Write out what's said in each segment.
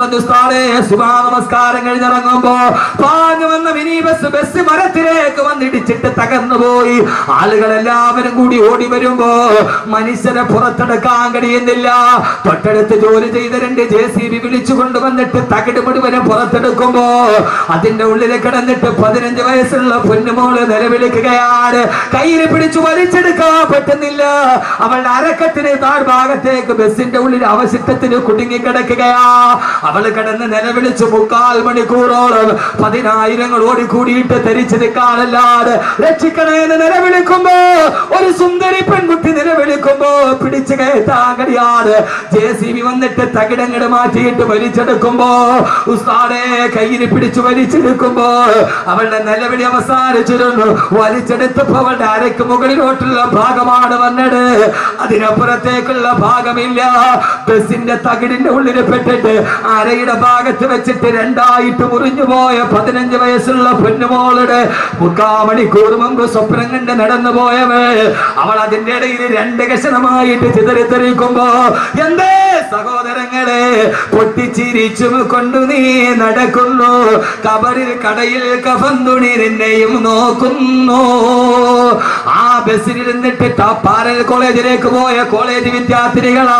നമസ്കാരം കഴിഞ്ഞിറങ്ങുമ്പോ പാഞ്ഞു വന്ന മിനി ബസ് മരത്തിലേക്ക് വന്നിടിച്ചിട്ട് തകർന്നു പോയി. ആളുകളെല്ലാവരും കൂടി ഓടി വരുമ്പോ മനുഷ്യരെ പുറത്തെടുക്കാൻ കഴിയുന്നില്ല. തൊട്ടടുത്ത് ജോലി ചെയ്ത 2 JCB വിളിച്ചു കൊണ്ടുവന്നിട്ട് തകിട് മുഴുവനും പുറത്തെടുക്കുമ്പോ അതിന്റെ ഉള്ളിൽ കിടന്നിട്ട് 15 വയസ്സുള്ള പൊന്നുമോള് നിലവിളിക്കുകയാണ്. കയ്യിൽ പിടിച്ചു വലിച്ചെടുക്കാൻ പറ്റുന്നില്ല. അവളുടെ അരക്കത്തിന് താഴ്ഭാഗത്തേക്ക് ബസിന്റെ ഉള്ളിൽ അവശിഷ്ടത്തിന് കുടുങ്ങിക്കിടക്കുകയാ. അവള് കിടന്ന് നിലവിളിച്ചു 3/4 മണിക്കൂറോളം 10,000 ഓടിക്കൂടിയിട്ട് ധരിച്ചു നിൽക്കാനല്ലാതെ രക്ഷിക്കണേന്ന് നിലവിളിക്കുമ്പോ ഒരു സുന്ദരി പെൺകുട്ടി നിലവിളിക്കുമ്പോ പിടിച്ചു കയറ്റാൻ കഴിയാതെ JCB വന്നിട്ട് തകിടങ്ങട് മാറ്റിയിട്ട് വലിച്ചെടുക്കുമ്പോ ഉസ്താദെ കയ്യിൽ പിടിച്ചു വലിച്ചെടുക്കുമ്പോ അവളുടെ നിലവിളി അവസാനിച്ചിരുന്നു. വലിച്ചെടുത്തപ്പോ അവളുടെ അരക്ക് മുകളിലോട്ടുള്ള ഭാഗമാണ് വന്നത്, അതിനപ്പുറത്തേക്കുള്ള ഭാഗമില്ല. ബസിന്റെ തകിടിന്റെ ഉള്ളിൽ പെട്ടിട്ട് അരയുടെ ഭാഗത്ത് വെച്ചിട്ട് 2ആയിട്ട് മുറിഞ്ഞു പോയ 15 വയസ്സുള്ള പൊന്നുമോളുടെ 3/4 മണിക്കൂർ മുമ്പ് സ്വപ്നം കണ്ട് നടന്നു പോയവേ അവൾ അതിന്റെ ഇടയിൽ 2 കഷണമായിട്ട് ചിതറിത്തെറിക്കുമ്പോ എന്തേ സഹോദരങ്ങളെ പൊട്ടിച്ചിരിച്ചും കൊണ്ടു നീ നടക്കുന്നു. കബറിൽ കടയിൽ കഫൻ തുണി നിന്നെയും നോക്കുന്നു. ആ ബസ്സിലിരുന്നിട്ട് പാരൽ കോളേജിലേക്ക് പോയ കോളേജ് വിദ്യാർത്ഥിനികളാ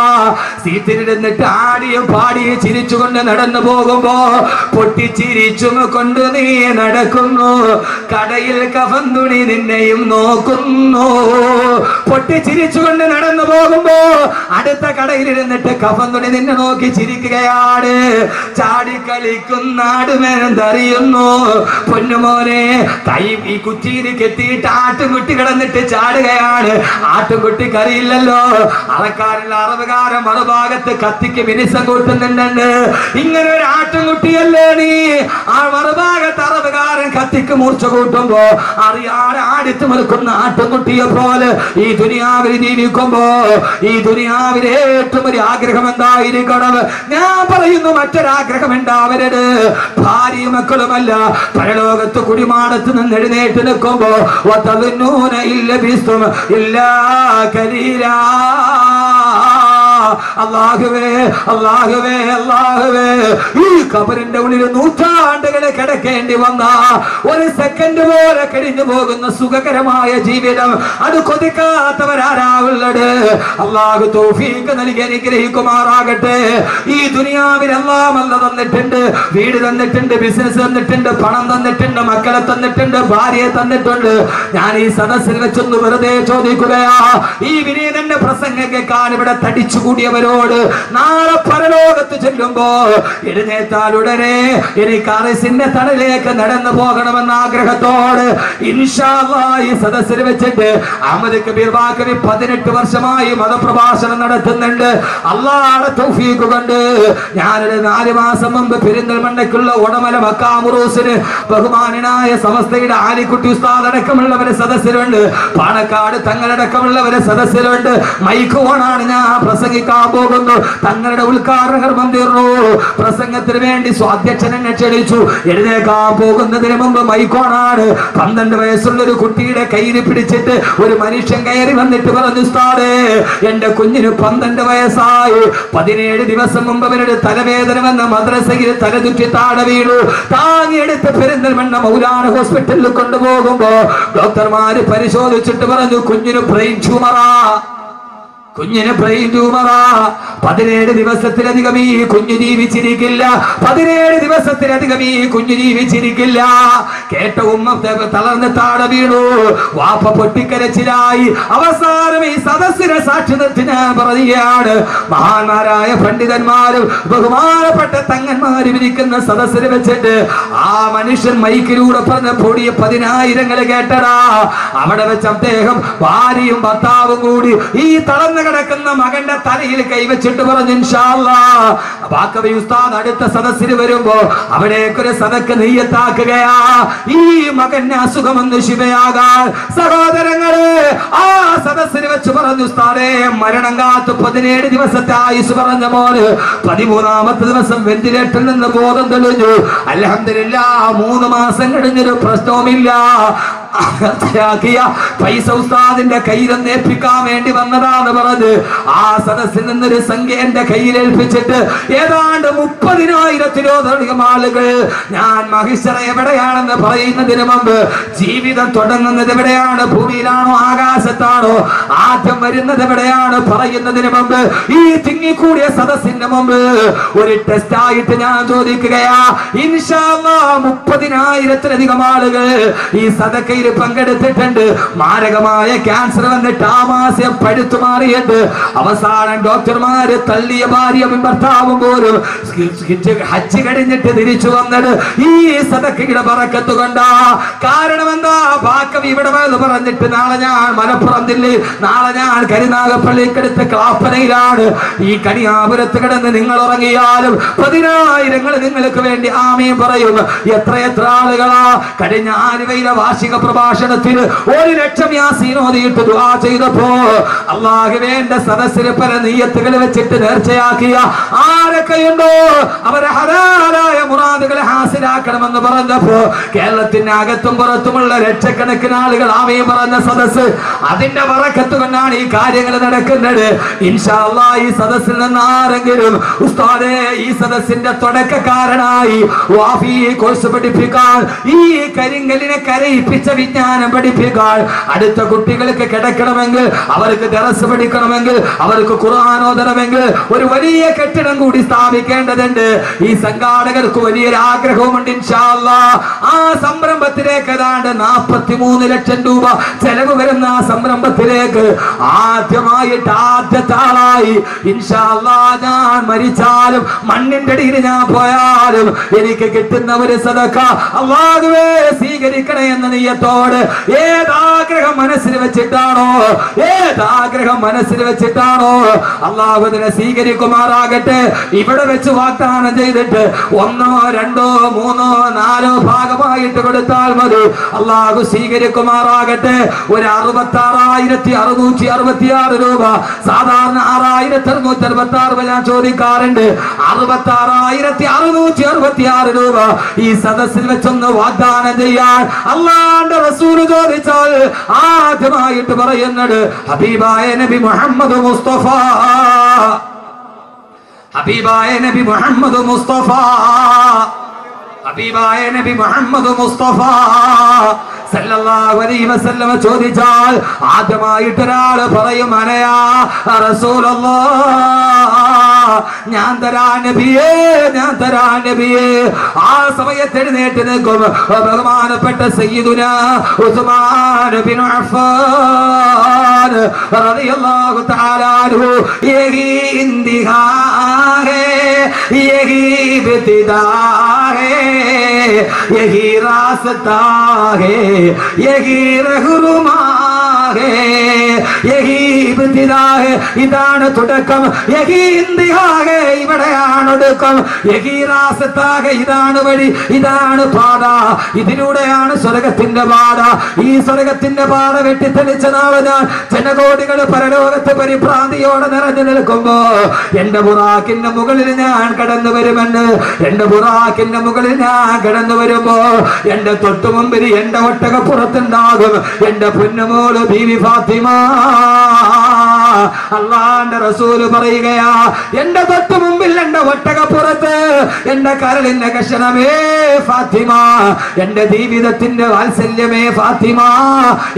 സീറ്റിലിരുന്നിട്ട് ആടിയും പാടിയും ചിരിച്ചുകൊണ്ട് നടന്നു പോകുമ്പോ പൊട്ടിച്ചിരിച്ചും കൊണ്ട് നീ നടക്കുന്നു. കടയിൽ കഫൻ തുണി നിന്നെയും നോക്കുന്നു. പൊട്ടിച്ചിരിച്ചുകൊണ്ട് നടന്നു പോകുമ്പോ അടുത്ത കടയിലിരുന്നിട്ട് കഫൻ തുണി നിന്നെ നോക്കി ചിരിക്കുകയാണ്. ചാടിക്കളിക്കുന്ന ആടുമേനെന്തറിയുന്നു പൊന്നുമോനെ. കൈ ഈ കുറ്റിയിൽ കെട്ടിയിട്ട് ആട്ടുംകുട്ടി കിടന്നിട്ട് ചാടുകയാണ്. ആട്ടുംകുട്ടിക്കറിയില്ലല്ലോ അറക്കാരുള്ള അറവുകാരൻ മറുഭാഗത്ത് കത്തിക്ക് മിനിസം കൂട്ടുന്നുണ്ടെന്ന്. ഇങ്ങനെ ഒരു ആട്ടുംകുട്ടിയല്ലേ നീ. ആ മറുഭാഗത്ത് അറവുകാരൻ കത്തിക്ക് മൂർച്ച കൂട്ടുമ്പോ അറിയാതെ ആടിച്ചു നിൽക്കുന്ന ആട്ടുംകുട്ടിയെ പോലെ ഈ ദുനിയാവിൽ ജീവിക്കുമ്പോ ഈ ദുനിയാവിലെ ഏറ്റവും ഒരു ആഗ്രഹം എന്തായിരിക്കണം? ഞാൻ പറയുന്നു മറ്റൊരാഗ്രഹം ഉണ്ടാവരുത്. ഭാര്യയും മക്കളുമല്ല, പരലോകത്ത് കുടിമാടത്ത് നിന്ന് എഴുന്നേറ്റ് നിൽക്കുമ്പോ ഇല്ല ബിസ്തും ഇല്ലാ കലീലാ. അല്ലാഹുവേ അല്ലാഹുവേ അല്ലാഹുവേ, ഈ ഖബറിന്റെ ഉള്ളിൽ നൂറ്റാണ്ടുകളെ കിടക്കേണ്ടി വന്ന ഒരു സെക്കൻഡ് പോലെ കഴിഞ്ഞു പോകുന്ന സുഖകരമായ ജീവിതം അത് കൊതിക്കാത്തവരാരാവുള്ളത്? അല്ലാഹു തൗഫീഖ് നൽകി അനുഗ്രഹിക്കുമാറാകട്ടെ. ഈ ദുനിയാവിൽ എല്ലാം അല്ല തന്നിട്ടുണ്ട്. വീട് തന്നിട്ടുണ്ട്, ബിസിനസ് തന്നിട്ടുണ്ട്, പണം തന്നിട്ടുണ്ട്, മക്കളെ തന്നിട്ടുണ്ട്, ഭാര്യയെ തന്നിട്ടുണ്ട്. ഞാൻ ഈ സദസ്സിൽ വെച്ചൊന്ന് വെറുതെ ചോദിക്കുകയാ, ഈ വിനീതന്റെ പ്രസംഗം കേൾക്കാൻ ഇവിടെ തടിച്ചു കൂടിയവരോട് നാളെ പരലോകത്ത് ചെല്ലുമ്പോ എഴുന്നേറ്റാൽ ഉടനെ എനിക്ക് അറസിന്റെ തണലിലേക്ക് നടന്നു പോകണമെന്ന ആഗ്രഹത്തോട് ഇൻഷാ അല്ലാഹ് ഈ സദസ്സിൽ വെച്ചിട്ട് അഹമ്മദ് കബീർ ബാക്കവി 18 വർഷമായി മതപ്രഭാഷണം നടത്തുന്നുണ്ട്. അല്ലാഹുവിന്റെ തൗഫീഖ് കൊണ്ട് ഞാനൊരു 4 മാസം മുമ്പ് പെരിന്തൽമണ്ണയ്ക്കുള്ള ഉടമല മക്കാമുറൂസിന് ബഹുമാനായ സമസ്തയുടെ ആലിക്കുട്ടി ഉസ്താദ് അടക്കമുള്ളവരെ സദസ്സിലുണ്ട്, പാണക്കാട് തങ്ങളടക്കമുള്ളവരെ സദസ്സിലുണ്ട്. മൈക്ക് ഓണാണ്, ഞാൻ പ്രസംഗിക്കാൻ പോകുന്നു. തങ്ങളുടെ ഉദ്ഘാടകർ വന്നിരുന്നു. പ്രസംഗത്തിന് വേണ്ടി സ്വാധ്യക്ഷൻ എന്നെ ക്ഷണിച്ചു. എഴുന്നേക്കാൻ പോകുന്നതിന് മുമ്പ് മൈക്കോണാണ്. 12 വയസ്സുള്ള ഒരു കുട്ടിയുടെ കയ്യിൽ പിടിച്ചിട്ട് ഒരു മനുഷ്യൻ കയറി വന്നിട്ട് പറഞ്ഞു, ഉസ്താദേ എന്റെ കുഞ്ഞിന് 12 വയസ്സായി. 17 ദിവസം മുമ്പ് അവരുടെ തലവേദന വന്ന മദ്രസയിൽ തലചുറ്റി താഴെ വീണു. താങ്ങിയെടുത്ത് പെരിന്തൽമണ്ണ മൗലാന ഹോസ്പിറ്റലിൽ കൊണ്ടുപോകുമ്പോ ഡോക്ടർമാര് പരിശോധിച്ചിട്ട് പറഞ്ഞു, കുഞ്ഞിന് ബ്രെയിൻ ട്യൂമറാ. 17 ദിവസത്തിലധികം ഈ കുഞ്ഞു ജീവിച്ചിരിക്കില്ല. 17 ദിവസത്തിലധികം ഈ കുഞ്ഞു ജീവിച്ചിരിക്കില്ല. കേട്ട ഉമ്മ തളർന്ന് താഴെ വീണു. വാപ്പ പൊട്ടിക്കരച്ചിലായി. അവസാനം ഈ സദസ്സിനെ സാക്ഷി നിർത്തി ഞാൻ പറയുകയാണ്, മഹാന്മാരായ പണ്ഡിതന്മാരും ബഹുമാനപ്പെട്ട തങ്ങന്മാരും ഇരിക്കുന്ന സദസ്സിൽ വെച്ചിട്ട് ആ മനുഷ്യൻ മൈക്കിലൂടെ പറഞ്ഞ പൊടിയ 10,000 കേട്ടടാ. അവിടെ വെച്ച് അദ്ദേഹം ഭാര്യയും ഭർത്താവും കൂടി ഈ തളർന്ന കിടക്കുന്ന മകന്റെ തലയിൽ കൈവച്ചിട്ട് പറഞ്ഞു, ഇൻഷാ അല്ലാഹ് ബാക്കവി ഉസ്താദ് അടുത്ത സദസ്സിൽ വരുമ്പോ അവിടേക്കൊരു സദക്ക് നെയ്യത്താക്കുകയാ. ഈ മകന് അസുഖമൊന്ന് ശിവയാകാൻ. സഹോദരങ്ങളെ, ആ സദസ്സിൽ വെച്ച് പറഞ്ഞു, ഉസ്താദേ മരണം കാത്ത് 17 ദിവസത്തെ ആയുസ് പറഞ്ഞ മോന് 13ാമത്തെ ദിവസം വെന്റിലേറ്ററിൽ നിന്ന് ബോധം തെളിഞ്ഞു. അൽഹംദുലില്ലാഹ് 3 മാസം കഴിഞ്ഞൊരു പ്രശ്നവുമില്ല. പൈസ ഉസ്താദിന്റെ കയ്യിലൊന്ന് ഏൽപ്പിക്കാൻ വേണ്ടി വന്നതാന്ന് പറഞ്ഞ് ആ സദസ്സിൽ നിന്നൊരു സംഖ്യ എന്റെ കയ്യിൽ ഏൽപ്പിച്ചിട്ട് ഏതാണ്ട് 30,000-ത്തിലധികം ആളുകൾ ഞാൻ മഹിഷറ എവിടെയാണെന്ന് പറയുന്നതിന് മുമ്പ്, ജീവിതം തുടങ്ങുന്നത് എവിടെയാണ്, ഭൂമിയിലാണോ ആകാശത്താണോ, ആദ്യം വരുന്നത് എവിടെയാണ് പറയുന്നതിന് മുമ്പ് ഈ തിങ്ങിക്കൂടിയ സദസ്സിന്റെ മുമ്പ് ഒരു ടെസ്റ്റ് ആയിട്ട് ഞാൻ ചോദിക്കുകയാ. ഇൻഷാ അല്ലാഹ് 30,000-ത്തിലധികം ആളുകൾ ഈ സദക്കയിൽ പങ്കെടുത്തിട്ടുണ്ട്. മാരകമായ ക്യാൻസർ വന്നിട്ട് ആമാശയം പഴുത്തു മാറിയിട്ട് അവസാനം ഡോക്ടർമാര് തള്ളിയ ഭാര്യയും ഭർത്താവും പോലും ഹജ്ജ് കഴിഞ്ഞിട്ട് തിരിച്ചു വന്നത് ഈ സദക്കയുടെ ബറക്കത്ത് കൊണ്ടാ. കാരണം എന്താ, ബാക്കി ഇവിടെ പറഞ്ഞിട്ട് നാളെ ഞാൻ മലപ്പുറം ജില്ലയിൽ, നാളെ ഞാൻ കരുനാഗപ്പള്ളിക്കടുത്ത് ക്ലാപ്പനയിലാണ്. ഈ കണിയാപുരത്ത് കിടന്ന് നിങ്ങൾ ഉറങ്ങിയാലും 10,000 നിങ്ങൾക്ക് വേണ്ടി ആമീൻ പറയും. എത്ര ആളുകളാ കഴിഞ്ഞ ആലുവയിലെ വാർഷിക പ്രഭാഷണത്തിൽ 1,00,000 യാസീൻ ഓതിയിട്ട് ദുആ ചെയ്തപ്പോ അല്ലാഹുവേ എന്റെ സദസ്സിൽ പല നിയ്യത്തുകൾ വെച്ചിട്ട് നേർച്ചയാക്കിയ ആരൊക്കെയുണ്ടോ അവരെ ഹലാലായ മുറാദുകളെ ഹാസിലാക്കണമെന്ന് പറഞ്ഞപ്പോ കേരളത്തിന്റെ അകത്തും പുറത്തുമുള്ള ലക്ഷക്കണക്കിന് ആളുകൾ ആമീൻ പറഞ്ഞ സദസ്സ്, അതിന്റെ ബറക്കത്ത് കൊണ്ടാണ് ഈ കാര്യങ്ങൾ നടക്കുന്നത്. ഇൻഷാ അല്ലാഹ് ഈ സദസ്സിൽ നിന്ന് ആരെങ്കിലും ഉസ്താദേ ഈ സദസ്സിന്റെ തുടക്കക്കാരനായി വാഫി കോഴ്സ് പഠിപ്പിക്കാൻ, ഈ കരിങ്കലിനെ കരയിപ്പിച്ച വിജ്ഞാനം പഠിപ്പിക്കാൻ, അടുത്ത കുട്ടികൾക്ക് കിടക്കണമെങ്കിൽ, അവർക്ക് ദറസ് പഠിക്കണമെങ്കിൽ, അവർക്ക് ഖുർആൻ ഓതണമെങ്കിൽ ഒരു വലിയ കെട്ടിടം കൂടി സ്ഥാപിക്കേണ്ടതുണ്ട്. ഈ സംഘാടകർക്ക് വലിയൊരു ആഗ്രഹവുമുണ്ട്. ഇൻഷാ അല്ലാഹ് ആ സംരംഭത്തിലേക്ക് ഏതാണ്ട് 43 ലക്ഷം രൂപ ചെലവ് വരുന്ന ആ സംരംഭത്തിലേക്ക് ആദ്യമായിട്ട് ആദ്യത്തെ ആളായി ഇൻഷാ അല്ലാഹ് ഞാൻ മരിച്ചാലും മണ്ണിന്റെ അടിയിൽ ഞാൻ പോയാലും എനിക്ക് കിട്ടുന്ന ഒരു സദക്ക അല്ലാഹുവേ സ്വീകരിക്കണേ എന്ന നിയ്യത്തോട് ഏതാഗ്രഹം മനസ്സിൽ വെച്ചിട്ടാണോ അല്ലാഹു അതിനെ സ്വീകരിക്കുമാറാകട്ടെ. ഇവിടെ വെച്ച് വാഗ്ദാനം ചെയ്തിട്ട് 1, 2, 3, 4 ഭാഗമായിട്ട് കൊടുത്താൽ മതി, അല്ലാഹു സ്വീകരിക്കുമാറാകട്ടെ. ഒരു 66,666 രൂപ, സാധാരണ 6,666 ഞാൻ ചോദിക്കാറുണ്ട്. 66,666 രൂപ ഈ സദസ്സിൽ വെച്ചൊന്ന് വാഗ്ദാനം ചെയ്യാൻ അല്ലാഹുവിന്റെ റസൂൽ ചോദിച്ചാൽ ആദ്യമായിട്ട് പറയുന്നത് ഹബീബായ നബി മുഹമ്മദ് മുസ്തഫ, ഹബീബായ നബി മുഹമ്മദ് മുസ്തഫ, ഹബീബായ നബി മുഹമ്മദ് മുസ്തഫ സല്ലല്ലാഹു അലൈഹി വസല്ലം ചോദിച്ചാൽ ആദ്യമായിട്ട് ഒരാൾ പറയും അനയാ റസൂലല്ലാഹ്, ഞാൻ തരാ നബിയേ, ഞാൻ തരാ നബിയേ. ആ സമയത്ത് എഴുന്നേറ്റ് നിൽക്കും ബഹുമാനപ്പെട്ട സയ്യിദുനാ ഉസ്മാൻ ബിൻ അഫ്ഫാൻ റളിയല്ലാഹു തആല അൻഹു. യഹി ഇന്തിഹാ ഹേ യഹി ഇബ്തിദാ ഹേ യഹി റാസ്താ ഹേ യഹി റഹ്റുമാ ഹേ യഹി ഇബ്തിദാ ഹേ, ഇതാണ് തുടക്കം. യഹി ഇന്തിഹാ ഹേ, ഇവിടെയാണ് ഒടുക്കം. യഹി റാസ്താ ഹേ, ഇതാണ് വഴി, ഇതാണ് പാത, ഇതിലൂടെയാണ് സ്വർഗത്തിന്റെ പാത. ഈ സ്വർഗത്തിന്റെ പാത വെട്ടിത്തെളിച്ച നാളെ ഞാൻ ജനകോടികൾ പരലോകത്ത് പരിഭ്രാന്തിയോടെ നിറഞ്ഞു നിൽക്കുമ്പോ എന്റെ ബുറാക്കിന്റെ മുകളിൽ ഞാൻ കടന്നു വരുമെന്ന്, എന്റെ ബുറാക്കിന്റെ മുകളിൽ ഞാൻ കടന്നു വരുമ്പോ എന്റെ തൊട്ടു മുമ്പിൽ എന്റെ ഒട്ടകപ്പുറത്തുണ്ടാകും എന്റെ പൊന്നുമോള് ബീവി ഫാത്തിമ. അല്ലാഹുവിന്റെ റസൂൽ പറയുകയാ, എന്റെ തൊട്ടു മുമ്പിൽ എന്റെ ഒട്ടകപ്പുറത്ത് എന്റെ കരളിന്റെ കഷണമേ ഫാത്തിമ, എന്റെ ജീവിതത്തിന്റെ വാത്സല്യമേ ഫാത്തിമ,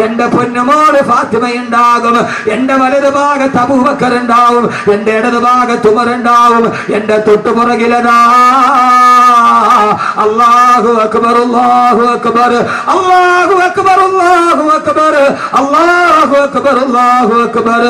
എന്റെ പൊന്നുമോള് ഫാത്തിമ ഉണ്ടാകും. എന്റെ വലതു ഭാഗത്ത് അബൂബക്കർ ഉണ്ടാവും, എന്റെ ഇടതു ഭാഗത്ത് ഉമർ ഉണ്ടാവും, എന്റെ തൊട്ടുപുറകിലതാ അല്ലാഹു അക്ബർ, അല്ലാഹു അക്ബർ, അല്ലാഹു അക്ബർ, അല്ലാഹു അക്ബർ, അല്ലാഹു അക്ബർ, അല്ലാഹു അക്ബർ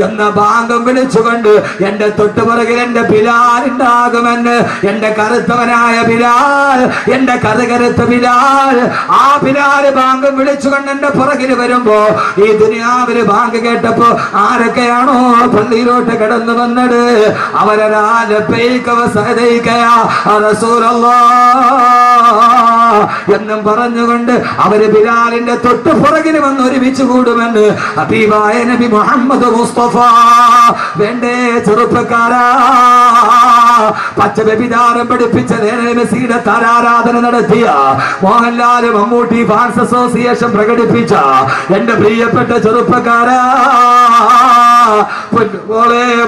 എന്ന ബാങ്കം വിളിച്ചുകൊണ്ട് എന്റെ തൊട്ടുപുറകിൽ എന്റെ ബിലാൽ ഉണ്ടാകുമെന്ന്. എന്റെ കറുത്തവനായ ബിലാൽ, എന്റെ കറുകറുത്ത ബിലാൽ, ആ ബിലാൽ ബാങ്കം വിളിച്ചുകൊണ്ട് എന്റെ പുറകിൽ വരുമ്പോ ഈ ദുനിയാവില് ബാങ്ക് കേട്ടപ്പോ ആരൊക്കെയാണോ പള്ളിയിലോട്ട് കടന്നു വന്നത് അവരാ ലബ്ബൈക വസഅദൈക യാ റസൂലല്ലാഹ് എന്നും പറഞ്ഞുകൊണ്ട് അവര് ബിലാലിന്റെ തൊട്ട് പുറകിൽ വന്ന് ഒരുമിച്ച് കൂടുമെന്ന് ഹബീബായ നബി മുഹമ്മദ് മുസ്തഫ. വേണ്ടേ ചെറുപ്പക്കാരാ, പച്ച വ്യഭിചാരം പഠിപ്പിച്ച മെസ്സിയുടെ താരാരാധന നടത്തിയ മോഹൻലാൽ മമ്മൂട്ടി ഫാൻസ് അസോസിയേഷൻ പ്രകടിപ്പിച്ച എന്റെ പ്രിയപ്പെട്ട ചെറുപ്പക്കാരാ,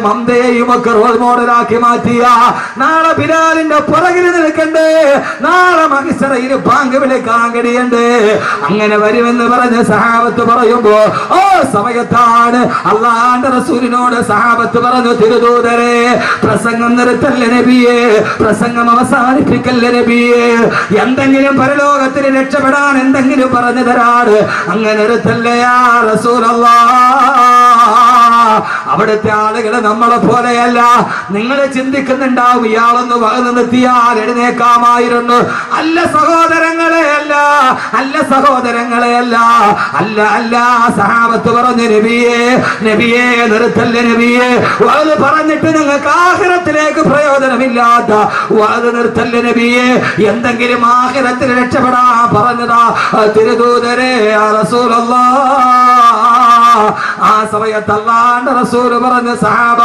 മന്ദയെയും ഒക്കെ റോൾ മോഡലാക്കി മാറ്റിയ നാളെ ബിലാലിന്റെ പുറകിൽ നിൽക്കണ്ടേ, നാളെ മഹിസറയിൽ ബാങ്ക് വിളിക്കാൻ കഴിയണ്ടേ. അങ്ങനെ വരുമെന്ന് പറഞ്ഞ് സഹാബത്ത് പറയുമ്പോ ഓ സമയത്താണ് അള്ളാന്റെ റസൂലിനോട് സഹാബത്ത് പറഞ്ഞു, തിരുദൂതരെ പ്രസംഗം നിർത്തല്ലേ നബിയെ, പ്രസംഗം അവസാനിപ്പിക്കല്ലേ നബിയെ, എന്തെങ്കിലും പരലോകത്തിന് രക്ഷപ്പെടാൻ എന്തെങ്കിലും പറഞ്ഞു തരാറ്, അങ്ങനെ നിർത്തല്ലേ യാ റസൂലല്ലാഹ്. അവിടുത്തെ ആളുകള് നമ്മളെ പോലെയല്ല. നിങ്ങൾ ചിന്തിക്കുന്നുണ്ടാവും ഇയാളൊന്ന് വകന്നു നിർത്തിയാൽ എഴുന്നേക്കാമായിരുന്നു. അല്ല സഹോദരങ്ങളെ, അല്ല അല്ല സഹോദരങ്ങളെ, അല്ല അല്ല അല്ല. സഹാബത്ത് പറഞ്ഞു, നബിയെ നബിയെ നിർത്തല്ലേ നബിയെ, അത് പറഞ്ഞിട്ട് നിങ്ങൾക്ക് ആഖിറത്തിലേക്ക് പ്രയോജനമില്ലാത്ത അത് നിർത്തല്ലേ നബിയെ, എന്തെങ്കിലും ആഖിറത്തിൽ രക്ഷപ്പെടാൻ പറഞ്ഞതാ തിരുദൂതരെ റസൂലല്ലാഹ്. ആ സമയത്ത് അല്ലാഹുവിന്റെ റസൂൽ പറഞ്ഞു, സഹാബ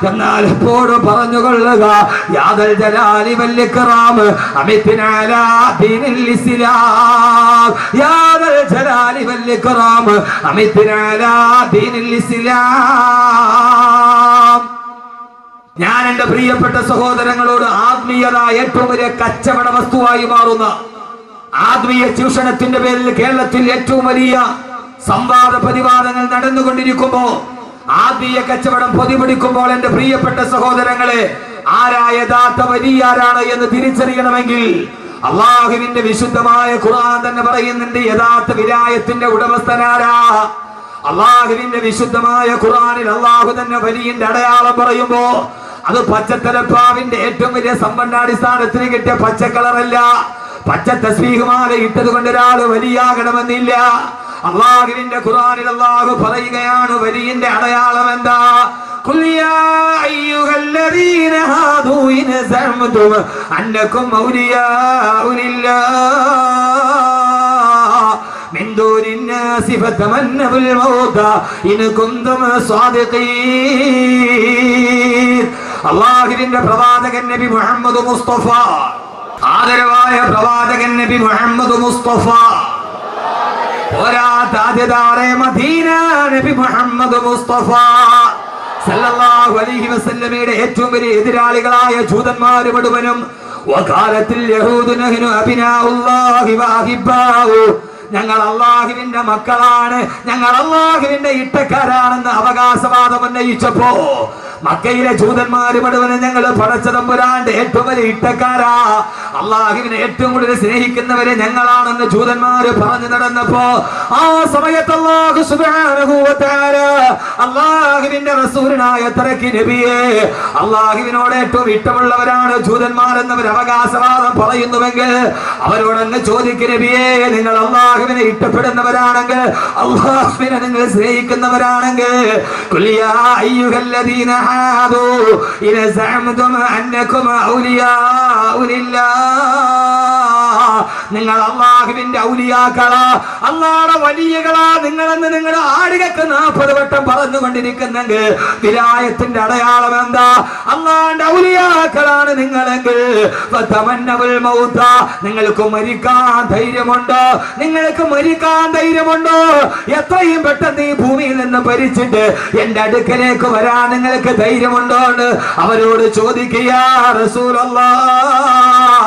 എന്നാൽ എപ്പോഴും പറഞ്ഞുകൊള്ളുക, യാദൽ ജലാലി വൽ ഇക്റാം അമിത്നാ അലാ ദീനിൽ ഇസ്ലാം, യാദൽ ജലാലി വൽ ഇക്റാം അമിത്നാ അലാ ദീനിൽ ഇസ്ലാം. ഞാൻ എന്റെ പ്രിയപ്പെട്ട സഹോദരങ്ങളോട്, ആത്മീയത ഏറ്റവും വലിയ കച്ചവട വസ്തുവായി മാറുന്ന ആത്മീയ ചൂഷണത്തിന്റെ പേരിൽ കേരളത്തിൽ ഏറ്റവും വലിയ സംവാദ പ്രതിവാദങ്ങൾ നടന്നുകൊണ്ടിരിക്കുമ്പോ, ആത്മീയ കച്ചവടം പൊതിപിടിക്കുമ്പോൾ എന്റെ പ്രിയപ്പെട്ട സഹോദരങ്ങളെ, ആരാ യഥാർത്ഥ വലിയാരാണ് എന്ന് തിരിച്ചറിയണമെങ്കിൽ അള്ളാഹുവിന്റെ വിശുദ്ധമായ ഖുർആൻ തന്നെ പറയുന്നുണ്ട് യഥാർത്ഥ വിലായത്തിന്റെ ഉടമസ്ഥനാരാ. അള്ളാഹുവിന്റെ വിശുദ്ധമായ ഖുർആനിൽ അള്ളാഹു തന്നെ വലിയന്റെ അടയാളം പറയുമ്പോ അത് പച്ചത്തലപ്പാവിന്റെ ഏറ്റവും വലിയ സമ്പന്നാടിസ്ഥാനത്തിന് കിട്ടിയ പച്ചക്കളറല്ല. പച്ച തസ്ബീഹുമാല ഇട്ടത് കൊണ്ട് ഒരാൾ വലിയാകണമെന്നില്ല. അള്ളാഹുവിന്റെ ഖുർആനിൽ അള്ളാഹു പറയുകയാണ് വലിയന്റെ അടയാളം എന്താ? ഖുൽ യാ അയ്യുഹല്ലദീന ഹാദൂ ഇൻ സഅംതും അന്നകും ഔലിയാഉ ലില്ലാഹ് മിൻ ദൂനിൻ നാസി ഫതമന്നഉൽ മൗത ഇൻ കുൻതും സ്വാദിഖീൻ. അള്ളാഹുവിന്റെ പ്രവാചകൻ നബി മുഹമ്മദ് മുസ്തഫ, ആദരവായ പ്രവാചകൻ നബി മുഹമ്മദ് മുസ്തഫ, പോരാതാദ്യതാറെ മദീന നബി മുഹമ്മദ് മുസ്തഫ സല്ലല്ലാഹു അലൈഹി വസല്ലമയുടെ ഏറ്റവും വലിയ എതിരാളികളായ ജൂതന്മാര് മുഴുവനും വഖാലത്തിൽ യഹൂദു നഹ്നു അബ്നാഉല്ലാഹി വഅഹിബ്ബാഹു, ഞങ്ങൾ അള്ളാഹുവിന്റെ മക്കളാണ്, ഞങ്ങൾ അള്ളാഹുവിന്റെ ഇട്ടക്കാരാണെന്ന് അവകാശവാദം ഉന്നയിച്ചപ്പോ മക്കയിലെ ജൂതന്മാര് മുഴുവനും ഞങ്ങൾ പടച്ചതമ്പുരാന്റെ ഏറ്റവും വലിയ ഇട്ടക്കാരാ, അള്ളാഹുവിനെ ഏറ്റവും കൂടുതൽ സ്നേഹിക്കുന്നവരെ ഞങ്ങളാണെന്ന് ജൂതന്മാര് പറഞ്ഞു നടന്നപ്പോ ആ സമയത്ത് അല്ലാഹു സുബ്ഹാനഹു വ തആല അള്ളാഹുവിന്റെ റസൂലിനായ തറക്കി നബിയെ, അള്ളാഹുവിനോട് ഏറ്റവും ഇഷ്ടമുള്ളവരാണ് ജൂതന്മാരെന്നവർ അവകാശവാദം പറയുന്നുവെങ്കിൽ അവരോടങ്ങ് ചോദിക്കും, നബിയെ നിങ്ങൾ അള്ളാഹുവിനെ ഇഷ്ടപ്പെടുന്നവരാണെങ്കിൽ, അള്ളാഹുവിനെ നിങ്ങൾ സ്നേഹിക്കുന്നവരാണെങ്കിൽ, ഖുൽ യാ അയ്യുഹല്ലദീന ഹാദൂ ഇൻ സഅംതും അന്നകും ഔലിയാഉ ലില്ലാഹ്, നിങ്ങൾ അള്ളാഹുവിന്റെ ഔലിയാക്കളാ, അള്ളാഹുടെ വലിയകളാ നിങ്ങളെന്ന് നിങ്ങളുടെ ആടുകൾക്ക് 40 വട്ടം പറഞ്ഞുകൊണ്ടിരിക്കുന്നെങ്കിൽ വിലായത്തിന്റെ അടയാളം എന്താ? അള്ളാഹുന്റെ ഔലിയാക്കളാണ് നിങ്ങളെങ്കിൽ ഫതമന്നഉൽ മൗത, നിങ്ങൾക്ക് മരിക്കാൻ ധൈര്യമുണ്ടോ? നിങ്ങൾക്ക് മരിക്കാൻ ധൈര്യമുണ്ടോ? എത്രയും പെട്ടെന്ന് ഈ ഭൂമിയിൽ നിന്ന് ഭരിച്ചിട്ട് എന്റെ അടുക്കലേക്ക് വരാൻ നിങ്ങൾക്ക് ധൈര്യമുണ്ടോ എന്ന് അവരോട് ചോദിക്കുക. റസൂലല്ലാഹ്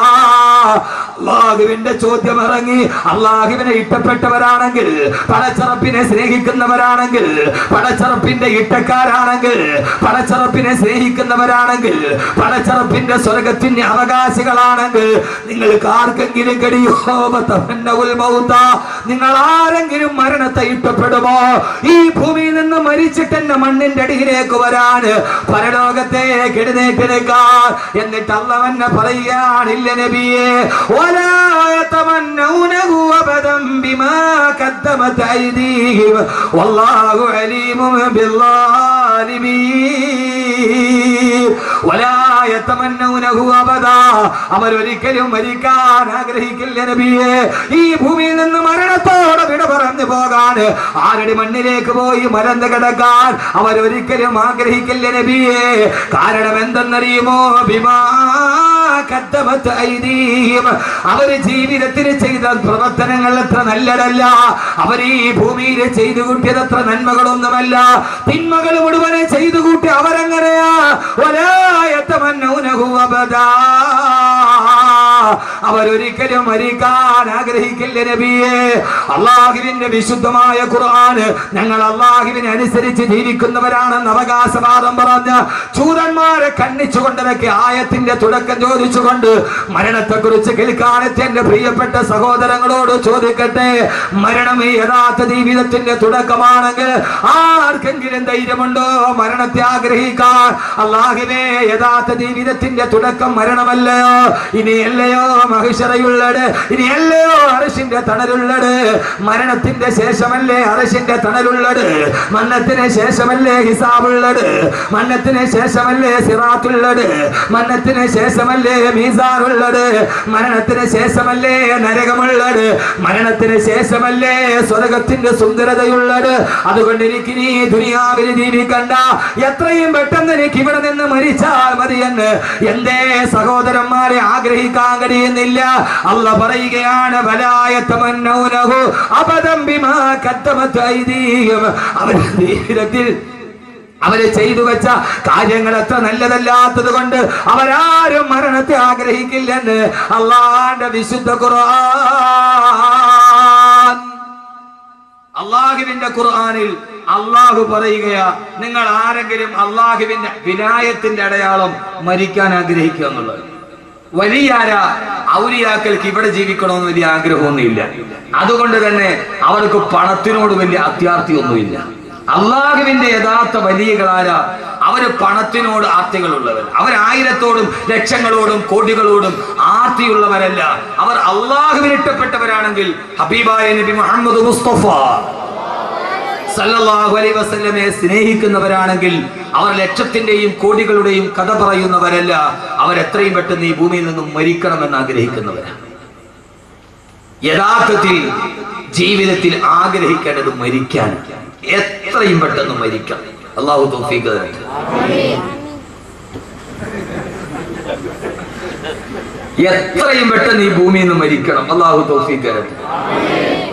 അള്ളാഹുവിന്റെ ചോദ്യം ഇറങ്ങി. അള്ളാഹുവിനെ ഇഷ്ടപ്പെട്ടവരാണെങ്കിൽ, പടച്ചറപ്പിനെ സ്നേഹിക്കുന്നവരാണെങ്കിൽ, പടച്ചറപ്പിന്റെ ഇട്ടക്കാരാണെങ്കിൽ, പടച്ചറപ്പിനെ സ്നേഹിക്കുന്നവരാണെങ്കിൽ, പടച്ചറപ്പിന്റെ സ്വർഗത്തിന്റെ അവകാശികളാണെങ്കിൽ നിങ്ങൾക്ക് ആർക്കെങ്കിലും കഴിയോ? നിങ്ങൾ ആരെങ്കിലും മരണത്തെ ഇഷ്ടപ്പെടുമോ? ഈ ഭൂമിയിൽ നിന്ന് മരിച്ചിട്ട് എന്നെ മണ്ണിന്റെ അടിയിലേക്ക് വരാൻ, പരലോകത്തേക്ക് എഴുന്നേറ്റ് നിൽക്കാൻ, എന്നിട്ട് അള്ളാഹു പറയുകയാണില്ല നബിയെ, ولا يتمنونه أبدا بما قدمت أيديهم والله عليم بالظالمين. ولا യതമന്നൂനഹു അബദാ, അവരൊരിക്കലും മരിക്കാൻ ആഗ്രഹിക്കില്ല നബിയെ. ഈ ഭൂമിയിൽ നിന്ന് മരണത്തോടെ വിട പറഞ്ഞു പോകാൻ, ആരുടെ മണ്ണിലേക്ക് പോയി മരന്ന് കിടക്കാൻ അവരൊരിക്കലും ആഗ്രഹിക്കില്ല നബിയെ. കാരണം എന്തെന്നറിയുമോ? ബിമാ ഖദ്ദമത് ഐദീഹിം, അവര് ജീവിതത്തിൽ ചെയ്ത പ്രവർത്തനങ്ങൾ അത്ര നല്ലതല്ല, അവർ ഈ ഭൂമിയിൽ ചെയ്തു കൂട്ടിയത് അത്ര നന്മകളൊന്നുമല്ല, തിന്മകൾ മുഴുവനെ ചെയ്തു കൂട്ടി അവരങ്ങനെയാ. വലാ യതമന്നൂനഹു അബദാ, അവരൊരിക്കലും മരിക്കാൻ ആഗ്രഹിക്കില്ല നബിയെ. അള്ളാഹുവിന്റെ വിശുദ്ധമായ ഖുർആൻ ഞങ്ങൾ അള്ളാഹുവിനെ അനുസരിച്ച് ജീവിക്കുന്നവരാണെന്ന് അവകാശവാദം പറഞ്ഞ ചൂതന്മാരെ കണ്ണിച്ചുകൊണ്ടതൊക്കെ ആയത്തിന്റെ തുടക്കം ചോദിച്ചുകൊണ്ട് മരണത്തെ കുറിച്ച് കേൾക്കാനെത്തിയ എന്റെ പ്രിയപ്പെട്ട സഹോദരങ്ങളോട് ചോദിക്കട്ടെ, മരണം ഈ യഥാർത്ഥ ജീവിതത്തിന്റെ തുടക്കമാണെങ്കിൽ ആർക്കെങ്കിലും ധൈര്യമുണ്ടോ മരണത്തെ ആഗ്രഹിക്കാൻ? അള്ളാഹുവേ, യഥാർത്ഥ ജീവിതത്തിന്റെ തുടക്കം മരണമല്ലയോ? ഇനിയല്ലയോ മഹിഷറയുള്ളത്? ഇനിയല്ലയോ അർശിന്റെ തണലുള്ളത്? മരണത്തിന്റെ ശേഷമല്ലേ അർശിന്റെ തണലുള്ളത്? മരണത്തിന് ശേഷമല്ലേ ഹിസാബുള്ളത്? മരണത്തിന് ശേഷമല്ലേ സിറാത്തുള്ളത്? മരണത്തിന് ശേഷമല്ലേ മീസാനുള്ളത്? മരണത്തിന് ശേഷമല്ലേ നരകമുള്ളത്? മരണത്തിന് ശേഷമല്ലേ സ്വർഗത്തിന്റെ സുന്ദരതയുള്ളത്? അതുകൊണ്ട് എനിക്ക് നീ ദുനിയാവിൽ ജീവിക്കണ്ട, എത്രയും പെട്ടെന്ന് എനിക്ക് ഇവിടെ നിന്ന് മരിച്ചാൽ മതിയെന്ന് എന്തേ സഹോദരന്മാരെ ആഗ്രഹിക്കാൻ കഴിയുന്നില്ല? അല്ലാഹു പറയുകയാണ്, വലാ യതമന്നൂനഹു അബദൻ ബിമാ ഖദ്ദമത് ഐദീഹിം, അവരുടെ ജീവിതത്തിൽ അവര് ചെയ്തു വെച്ച കാര്യങ്ങൾ അത്ര നല്ലതല്ലാത്തത് കൊണ്ട് അവരാരും മരണത്തെ ആഗ്രഹിക്കില്ലെന്ന് അള്ളാഹുവിന്റെ വിശുദ്ധ ഖുർആൻ. അള്ളാഹുവിന്റെ ഖുർആനിൽ അള്ളാഹു പറയുകയാ, നിങ്ങൾ ആരെങ്കിലും അള്ളാഹുവിന്റെ വിലായത്തിന്റെ അടയാളം മരിക്കാൻ ആഗ്രഹിക്കുക എന്നുള്ളത്. വലിയ ഔലിയാക്കൾക്ക് ഇവിടെ ജീവിക്കണമെന്ന് വലിയ ആഗ്രഹമൊന്നുമില്ല, അതുകൊണ്ട് തന്നെ അവർക്ക് പണത്തിനോട് വലിയ അത്യാർത്തിയൊന്നുമില്ല. അള്ളാഹുവിന്റെ യഥാർത്ഥ വലിയകളാരാ? അവര് പണത്തിനോട് ആർത്തികളുള്ളവർ, അവരായിരത്തോടും ലക്ഷങ്ങളോടും കോടികളോടും ആർത്തിയുള്ളവരല്ല. അവർ അള്ളാഹുവിന് ഇഷ്ടപ്പെട്ടവരാണെങ്കിൽ, ഹബീബായ നബി മുഹമ്മദ് മുസ്തഫ സല്ലല്ലാഹു അലൈഹി വസല്ലമയെ സ്നേഹിക്കുന്നവരാണെങ്കിൽ അവർ ലക്ഷത്തിന്റെയും കോടികളുടെയും കഥ പറയുന്നവരല്ല. അവരെത്രയും പെട്ടെന്ന് ഈ ഭൂമിയിൽ നിന്നും മരിക്കണമെന്ന് ആഗ്രഹിക്കുന്നവരാണ്. യഥാർത്ഥത്തിൽ ജീവിതത്തിൽ ആഗ്രഹിക്കേണ്ടത് മരിക്കാൻ, എത്രയും പെട്ടെന്ന് മരിക്കണം. അല്ലാഹു തൗഫീഖ് തരട്ടെ. എത്രയും പെട്ടെന്ന് ഈ ഭൂമിയിൽ നിന്ന് മരിക്കണം. അല്ലാഹു തൗഫീഖ് തരട്ടെ.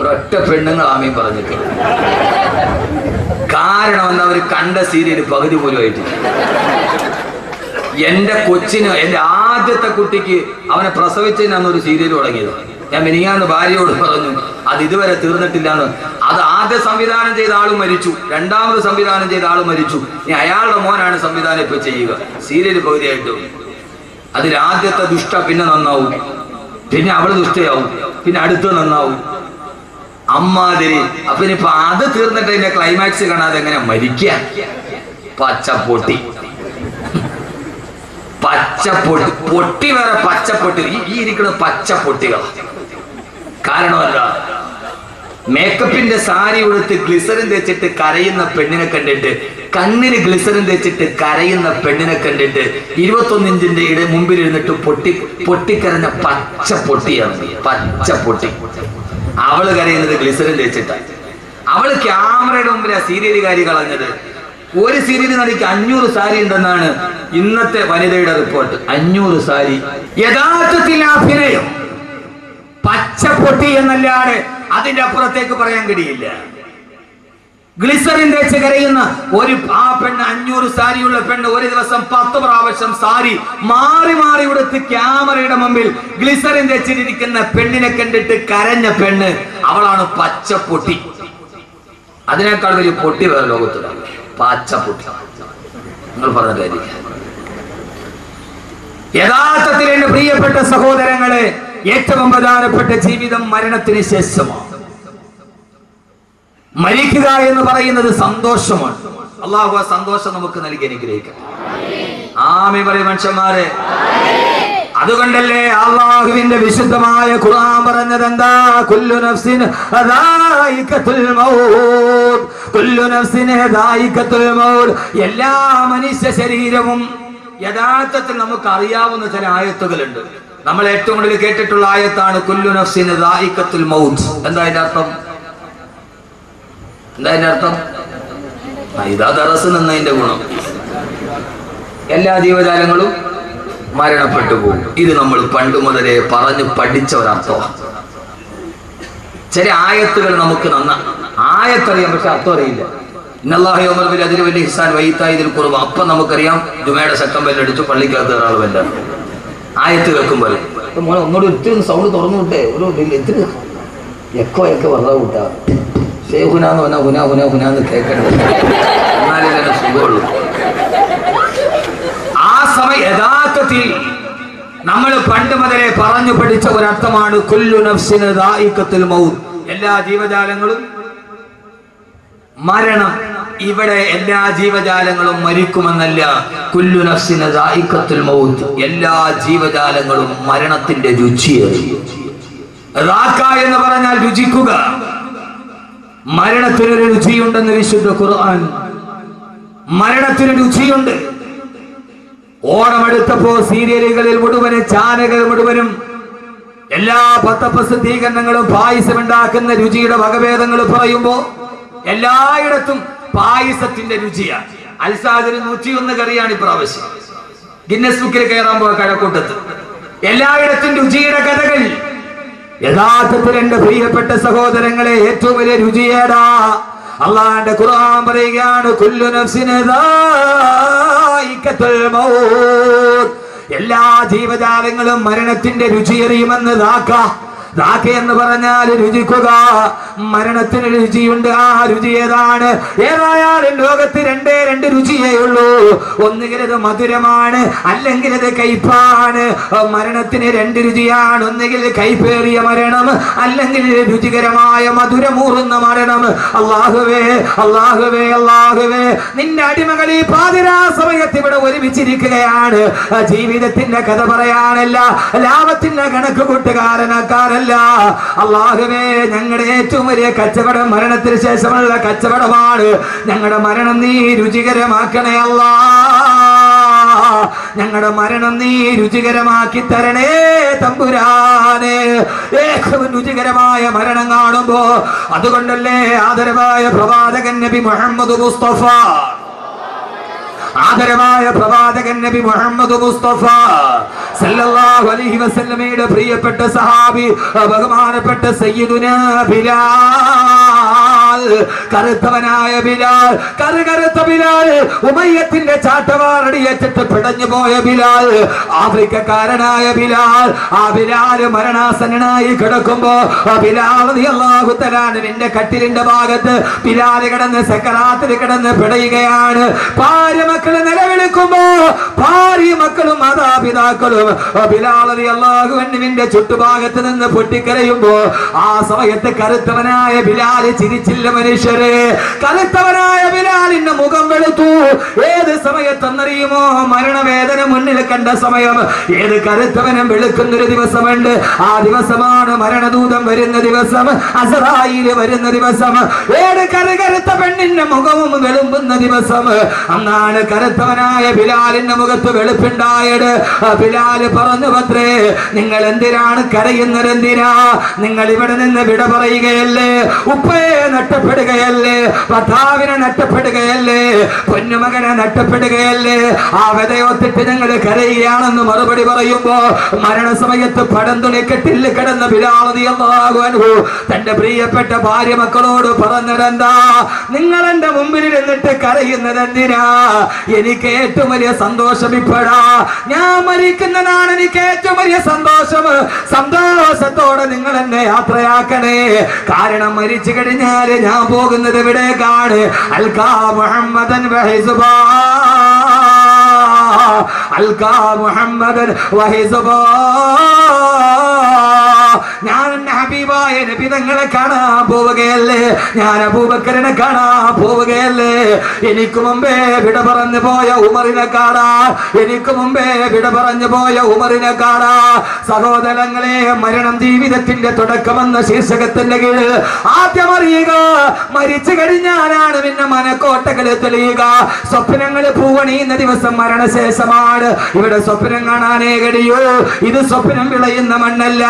ഒരൊറ്റ പെണ്ണുങ്ങൾ ആമീൻ പറഞ്ഞിട്ടില്ല. കാരണം എന്ന് അവർ കണ്ട സീരിയൽ പകുതി പോലും ആയിട്ടില്ല. എന്റെ കൊച്ചിന്, എന്റെ ആദ്യത്തെ കുട്ടിക്ക് അവനെ പ്രസവിച്ചതിനാണ് ഒരു സീരിയൽ തുടങ്ങിയത്. ഞാൻ മിനിങ്ങാന്ന് ഭാര്യയോട് പറഞ്ഞു, അത് ഇതുവരെ തീർന്നിട്ടില്ലാന്ന്. അത് ആദ്യം സംവിധാനം ചെയ്ത ആളും മരിച്ചു, രണ്ടാമത് സംവിധാനം ചെയ്ത ആളും മരിച്ചു. ഇനി അയാളുടെ മോനാണ് സംവിധാനം ഇപ്പൊ ചെയ്യുക. സീരിയൽ പകുതിയായിട്ട് അതിൽ ആദ്യത്തെ ദുഷ്ട പിന്നെ നന്നാവും, പിന്നെ അവള് ദുഷ്ടയാവും, പിന്നെ അടുത്ത് നന്നാവും, അമ്മാതിരി. അപ്പൊ ഇനിയിപ്പൊ അത് തീർന്നിട്ട് അതിന്റെ ക്ലൈമാക്സ് കാണാതെ എങ്ങനെ മരിക്കുക? പച്ചപ്പൊട്ടി, പച്ചപ്പൊട്ടി, പൊട്ടി വേറെ പച്ചപ്പൊട്ടി. ഈ ഇരിക്കുന്ന പച്ചപ്പൊട്ടികൾ കാരണമല്ല. മേക്കപ്പിന്റെ സാരി ഉടുത്ത് ഗ്ലിസറിൻ തേച്ചിട്ട് കരയുന്ന പെണ്ണിനെ കണ്ടിട്ട്, കണ്ണിന് ഗ്ലിസറിൻ തേച്ചിട്ട് കരയുന്ന പെണ്ണിനെ കണ്ടിട്ട് 21 ഇഞ്ചിന്റെ മുമ്പിൽ ഇരുന്നിട്ട് പൊട്ടിക്കരഞ്ഞ പച്ചപ്പൊട്ടിയാണ്. പച്ചപ്പൊട്ടി. അവള് കരയുന്നത് ഗ്ലിസറിൻ തേച്ചിട്ടാണ്. അവള് ക്യാമറയുടെ മുമ്പിൽ ആ സീരിയലുകാരി കളഞ്ഞത്. ഒരു സീരിയൽ നടിക്ക് 500 സാരി ഉണ്ടെന്നാണ് ഇന്നത്തെ വനിതയുടെ റിപ്പോർട്ട്. 500 സാരി. യഥാർത്ഥത്തിൽ അഭിനയം പച്ചപ്പൊട്ടി എന്നല്ലാതെ അതിന്റെ അപ്പുറത്തേക്ക് പറയാൻ കഴിയില്ല. ഗ്ലിസറിൻ തേച്ച് കരയുന്ന ആ പെണ്ണ്, 500 സാരിയുള്ള പെണ്ണ്, ഒരു ദിവസം 10 പ്രാവശ്യം സാരി മാറി മാറി ഉടുത്ത് ക്യാമറയുടെ മുമ്പിൽ ഗ്ലിസറിൻ തേച്ചിരിക്കുന്ന പെണ്ണിനെ കണ്ടിട്ട് കരഞ്ഞ പെണ്ണ്, അവളാണ് പച്ചപ്പൊട്ടി. അതിനേക്കാൾ വലിയ പൊട്ടി വേറെ ലോകത്തിലാണ്. പച്ചപ്പൊട്ടി. നിങ്ങൾ പറഞ്ഞ കാര്യം. യഥാർത്ഥത്തിൽ എന്റെ പ്രിയപ്പെട്ട സഹോദരങ്ങളെ, ഏറ്റവും പ്രധാനപ്പെട്ട ജീവിതം മരണത്തിന് ശേഷമാണ്. മരിക്കുക എന്ന് പറയുന്നത് സന്തോഷമാണ്. അള്ളാഹു ആ സന്തോഷം നമുക്ക് നൽകി അനുഗ്രഹിക്കട്ടെ. ആമീൻ പറയും മനുഷ്യന്മാരെ. അതുകൊണ്ടല്ലേ അള്ളാഹുവിന്റെ വിശുദ്ധമായ ഖുർആൻ പറഞ്ഞത് എന്താ? കുല്ലു നഫ്സിൻ ദായിഖത്തുൽ മൗത്ത്, കുല്ലു നഫ്സിൻ ദായിഖത്തുൽ മൗത്ത്. എല്ലാ മനുഷ്യ ശരീരവും യഥാർത്ഥത്തിൽ നമുക്ക് അറിയാവുന്ന ചില ആയത്തുകളുണ്ട്. നമ്മൾ ഏറ്റവും കൂടുതൽ കേട്ടിട്ടുള്ള ആയത്താണ് കുല്ലു നഫ്സിൻ ദാഇഖത്തുൽ മൗത്ത്. എന്താ അതിന്റെ അർത്ഥം? ഇതാ ദറസ് എന്നതിന്റെ ഗുണം. എല്ലാ ജീവജാലങ്ങളും മരണപ്പെട്ടു പോകും. ഇത് നമ്മൾ പണ്ട് മുതലേ പറഞ്ഞു പഠിച്ച ഒരർത്ഥമാണ്. ചില ആയത്തുകൾ നമുക്ക് ആയത്തറിയാം, പക്ഷെ അർത്ഥം അറിയില്ല. അപ്പം നമുക്കറിയാം ജുമയുടെ ശക്തം ബെല്ലടിച്ചു പള്ളിക്കകത്ത് ഒരാൾ ബെല്ലാണ്. ആയത്ത് കേൾക്കുമ്പോൾ മോനെ ഒന്നുകൂടി ഒത്തിരി സൗണ്ട് തുറന്നു വിട്ടേ, ഒരു ഇത്തിരി എക്കോ വെറുതെ വിട്ടാ ഷേഹുനാന്ന് പറഞ്ഞാൽ ഹുന ഹുന ഹുനാന്ന് കേൾക്കണ്ടത്, എന്നാലേ തന്നെ സുഖമുള്ളൂ. ആ സമയം യഥാർത്ഥത്തിൽ നമ്മൾ പണ്ട് മുതലേ പറഞ്ഞു പഠിച്ച ഒരർത്ഥമാണ് കുല്ലു നഫ്സിൻ ദാഇഖത്തുൽ മൗത്ത്. എല്ലാ ജീവജാലങ്ങളും മരണം. ഇവിടെ എല്ലാ ജീവജാലങ്ങളും മരിക്കുമെന്നല്ല, കുല്ലു നഫ്സിൻ ദാഇഖത്തുൽ മൗത്ത്. എല്ലാ ജീവജാലങ്ങളും മരണത്തിന്റെ രുചിയേറി. റാക്ക എന്ന് പറഞ്ഞാൽ രുചിക്കുക. മരണത്തിനൊരു രുചിയുണ്ടെന്ന് വിശുദ്ധ ഖുർആൻ. മരണത്തിന് രുചിയുണ്ട്. ഓണമെടുത്തപ്പോ സീരിയലുകളിൽ മുഴുവനും ചാനലുകൾ മുഴുവനും എല്ലാ പത്രപ്രസിദ്ധീകരണങ്ങളും പായസം ഉണ്ടാക്കുന്ന രുചിയുടെ വകഭേദങ്ങൾ പറയുമ്പോ എല്ലായിടത്തും പായസത്തിന്റെ രുചിയാണ്. അൽസാദിന് 101 കറിയാണ് ഇപ്രാവശ്യം ഗിന്നസ് ബുക്കിൽ കയറാൻ പോയ കഴക്കൂട്ടത്ത്. എല്ലായിടത്തും രുചിയുടെ കഥകൾ. യഥാർത്ഥത്തിൽ എന്റെ പ്രിയപ്പെട്ട സഹോദരങ്ങളെ, ഏറ്റവും വലിയ രുചിയേടാ. അള്ളാന്റെ ഖുർആൻ പറയുകയാണ് കുല്ലു നഫ്സിൻ ദാഇഖത്തുൽ മൗത്ത്. എല്ലാ ജീവജാലങ്ങളും മരണത്തിന്റെ രുചിയറിയുമെന്ന് റാക്ക എന്ന് പറഞ്ഞാൽ രുചിക്കുക. മരണത്തിന് രുചിയുണ്ട്. ആ രുചി ഏതാണ്? ഏതായാലും ലോകത്ത് രണ്ട് രുചിയേ ഉള്ളൂ. ഒന്നുകിൽ അത് മധുരമാണ്, അല്ലെങ്കിൽ അത് കയ്പാണ്. മരണത്തിന് 2 രുചിയാണ്. ഒന്നുകിൽ കയ്പേറിയ മരണം, അല്ലെങ്കിൽ രുചികരമായ മധുരമൂറുന്ന മരണം. അല്ലാഹുവേ അല്ലാഹുവേ അല്ലാഹുവേ, നിന്റെ അടിമകൾ ഈ പാതിരാ സമയത്ത് ഇവിടെ ഒരുമിച്ചിരിക്കുകയാണ്. ജീവിതത്തിന്റെ കഥ പറയാനല്ല, ലാഭത്തിന്റെ കണക്ക് കൂട്ടുകാരനാക്കാനല്ല. അല്ലാഹുവേ, ഞങ്ങളുടെ ഏറ്റവും വലിയ കച്ചവടം മരണത്തിന് ശേഷമുള്ള കച്ചവടമാണ്. ഞങ്ങളുടെ മരണം നീ രുചികരമാക്കണേ അല്ലാ. ഞങ്ങളുടെ മരണം നീ രുചികരമാക്കി തരണേ തമ്പുരാനെ. ഏറ്റവും രുചികരമായ മരണം കാണുമ്പോ, അതുകൊണ്ടല്ലേ ആദരവായ പ്രവാചകൻ നബി മുഹമ്മദ് മുസ്തഫ, ആദരവായ പ്രവാചകൻ നബി മുഹമ്മദ് മുസ്തഫ സല്ലല്ലാഹു അലൈഹി വസല്ലമയുടെ പ്രിയപ്പെട്ട സഹാബി ബഹുമാനപ്പെട്ട സയ്യിദുനാ ബിലാൽ, കറുത്തവനായ ബിലാൽ, കറുത്ത ബിലാൽ, ഉമയ്യത്തിന്റെ ചാട്ടവാറടിയേറ്റിട്ട് പിടഞ്ഞു പോയ ബിലാൽ, ആഫ്രിക്കക്കാരനായ ബിലാൽ. ആ ബിലാൽ മരണാസന്നനായി കിടക്കുമ്പോ ബിലാൽ റളിയല്ലാഹു തആല നിന്റെ കട്ടിലിന്റെ ഭാഗത്ത് ബിലാൽ കിടന്ന് സക്കറാത്തിൽ കിടന്ന് പിടയുകയാണ്. ഭാര്യ മക്കള് നിലവിളിക്കുമ്പോ ഭാര്യ മക്കളും മാതാപിതാക്കളും ബിലാൽ റളിയല്ലാഹു അൻഹുവിന്റെ ചുറ്റുഭാഗത്ത് നിന്ന് പൊട്ടിക്കരയുമ്പോ ആ സമയത്ത് കറുത്തവനായ ബിലാൽ ചിരിച്ചില്ല. മനുഷ്യരെ, കറുത്തവനായ ബിലാലിന്റെ മുഖം വെളുത്തു. ഏത് സമയത്തെന്നറിയുമോ? മരണവേദന മുന്നിൽ കണ്ട സമയം. ഏത് കറുത്തവനും വെളുക്കുന്നൊരു ദിവസമുണ്ട്. ആ ദിവസമാണ് മരണദൂതം വരുന്ന ദിവസം, അസ്റായീൽ വരുന്ന ദിവസം. ഏത് കറുത്ത പെണ്ണിന്റെ മുഖവും വെളുമ്പുന്ന ദിവസം. അന്നാണ് കറുത്തവനായ ബിലാലിന്റെ മുഖത്ത് വെളുപ്പുണ്ടായത്. ബിലാൽ പറഞ്ഞു, ഭദ്രേ, നിങ്ങൾ എന്തിനാണ് കരയുന്നത്? എന്തിനാ നിങ്ങൾ ഇവിടെ നിന്ന് വിട പറയുകയല്ലേ? ഉപ്പയെ നഷ്ടപ്പെടുകയല്ലേ? ഭർത്താവിനെ നഷ്ടപ്പെടുകയല്ലേ? പൊന്നുമകനെ നഷ്ടപ്പെടുകയല്ലേ? ആ വിതയൊത്തിട്ട് ഞങ്ങൾ കരയുകയാണെന്ന് മറുപടി പറയുമ്പോ മരണസമയത്ത് പടന്തുണി കെട്ടിൽ കിടന്ന ബിലാൽ റളിയല്ലാഹു അൻഹു തന്റെ പ്രിയപ്പെട്ട ഭാര്യ മക്കളോട് പറഞ്ഞതെന്താ? നിങ്ങൾ എന്റെ മുമ്പിൽ ഇരുന്നിട്ട് കരയുന്നത് എന്തിനാ? എനിക്ക് ഏറ്റവും വലിയ സന്തോഷം ഇപ്പോഴാ. ഞാൻ മരിക്കുന്നതാണ് എനിക്ക് ഏറ്റവും വലിയ സന്തോഷം. സന്തോഷത്തോടെ നിങ്ങൾ എന്നെ യാത്രയാക്കണേ. കാരണം മരിച്ചു കഴിഞ്ഞാല് ഞാൻ പോകുന്നത് എവിടേക്കാണ്? അൽകാ മുഹമ്മദൻ വഹിസുബാ, അൽകാ മുഹമ്മദൻ വഹിസുബാ. ഞാൻ ഹബീബായ ഹബീബായ നബി തങ്ങളെ കാണാൻ പോവുകയല്ലേ, ഞാൻ അബൂബക്കറിനെ കാണാൻ പോവുകയല്ലേ. എനിക്ക് മുമ്പേ വിട പറഞ്ഞു പോയ ഉമറിനെ കാണാൻ, എനിക്ക് മുമ്പേ വിട പറഞ്ഞു പോയ ഉമറിനെ കാണാൻ. സഹോദരങ്ങളെ, മരണം ജീവിതത്തിന്റെ തുടക്കമെന്ന ശീർഷകത്തിന്റെ കീഴിൽ ആദ്യം അറിയുക, മരിച്ചു കഴിഞ്ഞാലാണ് പിന്നെ മനക്കോട്ടകൾ തെളിയുക. സ്വപ്നങ്ങൾ പൂവണിയുന്ന ദിവസം മരണശേഷമാണ്. ഇവിടെ സ്വപ്നം കാണാനേ കഴിയൂ. ഇത് സ്വപ്നം വിളയുന്ന മണ്ണല്ല,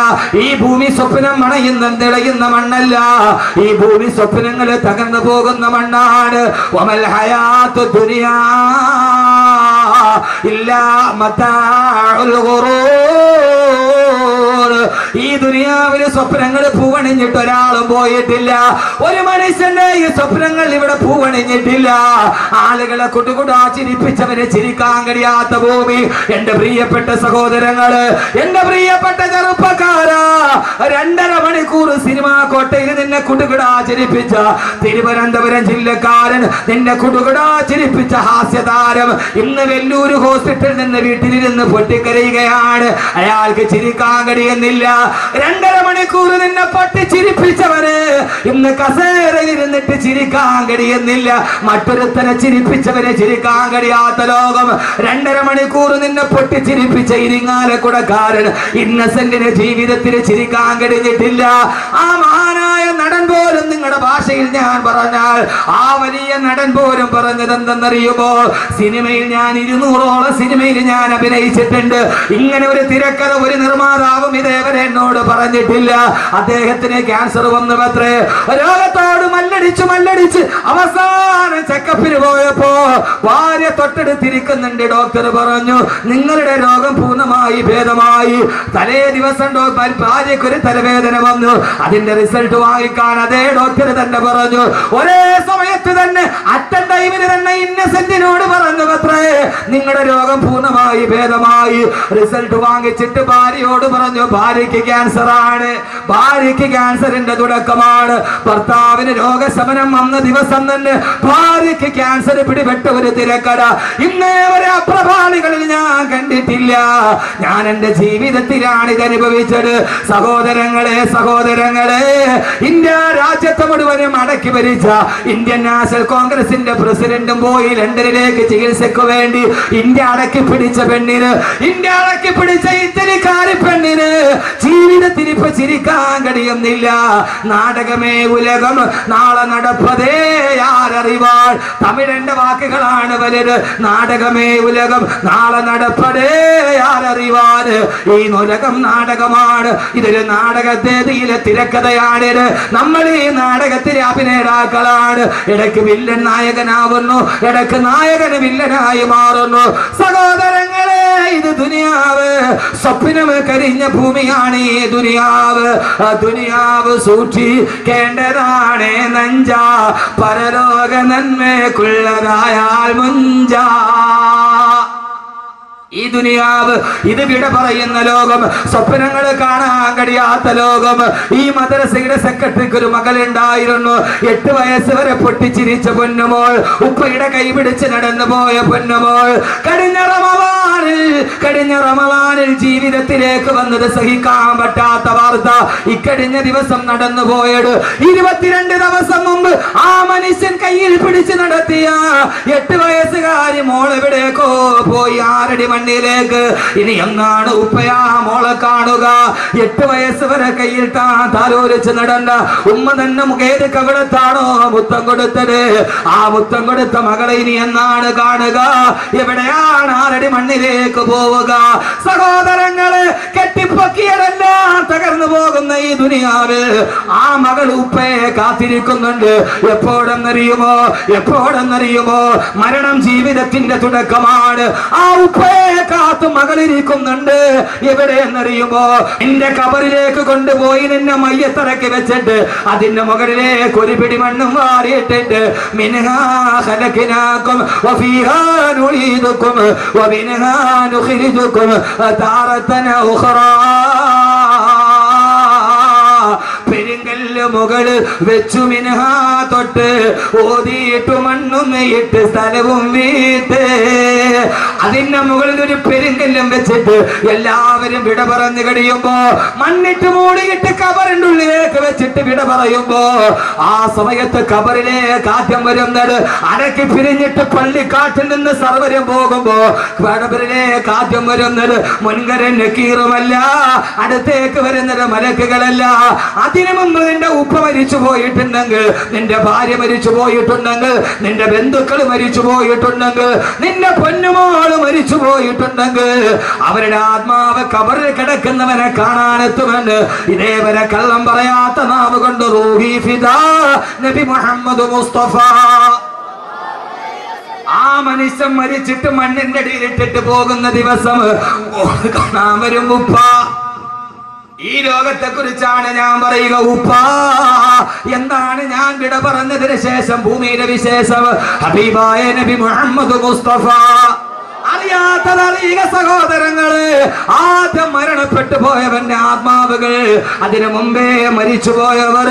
ഈ ഭൂമി സ്വപ്നം മണയുന്ന തിളയുന്ന മണ്ണല്ല. ഈ ഭൂമി സ്വപ്നങ്ങൾ തകർന്നു പോകുന്ന മണ്ണാണ്. വമൽ ഹയാത്തു ദുനിയാ ഇല്ലാ മതാഉൽ ഗുറൂർ. ഈ ദുനിയാവിലെ സ്വപ്നങ്ങൾ പൂവണിഞ്ഞിട്ട് ഒരാളും പോയിട്ടില്ല. ഒരു മനുഷ്യന്റെ ഈ സ്വപ്നങ്ങൾ ഇവിടെ പൂവണിഞ്ഞിട്ടില്ല. ആളുകളെ കുടുകുടാ ചിരിപ്പിച്ചവരെ ചിരിക്കാൻ കഴിയാത്ത ഭൂമി. എന്റെ പ്രിയപ്പെട്ട സഹോദരങ്ങള്, എന്റെ പ്രിയപ്പെട്ട ചെറുപ്പക്കാരാ, 2.5 മണിക്കൂർ സിനിമാ കോട്ടയിൽ നിന്നെ കുടുകുടാ ചിരിപ്പിച്ച തിരുവനന്തപുരം ജില്ലക്കാരൻ, നിന്നെ കുടുകുടാ ചിരിപ്പിച്ച ഹാസ്യതാരം ഇന്ന് വെല്ലൂർ ഹോസ്പിറ്റലിൽ നിന്ന് വീട്ടിലിരുന്ന് പൊട്ടിക്കരയുകയാണ്. അയാൾക്ക് ചിരിക്കാൻ കഴിയുന്നില്ല. 2.5 മണിക്കൂർ നിന്നെ പൊട്ടിച്ചിരിപ്പിച്ചവര് ഇന്ന് കസേരയിൽ ഇരുന്നിട്ട് ചിരിക്കാൻ കഴിയുന്നില്ല. മറ്റൊരുത്തനെ ചിരിപ്പിച്ചവരെ ചിരിക്കാൻ കഴിയാത്ത ലോകം. 2.5 മണിക്കൂർ നിന്നെ പൊട്ടിച്ചിരിപ്പിച്ച ഇരിങ്ങാലക്കുടക്കാരൻ ഇന്നസെന്റിന് ജീവിതത്തിൽ ചിരിക്കാൻ കഴിഞ്ഞിട്ടില്ല. ആ മഹാനായ നടൻ പോലും, നിങ്ങളുടെ ഭാഷയിൽ ഞാൻ പറഞ്ഞാൽ ആ വലിയ നടൻ പോലും പറഞ്ഞത് എന്തെന്നറിയുമോ? സിനിമയിൽ ഞാൻ 200ഓളം സിനിമയിൽ ഞാൻ അഭിനയിച്ചിട്ടുണ്ട്. ഇങ്ങനെ ഒരു തിരക്കഥ ഒരു നിർമ്മാതാവും ഇതേവരെ എന്നോട് പറഞ്ഞിട്ടില്ല. അദ്ദേഹത്തിന് ക്യാൻസർ വന്നു അത്രേ. രോഗത്തോട് മല്ലടിച്ച് അവസാനം ചെക്കപ്പിന് പോയപ്പോ ഭാര്യ തൊട്ടടുത്തിരിക്കുന്നുണ്ട്. ഡോക്ടർ പറഞ്ഞു, നിങ്ങളുടെ രോഗം പൂർണ്ണമായി ഭേദമായി. തലേ ദിവസം ഭാര്യക്കൊരു തലവേദന വന്നു. അതിന്റെ റിസൾട്ട് വാങ്ങിക്കാൻ അതേ ഡോക്ടർ തന്നെ പറഞ്ഞു. ഒരേ സമയത്ത് തന്നെ അറ്റൻ ടൈമിന് തന്നെ ഇന്നസെന്റിനോട് പറഞ്ഞു അത്രേ, നിങ്ങളുടെ രോഗം പൂർണ്ണമായി ഭേദമായി. റിസൾട്ട് വാങ്ങിച്ചിട്ട് ഭാര്യയോട് പറഞ്ഞു, ഭാര്യയ്ക്ക് ക്യാൻസർ ആണ്, ഭാര്യയ്ക്ക് ക്യാൻസറിന്റെ തുടക്കമാണ്. ഭർത്താവിന് രോഗശമനം വന്ന ദിവസം തന്നെ ഭാര്യയ്ക്ക് ക്യാൻസർ പിടിപെട്ട ഒരു തിരക്കട ഇന്നേ വരെ അപ്രഭാളികളിൽ ഞാൻ കണ്ടിട്ടില്ല. ഞാൻ എന്റെ ജീവിതത്തിലാണ് ഇത് അനുഭവിച്ചത്. സഹോദരങ്ങളെ, ഇന്ത്യ രാജ്യത്തെ മുഴുവനും അടക്കി ഭരിച്ച ഇന്ത്യൻ നാഷണൽ കോൺഗ്രസിന്റെ പ്രസിഡന്റും പോയി ലണ്ടനിലേക്ക് ചികിത്സയ്ക്ക് വേണ്ടി. ഇന്ത്യ അടക്കി പിടിച്ച പെണ്ണിന്, ഇന്ത്യ അടക്കി പിടിച്ച ഇറ്റലിക്കാരി പെണ്ണിന് ജീവിതത്തിൽ ഇപ്പൊ ചിരിക്കാൻ കഴിയുന്നില്ല. നാടകമേ ഉലകം, നാളെ നടപ്പതേ ആരറിവാൾ. തമിഴന്റെ വാക്കുകളാണ് വലുത്. നാടകമേ ഉലകം, നാളെ നടപ്പതേ ആരറിവാൾ. ഈ ഉലകം നാടകമാണ്. ഇതൊരു നാടകത്തേതിയിലെ തിരക്കഥയാണിത്. നമ്മൾ ഈ നാടകത്തിലെ അഭിനേതാക്കളാണ്. ഇടയ്ക്ക് വില്ലൻ നായകനാവുന്നു, ഇടയ്ക്ക് നായകന് വില്ലനായി മാറുന്നു. സഹോദരങ്ങളെ, ഇത് ദുനിയാവ്, സ്വപ്നം കരിഞ്ഞ ഭൂമിയാണ് ഈ ദുനിയാവ്. ദുനിയാവ് സൂക്ഷിക്കേണ്ടതാണ് നഞ്ച, പരലോക നന്മയ്ക്കുള്ളതായാൽ മുഞ്ച. ഈ ദുനിയാവ്, ഇത് വിട പറയുന്ന ലോകം, സ്വപ്നങ്ങൾ കാണാൻ കഴിയാത്ത ലോകം. ഈ മദ്രസയുടെ സെക്രട്ടറിക്ക് ഒരു മകളുണ്ടായിരുന്നു. 8 വയസ്സ് വരെ പൊട്ടിച്ചിരിച്ച പൊന്നുമോൾ, ഉപ്പയുടെ കൈപിടിച്ച് നടന്നു പോയ പൊന്നുമോൾ. കഴിഞ്ഞ റമളാനിൽ ജീവിതത്തിലേക്ക് വന്നത് സഹിക്കാൻ പറ്റാത്ത വാർത്ത. ഇക്കഴിഞ്ഞ ദിവസം നടന്നു പോയത് 22 ദിവസം മുമ്പ് ആ മനുഷ്യൻ കയ്യിൽ പിടിച്ച് നടത്തിയ 8 വയസ്സുകാരി മോൾ എവിടേക്കോ പോയി, ആരടി മണ്ണിലേക്ക്. ഇനി എന്നാണ് ഉപ്പയാ മോളെ കാണുക? 8 വയസ്സ് വരെ കയ്യിൽ താലോലിച്ച് നടന്ന ഉമ്മ തന്നെ മുഖേത് കവിടത്താണോ മുത്തം കൊടുത്തത്? ആ മുത്തം കൊടുത്ത മകളെ ഇനി എന്നാണ് കാണുക? എവിടെയാണ് ആരടി മണ്ണിലേക്ക് പോവുക? സഹോദരങ്ങള്, കെട്ടിപ്പൊക്കിയതെല്ലാം തകർന്നു പോകുന്ന ഈ ദുനിയാവിൽ ആ മകൾ ഉപ്പയെ കാത്തിരിക്കുന്നുണ്ട്. എപ്പോഴെന്നറിയുമോ? മരണം ജീവിതത്തിന്റെ തുടക്കമാണ്. ആ ഉപ്പയെ കാത്തു മകളിരിക്കുന്നുണ്ട്. എവിടെയെന്നറിയുമോ? നിന്റെ കബറിലേക്ക് കൊണ്ടുപോയി നിന്നെ മയ്യത്തിറക്കി വെച്ചിട്ട് അതിന്റെ മുകളിലേക്ക് ഒരു പിടി മണ്ണും വാരിയിട്ടിട്ട് മിൻഹാ ഖലഖനാകും വഫീഹാ നുഈദുകും വമിൻഹാ നുഖ്രിജുകും താറതൻ ഉഖറാ. പെരുങ്കല്ല് മുകളിൽ വെച്ചു മിൻഹാ തൊട്ട് ഓതിയിട്ട് മണ്ണും ഇട്ട് സ്ഥലവും വീട്ട് അതിന്റെ മുകളിൽ ഒരു പെരുങ്കല്ലും വെച്ചിട്ട് എല്ലാവരും വിട പറഞ്ഞു കഴിയുമ്പോ മണ്ണിട്ട് മൂടിയിട്ട് കബറിന്റെ ഉള്ളിലേക്ക് വെച്ചിട്ട് വിട പറയുമ്പോ ആ സമയത്ത് കബറിലേക്ക് ആദ്യം വരുന്നത് അടക്കി പിരിഞ്ഞിട്ട് പള്ളിക്കാട്ടിൽ നിന്ന് സർവരും പോകുമ്പോ കബറിലേക്ക് ആദ്യം വരുന്നത് മുൻകരൻ നക്കീറുമല്ല, അടുത്തേക്ക് വരുന്നത് മലക്കുകളല്ല. അതിനു മുമ്പ് നിന്റെ ഉപ്പ മരിച്ചു പോയിട്ടുണ്ടെങ്കിൽ, നിന്റെ ഭാര്യ മരിച്ചു പോയിട്ടുണ്ടെങ്കിൽ, നിന്റെ ബന്ധുക്കൾ മരിച്ചു പോയിട്ടുണ്ടെങ്കിൽ, നിന്റെ പൊന്നുമോള് മരിച്ചു പോയിട്ടുണ്ടെങ്കിൽ അവരുടെ ആത്മാവ് കബറിൽ കിടക്കുന്നവനെ കാണാനെത്തുമെന്ന് ഇതേവരെ കള്ളം പറയാത്ത നാവ് കൊണ്ട് റൂഹി ഫിദാ നബി മുഹമ്മദ് മുസ്തഫ. ആ മനുഷ്യൻ മരിച്ചിട്ട് മണ്ണിന്റെ അടിയിലിട്ടിട്ട് പോകുന്ന ദിവസം കാണാൻ വരും ഉപ്പ. ഈ ലോകത്തെ കുറിച്ചാണ് ഞാൻ പറയുക. ഉപ്പ എന്താണ് ഞാൻ വിട പറഞ്ഞതിന് ശേഷം ഭൂമിയിലെ വിശേഷം ഹബീബായ നബി മുഹമ്മദ് മുസ്തഫ. അറിയാത്തതറിയുക സഹോദരങ്ങള്. ആദ്യം മരണപ്പെട്ടു പോയവന്റെ ആത്മാവുകൾ, അതിനു മുമ്പേ മരിച്ചു പോയവർ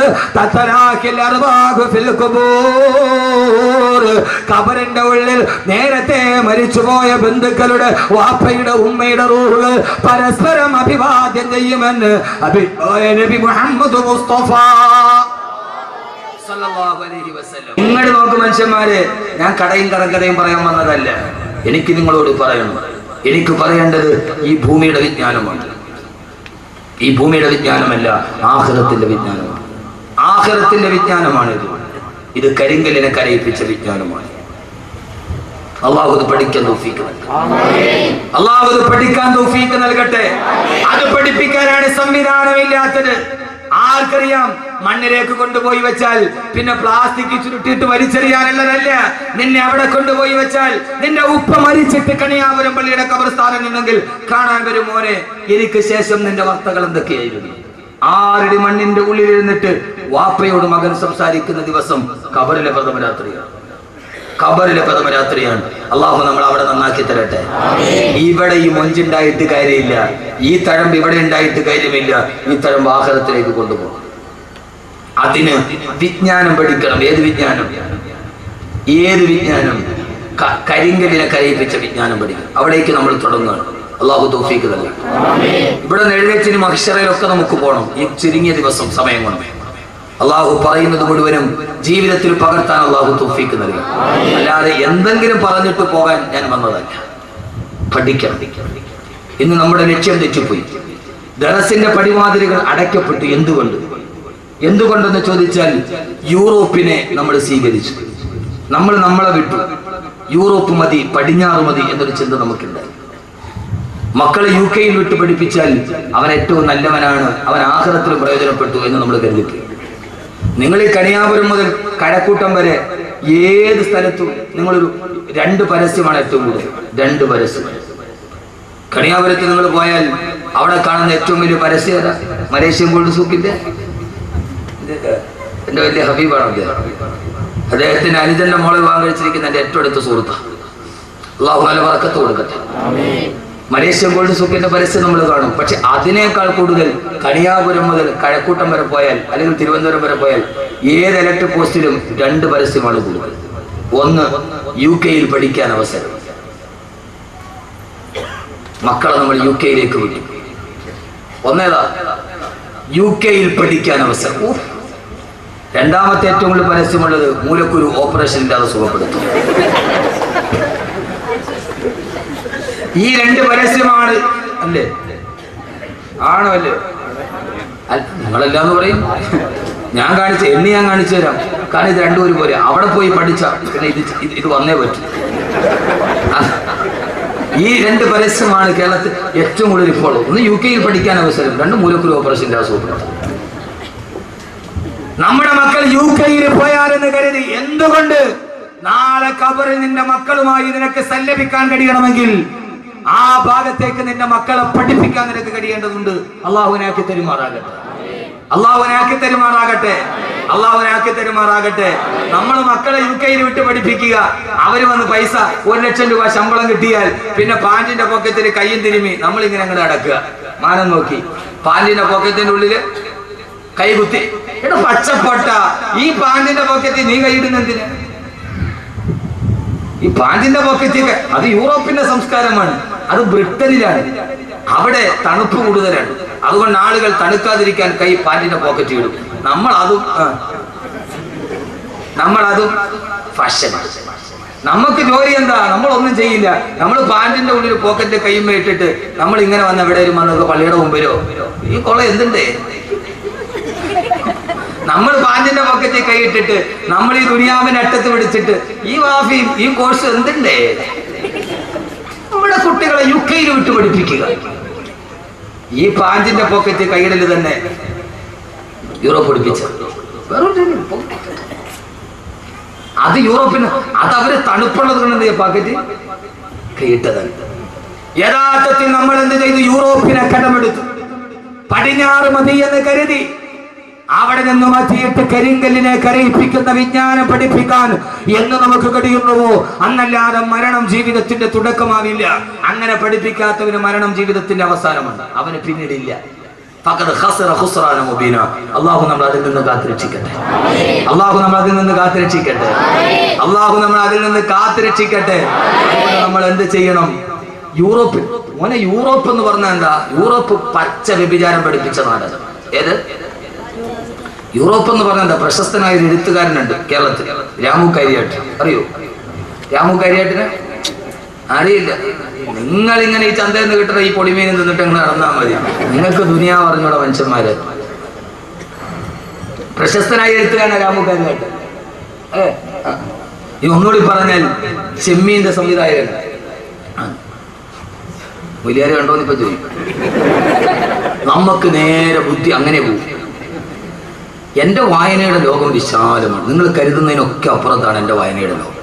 കബറിന്റെ ഉള്ളിൽ നേരത്തെ മരിച്ചുപോയ ബന്ധുക്കളുടെ വാപ്പയുടെ ഉമ്മയുടെ റൂഹുകൾ പരസ്പരം അഭിവാദ്യം ചെയ്യുമെന്ന് നബി മുഹമ്മദ് മുസ്തഫ. നിങ്ങൾ നോക്ക് മനുഷ്യന്മാരെ, ഞാൻ കടയും കടങ്കഥയും പറയാൻ വന്നതല്ല. എനിക്ക് നിങ്ങളോട് പറയണം, എനിക്ക് പറയേണ്ടത് ഈ ഭൂമിയുടെ വിജ്ഞാനമാണ്. ഈ ഭൂമിയുടെ വിജ്ഞാനമല്ല, ആഖിറത്തിന്റെ വിജ്ഞാനമാണ്. ആഖിറത്തിന്റെ വിജ്ഞാനമാണിത്. ഇത് കരിങ്കല്ലിനെ കരയിപ്പിച്ച വിജ്ഞാനമാണ്. അള്ളാഹു ഇത് പഠിക്കാൻ തൗഫീഖ് നൽകട്ടെ. അള്ളാഹു ഇത് പഠിക്കാൻ തൗഫീഖ് നൽകട്ടെ. അത് പഠിപ്പിക്കാനാണ് സംവിധാനമില്ലാത്തത്. ആർക്കറിയാം? മണ്ണിലേക്ക് കൊണ്ടുപോയി വെച്ചാൽ പിന്നെ പ്ലാസ്റ്റിക് ചുരുട്ടിയിട്ട് വലിച്ചെറിയാനുള്ളതല്ല. നിന്നെ അവിടെ കൊണ്ടുപോയി വെച്ചാൽ നിന്റെ ഉപ്പ മരിച്ചിട്ട് കണിയാപുരം പള്ളിയുടെ ഖബർസ്ഥാനം ഉണ്ടെങ്കിൽ കാണാൻ വരും, മോനെ എനിക്ക് ശേഷം നിന്റെ വാർത്തകൾ എന്തൊക്കെയായിരുന്നു. 6 അടി മണ്ണിന്റെ ഉള്ളിലിരുന്നിട്ട് വാപ്പയോട് മകൻ സംസാരിക്കുന്ന ദിവസം ഖബറിലെ പ്രഥമ രാത്രിയാണ്. ഖബറിലെ പ്രഥമ രാത്രിയാണ്. അള്ളാഹു നമ്മൾ അവിടെ നന്നാക്കി തരട്ടെ. ഇവിടെ ഈ മൊഞ്ചുണ്ടായിട്ട് കാര്യമില്ല, ഈ തഴമ്പ് ഇവിടെ ഉണ്ടായിട്ട് കാര്യമില്ല. ഈ തഴമ്പ് ആഖിറത്തിലേക്ക് കൊണ്ടുപോകും. അതിന് വിജ്ഞാനം പഠിക്കണം. ഏത് വിജ്ഞാനം? ഏത് വിജ്ഞാനം? കരിങ്കല്ലിനെ കരയിപ്പിച്ച വിജ്ഞാനം പഠിക്കണം. അവിടേക്ക് നമ്മൾ തുടങ്ങുകയാണ്. അള്ളാഹു തൗഫീഖ് നൽകട്ടെ. ഇവിടെ നെഴുവേച്ചിന് മഹിഷറയിലൊക്കെ നമുക്ക് പോകണം. ഈ ചുരുങ്ങിയ ദിവസം സമയം കൊണ്ട് അള്ളാഹു പറയുന്നത് മുഴുവനും ജീവിതത്തിൽ പകർത്താൻ അള്ളാഹു തൗഫീഖ് നൽകി. അല്ലാതെ എന്തെങ്കിലും പറഞ്ഞിട്ട് പോകാൻ ഞാൻ വന്നതല്ല. പഠിക്കണം. ഇന്ന് നമ്മുടെ ലക്ഷ്യം തെറ്റിപ്പോയി. ദറസിന്റെ പടിവാതിലുകൾ അടയ്ക്കപ്പെട്ടു. എന്തുകൊണ്ടെന്ന് ചോദിച്ചാൽ യൂറോപ്പിനെ നമ്മൾ സ്വീകരിച്ചു. നമ്മൾ നമ്മളെ വിട്ടു. യൂറോപ്പ് മതി, പടിഞ്ഞാറ് മതി എന്നൊരു ചിന്ത നമുക്കുണ്ടായി. മക്കളെ UK വിട്ട് പഠിപ്പിച്ചാൽ അവൻ ഏറ്റവും നല്ലവനാണ്, അവൻ ആഖിറത്തിൽ പ്രയോജനപ്പെട്ടു എന്ന് നമ്മൾ കരുതിപ്പോയി. നിങ്ങൾ ഈ കണിയാപുരം മുതൽ കഴക്കൂട്ടം വരെ ഏത് സ്ഥലത്തും നിങ്ങളൊരു 2 പരസ്യമാണ് ഏറ്റവും കൂടുതൽ. 2 പരസ്യം. കണിയാപുരത്ത് നിങ്ങൾ പോയാൽ അവിടെ കാണുന്ന ഏറ്റവും വലിയ പരസ്യം ഏതാ? മലേഷ്യൻ ഗോൾഡ് സൂക്കിന്റെ എന്റെ വലിയ ഹബീബാണ് അദ്ദേഹം. അദ്ദേഹത്തിന്റെ അനുജന്റെ മോളെ വിവാഹം കഴിച്ചിരിക്കുന്ന എന്റെ ഏറ്റവും അടുത്ത സുഹൃത്താണ്. അള്ളാഹു നല്ല ബർക്കത്ത് കൊടുക്കട്ടെ. മലേഷ്യൻ ഗോൾഡ് സൂക്കിന്റെ പരസ്യം നമ്മൾ കാണും. പക്ഷെ അതിനേക്കാൾ കൂടുതൽ കണിയാപുരം മുതൽ കഴക്കൂട്ടം വരെ പോയാൽ അല്ലെങ്കിൽ തിരുവനന്തപുരം വരെ പോയാൽ ഏത് ഇലക്ട്രിക് പോസ്റ്റിലും 2 പരസ്യമാണ് കൂടുതൽ. ഒന്ന്, UK പഠിക്കാൻ അവസരം. മക്കളെ നമ്മൾ UK വിട്ടു. ഒന്നേതാ? UK പഠിക്കാൻ അവസരം. രണ്ടാമത്തെ ഏറ്റവും കൂടുതൽ പരസ്യമുള്ളത് മൂലക്കുരു ഓപ്പറേഷൻ ഇല്ലാതെ സുഖപ്പെടുത്തും. ഈ 2 പരസ്യമാണ്. അല്ലേ? ആണോ? അല്ലേ? നിങ്ങളെല്ലാന്ന് പറയും. ഞാൻ കാണിച്ചു തരാം. കാരണം ഇത് 2 ഒരുപോലെ. അവിടെ പോയി പഠിച്ച പിന്നെ ഇത് വന്നേ പറ്റും. ഈ 2 പരസ്യമാണ് കേരളത്തിൽ ഏറ്റവും കൂടുതൽ ഇപ്പോൾ. ഒന്ന് UK പഠിക്കാൻ അവസരം, 2 മൂലക്കുരു ഓപ്പറേഷൻ ഇല്ലാതെ സുഖപ്പെടുത്തും. നമ്മുടെ മക്കൾ UK പോയാലെന്ന് കരുതി എന്തുകൊണ്ട്? നാളെ ഖബറിൽ നിന്റെ മക്കളുമായി നിനക്ക് സല്ലപിക്കാൻ കഴിയണമെങ്കിൽ ആ ഭാഗത്തേക്ക് നിന്റെ മക്കളെ പഠിപ്പിക്കാൻ നിനക്ക് കഴിയേണ്ടതുണ്ട്. അള്ളാഹുവിനാക്കി തരുമാറാകട്ടെ. നമ്മൾ മക്കളെ UK വിട്ട് പഠിപ്പിക്കുക. അവര് വന്ന് പൈസ 1 ലക്ഷം രൂപ ശമ്പളം കിട്ടിയാൽ പിന്നെ പാന്റിന്റെ പോക്കറ്റിൽ കയ്യും തിരുമ്മി നമ്മളിങ്ങനെ അങ്ങോട്ട് അടക്കുക. മാനം നോക്കി പാന്റിന്റെ പോക്കറ്റിന്റെ ഉള്ളില് കൈകുത്തി എടാ പച്ചപ്പൊട്ട, ഈ പാന്റിന്റെ പോക്കറ്റിൽ നീ കൈയിടുന്ന എന്തിനാ? ഈ പാന്റിന്റെ പോക്കറ്റിൽ, അത് യൂറോപ്പിന്റെ സംസ്കാരമാണ്, അത് ബ്രിട്ടനിലാണ്. അവിടെ തണുപ്പ് കൂടുതലാണ്, അതുകൊണ്ട് ആളുകൾ തണുക്കാതിരിക്കാൻ കൈ പാന്റിന്റെ പോക്കറ്റിൽ ഇടും. നമ്മളതും ഫാഷനാണ്. നമുക്ക് ജോലി എന്താ? നമ്മളൊന്നും ചെയ്യില്ല. നമ്മൾ പാന്റിന്റെ ഉള്ളിൽ പോക്കറ്റ് കൈമ്മ ഇട്ടിട്ട് നമ്മൾ ഇങ്ങനെ വന്ന എവിടെയും വന്നത് പള്ളിയുടെ മുമ്പിലോ ഈ കൊള്ള എന്തുണ്ടേ? നമ്മൾ പാന്റിന്റെ പോക്കറ്റിൽ കൈ ഇട്ടിട്ട് നമ്മൾ ഈ ദുനിയാവിന്റെ അറ്റത്ത് പിടിച്ചിട്ട് ഈ വാഫിയും ഈ കോഴ്സ് എന്തുണ്ടേ? നമ്മുടെ കുട്ടികളെ UK വിട്ടു പഠിപ്പിക്കുക. ഈ പാന്റിന്റെ പോക്കറ്റ് കൈയിടല് തന്നെ യൂറോപ്പ് പഠിപ്പിച്ച അത് യൂറോപ്പിന്, അത് അവര് തണുപ്പുള്ളത് കൊണ്ട് പാക്കറ്റ് കൈയിട്ടതാണ്. യഥാർത്ഥത്തിൽ നമ്മൾ എന്ത് ചെയ്തു? യൂറോപ്പിനെ കടമെടുത്തു. പടിഞ്ഞാറ് മതി എന്ന് കരുതി അവിടെ നിന്ന് മാറ്റിയിട്ട് കരിങ്കല്ലിനെ കരയിപ്പിക്കുന്ന വിജ്ഞാനം പഠിപ്പിക്കാൻ എന്ന് നമുക്ക് കഴിയുന്നുവോ? അന്നല്ലാതെ മരണം ജീവിതത്തിന്റെ തുടക്കമാവില്ല. അങ്ങനെ പഠിപ്പിക്കാത്തവന് മരണം ജീവിതത്തിന്റെ അവസാനമാണ്, അവന് പിന്നീടില്ല. അള്ളാഹു നമ്മൾ അതിൽ നിന്ന് കാത്തുരക്ഷിക്കട്ടെ. അള്ളാഹു നമ്മൾ അതിൽ നിന്ന് കാത്തുരക്ഷിക്കട്ടെ. അള്ളാഹു നമ്മൾ അതിൽ നിന്ന് കാത്തുരക്ഷിക്കട്ടെ. നമ്മൾ എന്ത് ചെയ്യണം? യൂറോപ്പ് മോനെ, യൂറോപ്പ് എന്ന് പറഞ്ഞാൽ എന്താ? യൂറോപ്പ് പച്ച വ്യഭിചാരം പഠിപ്പിച്ച നാട്. ഏത് യൂറോപ്പ് എന്ന് പറഞ്ഞാൽ എന്താ? പ്രശസ്തനായ ഒരു എഴുത്തുകാരനുണ്ട് കേരളത്തിൽ, രാമു കരിയാട്ട്. അറിയോ രാമു കരിയാട്ടിനെ? അറിയില്ല. നിങ്ങൾ ഇങ്ങനെ ഈ ചന്തയിൽ നിന്ന് കിട്ടുന്ന ഈ പൊടിമീൻ നിന്നിട്ട് നിങ്ങൾ നടന്നാൽ മതി. നിങ്ങൾക്ക് ദുനിയാവ് പറഞ്ഞോളാം മനുഷ്യന്മാര്. പ്രശസ്തനായ എഴുത്തുകാരനാണ് രാമു കരിയാട്ട്. ഈ ഒന്നുകൂടി പറഞ്ഞാൽ ചെമ്മീന്റെ സംവിധായകൻ. വലിയാരെ കണ്ടോന്ന് ഇപ്പൊ ചോദിക്കും. നമുക്ക് നേരെ ബുദ്ധി അങ്ങനെ പോകും. എന്റെ വായനയുടെ ലോകം വിശാലമാണ്. നിങ്ങൾ കരുതുന്നതിനൊക്കെ അപ്പുറത്താണ് എന്റെ വായനയുടെ ലോകം.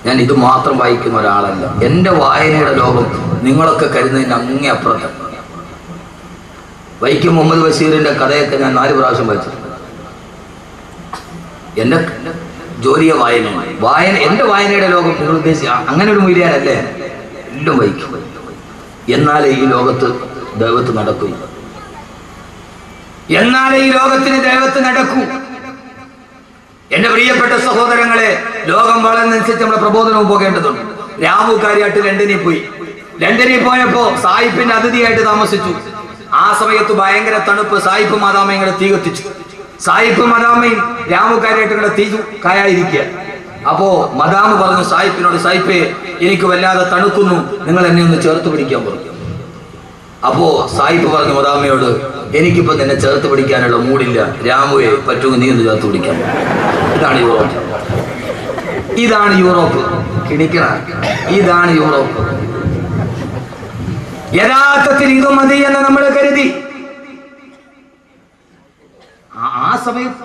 ഞാൻ ഇത് മാത്രം വായിക്കുന്ന ഒരാളല്ല. എന്റെ വായനയുടെ ലോകം നിങ്ങളൊക്കെ കരുതുന്നതിന് അങ്ങേ അപ്പുറത്താണ്. വൈക്കം മുഹമ്മദ് ബഷീറിന്റെ കഥയൊക്കെ ഞാൻ 4 പ്രാവശ്യം വായിച്ചിട്ടുണ്ട്. എന്റെ ജോലിയെ വായന എന്റെ വായനയുടെ ലോകം നിങ്ങൾ ഉദ്ദേശിച്ച അങ്ങനെ ഒരു മൂല്യാനല്ലേ? എല്ലാം വായിക്കും. എന്നാലേ ഈ ലോകത്ത് ദൈവത്ത് നടക്കൂ. എന്നാലേ ഈ ലോകത്തിന് ദൈവത്ത് നടക്കൂ. എന്റെ പ്രിയപ്പെട്ട സഹോദരങ്ങളെ, ലോകം വളർന്നനുസരിച്ച് നമ്മുടെ പ്രബോധനവും പോകേണ്ടതുണ്ട്. രാമു കാര്യാട്ട് ലണ്ടനിൽ പോയി. ലണ്ടനിൽ പോയപ്പോ സായിപ്പിന്റെ അതിഥിയായിട്ട് താമസിച്ചു. ആ സമയത്ത് ഭയങ്കര തണുപ്പ്. സായിപ്പ് മദാമയും കൂടെ തീ കത്തിച്ചു. സായിപ്പ് മദാമയും രാമു കാര്യാട്ടും കൂടെ തീ കായായിരിക്കുക. അപ്പോ മദാമ പറഞ്ഞു സായിപ്പിനോട്, സായിപ്പേ എനിക്ക് വല്ലാതെ തണുക്കുന്നു, നിങ്ങൾ എന്നെ ഒന്ന് ചേർത്ത് പിടിക്കാൻ പറഞ്ഞു. അപ്പോ സായിപ്പ് പറഞ്ഞു മദാമയോട്, എനിക്കിപ്പോ നിന്നെ ചേർത്ത് പിടിക്കാനുള്ള മൂടില്ല, രാമുവെ പറ്റുമെങ്കിൽ നീ ഒന്ന് ചേർത്ത് പിടിക്കാൻ. ഇതാണ് യൂറോപ്പ്. ഇതാണ് യൂറോപ്പ്. കിണിക്കണ ഇതാണ് യൂറോപ്പ്. യഥാർത്ഥത്തിൽ ഇത് മതി എന്ന് നമ്മൾ കരുതി. ആ സമയത്ത്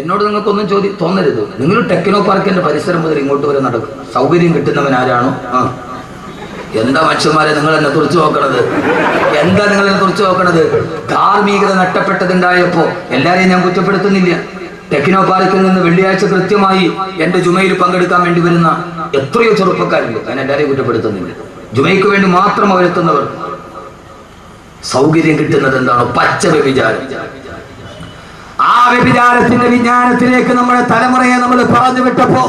എന്നോട് നിങ്ങൾക്കൊന്നും തോന്നരുത്. നിങ്ങൾ ടെക്നോ പാർക്കിന്റെ പരിസരം മുതൽ ഇങ്ങോട്ട് വരെ നടക്കും. സൗകര്യം കിട്ടുന്നവൻ ആരാണോ? എന്താ മനുഷ്യന്മാരെ നിങ്ങൾ എന്നെ തുറച്ചു നോക്കണത്? എന്താ നിങ്ങൾ എന്നെ തുറച്ചു നോക്കണത്? ധാർമ്മികത നഷ്ടപ്പെട്ടതുണ്ടായപ്പോ എല്ലാരെയും ഞാൻ കുറ്റപ്പെടുത്തുന്നില്ല. ടെക്നോ പാർക്കിൽ നിന്ന് വെള്ളിയാഴ്ച കൃത്യമായി എന്റെ ജുമയിൽ പങ്കെടുക്കാൻ വേണ്ടി വരുന്ന എത്രയോ ചെറുപ്പക്കാരുണ്ട്. ഞാൻ എല്ലാരെയും കുറ്റപ്പെടുത്തുന്നില്ല. ജുമയ്ക്ക് വേണ്ടി മാത്രം അവരെത്തുന്നവർ. സൗകര്യം കിട്ടുന്നത് എന്താണോ? പച്ച വ്യഭിചാരം. ആ വ്യഭിചാരത്തിന്റെ വിജ്ഞാനത്തിലേക്ക് നമ്മുടെ തലമുറയെ നമ്മൾ പറഞ്ഞു വിട്ടപ്പോ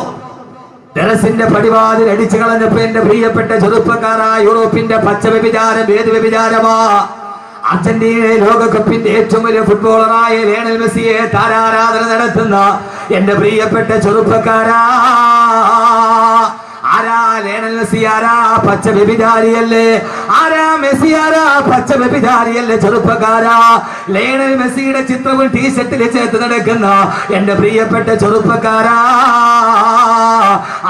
ടെറസിന്റെ പടിവാതിൽ അടിച്ചു കളഞ്ഞപ്പോ എന്റെ പ്രിയപ്പെട്ട ചെറുപ്പക്കാരായ യൂറോപ്പിന്റെ പച്ച വ്യഭിചാരം ഏത് വ്യഭിചാരമാ? അർജന്റീന ലോകകപ്പിന്റെ ഏറ്റവും വലിയ ഫുട്ബോളറായ ലയണൽ മെസ്സിയെ താരാരാധന നടത്തുന്ന എന്റെ പ്രിയപ്പെട്ട ചെറുപ്പക്കാരാ, ആരാ ലയണൽ മെസ്സി? ആരാ? പച്ച വ്യഭിചാരിയല്ലേ? ആരാ മെസ്സി? ആരാ? പച്ച വ്യഭിചാരിയല്ലേ? ചെറുപ്പക്കാരാ, ലയണൽ മെസ്സിയുടെ ചിത്രവും ടീഷർട്ടിൽ ചേർത്ത് നടക്കുന്ന എന്റെ പ്രിയപ്പെട്ട ചെറുപ്പക്കാരാ,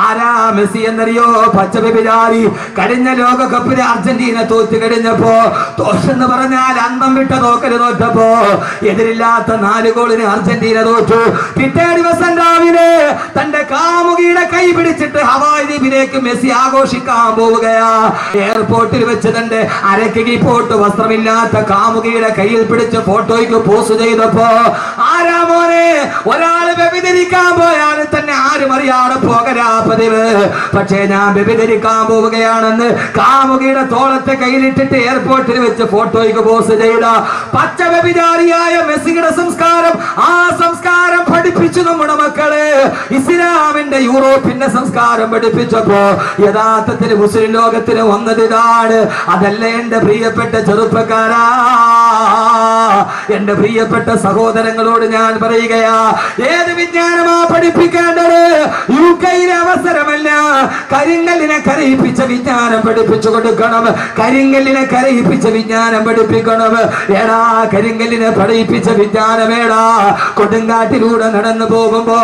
ആരാ മെസ്സി എന്നറിയോ? പച്ച വ്യഭിചാരി. കഴിഞ്ഞ ലോകകപ്പിന് അർജന്റീന തോറ്റ് കഴിഞ്ഞപ്പോ, തോറ്റെന്ന് പറഞ്ഞാൽ അന്തം വിട്ട തോക്കല് തോറ്റപ്പോ, എതിരില്ലാത്ത 4 ഗോളിന് അർജന്റീന തോറ്റു. പിറ്റേ ദിവസം രാവിലെ തന്റെ കാമുകിയുടെ കൈ പിടിച്ചിട്ട് ഹവായ് ദ്വീപിലേക്ക് മെസ്സി ആഘോഷിക്കാൻ പോവുകയാ. എയർപോർട്ടിൽ വെച്ച് പിടിച്ച് തന്റെ അരക്കി പോട്ട് വസ്ത്രമില്ലാത്ത കാമുകിയുടെ കയ്യിൽ പിടിച്ച് ഫോട്ടോയ്ക്ക് പോസ്റ്റ് ചെയ്തപ്പോ ആരാ മോനെ ഒരാള് വ്യഭിചരിക്കാൻ പോയാൽ തന്നെ ആരും അറിയാതെ പോകരാ പതിവ്. പക്ഷേ ഞാൻ വ്യഭിചരിക്കാൻ പോവുകയാണെന്ന് കാമുകിയുടെ തോളത്തെ കയ്യിലിട്ടിട്ട് എയർപോർട്ടിൽ വെച്ച് ഫോട്ടോയ്ക്ക് പോസ്റ്റ് ചെയ്ത പച്ച വ്യഭിചാരിയായ മെസ്സിയുടെ സംസ്കാരം, ആ സംസ്കാരം പഠിപ്പിച്ചു നമ്മുടെ മക്കളെ. ഇസ്ലാമിന്റെ യൂറോപ്പിന്റെ സംസ്കാരം പഠിപ്പിച്ചപ്പോ യഥാർത്ഥത്തിൽ മുസ്ലിം ലോകത്തിന് വന്നത് ഇതാണ്. അതല്ല എന്റെ പ്രിയപ്പെട്ട ചെറുപ്പക്കാരാ, എന്റെ പ്രിയപ്പെട്ട സഹോദരങ്ങളോട് ഞാൻ പറയുകയാ, ഏത് വിജ്ഞാനമാ പഠിപ്പിക്കേണ്ടത്? യുകെയിലെ അവസരമല്ല, കരിങ്കല്ലിനെ കരയിപ്പിച്ച വിജ്ഞാനം പഠിപ്പിച്ചു കൊടുക്കണം. കരിങ്കല്ലിനെ കരയിപ്പിച്ച വിജ്ഞാനം പഠിപ്പിക്കണം. ഏടാ കരിങ്കല്ലിനെ പഠിപ്പിച്ച വിജ്ഞാനമേടാ? കൊടുങ്കാട്ടിലൂടെ നടന്നു പോകുമ്പോ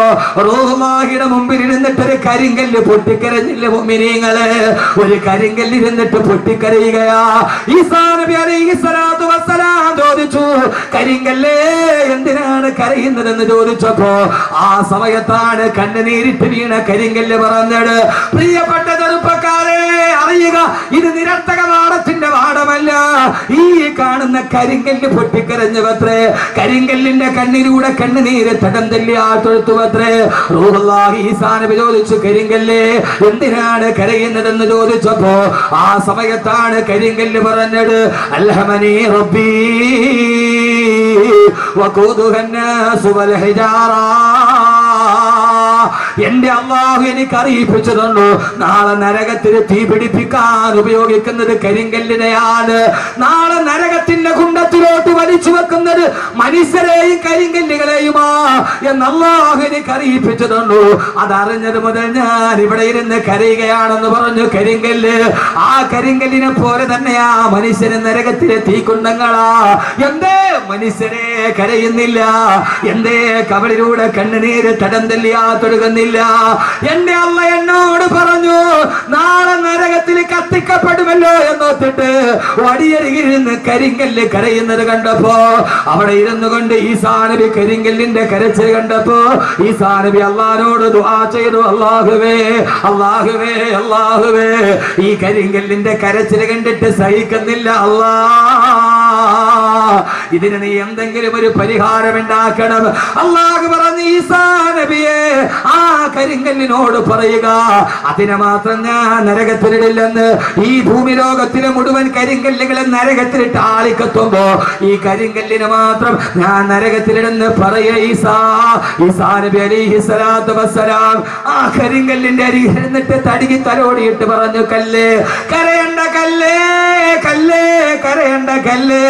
റൂഹുമാഹിയുടെ മുമ്പിൽ ഇരുന്നിട്ടൊരു കരിങ്കല്ല് പൊട്ടിക്കരഞ്ഞില്ല മുഅ്മിനീങ്ങളെ? ഒരു കരിങ്കല്ല് ഇരുന്നിട്ട് പൊട്ടിക്കരയുകയാ. ഈസാ നബി അലൈഹി സ്വലാത്തു വസ്സലാം ചോദിച്ചു, കരിങ്കല്ലേ എന്തിനാണ് കരയുന്നതെന്ന് ചോദിച്ചപ്പോ ആ സമയത്താണ് കണ്ണുനീരിട്ട് വീണ കരിങ്കല്ല് പറഞ്ഞത്, പ്രിയപ്പെട്ട ചെറുപ്പക്കാരെ അറിയുക, ഇത് നിരർത്ഥക പാഠത്തിന്റെ പാഠമല്ല. ഈ കാണുന്ന കരിങ്കല്ല് പൊട്ടിക്കരഞ്ഞവത്രേ, കരിങ്കല്ലിന്റെ കണ്ണിലൂടെ കണ്ണുനീര് തടം തല്ലിയാ തൊഴുത്തുവത്രേ. റൂഹുല്ലാഹി ഈസാ നബി ചോദിച്ചു, കരിങ്കല്ലേ എന്തിനാണ് കരയുന്നതെന്ന് ചോദിച്ചപ്പോ ആ സമയത്താണ് കരിങ്കല്ല് പറഞ്ഞത്, അൽഹമനി റബ്ബി വഖൂദുഹ അന്നാസു വൽ ഹിജാറ. എന്റെ അല്ലാഹു എനിക്ക് അറിയിപ്പിച്ചു തന്നു, നാളെ നരകത്തിൽ തീ പിടിപ്പിക്കാൻ ഉപയോഗിക്കുന്നത് കരിങ്കല്ലിനെയാണ്. നാളെ നരകത്തിന്റെ കുണ്ടത്തിലോട്ട് വലിച്ചു വെക്കുന്നത് മനുഷ്യരെയും കരിങ്കല്ലുകളെയുമാ എന്ന് അല്ലാഹു എനിക്ക് അറിയിപ്പിച്ചു തന്നു. അതറിഞ്ഞത് മുതൽ ഞാൻ ഇവിടെ ഇരുന്ന് കരയുകയാണെന്ന് പറഞ്ഞു കരിങ്കല്ല്. ആ കരിങ്കല്ലിനെ പോലെ തന്നെയാ മനുഷ്യന് നരകത്തിലെ തീക്കുണ്ടങ്ങളാ. എന്തേ മനുഷ്യരെ കരയുന്നില്ല? എന്തേ കവളിലൂടെ കണ്ണുനീര് തടം തല്ലിയാ തൊടുകുന്നില്ല? എന്റെ അല്ല എന്നോട് പറഞ്ഞു, നാളെ നരകത്തിൽ കത്തിക്കപ്പെടുമല്ലോ എന്നോത്തിട്ട് വടിയരികിരുന്ന് കരിങ്കല്ല് കരയുന്നത് കണ്ടപ്പോ അവിടെ ഇരുന്നു കൊണ്ട് ഈസാ നബി കരിങ്കല്ലിന്റെ കരച്ചിൽ കണ്ടപ്പോ ഈസാ നബി അല്ലാഹുവോട് ദുആ ചെയ്തു, അല്ലാഹുവേ അല്ലാഹുവേ അല്ലാഹുവേ, ഈ കരിങ്കല്ലിന്റെ കരച്ചിൽ കണ്ടിട്ട് സഹിക്കുന്നില്ല അല്ലാ, ഇതിന് നീ എന്തെങ്കിലും ഒരു പരിഹാരം ഉണ്ടാക്കണം. അല്ലാഹു പറഞ്ഞു, ഈസാ നബിയെ ആ കരിങ്കല്ലിനോട് പറയുക, അതിനെ മാത്രം ഞാൻ നരകത്തിലിടില്ലെന്ന്. ഈ ഭൂമി ലോകത്തിലെ മുഴുവൻ കരിങ്കല്ലുകളെ നരകത്തിലിട്ട് ആളിക്കത്തുമ്പോ ഈ കരിങ്കല്ലിനെ മാത്രം ഞാൻ നരകത്തിലിടുന്ന് പറയ ഈസാ. ഈസാ നബി അലൈഹി സ്വലാത്തു വസ്സലാം ആ കരിങ്കല്ലിന്റെ അരികിൽ ഇരുന്നിട്ട് തടികി തലോടിയിട്ട് പറഞ്ഞു, കല്ലേ കരയണ്ട, കല്ലേ കല്ലേ കരയണ്ട കല്ലേ.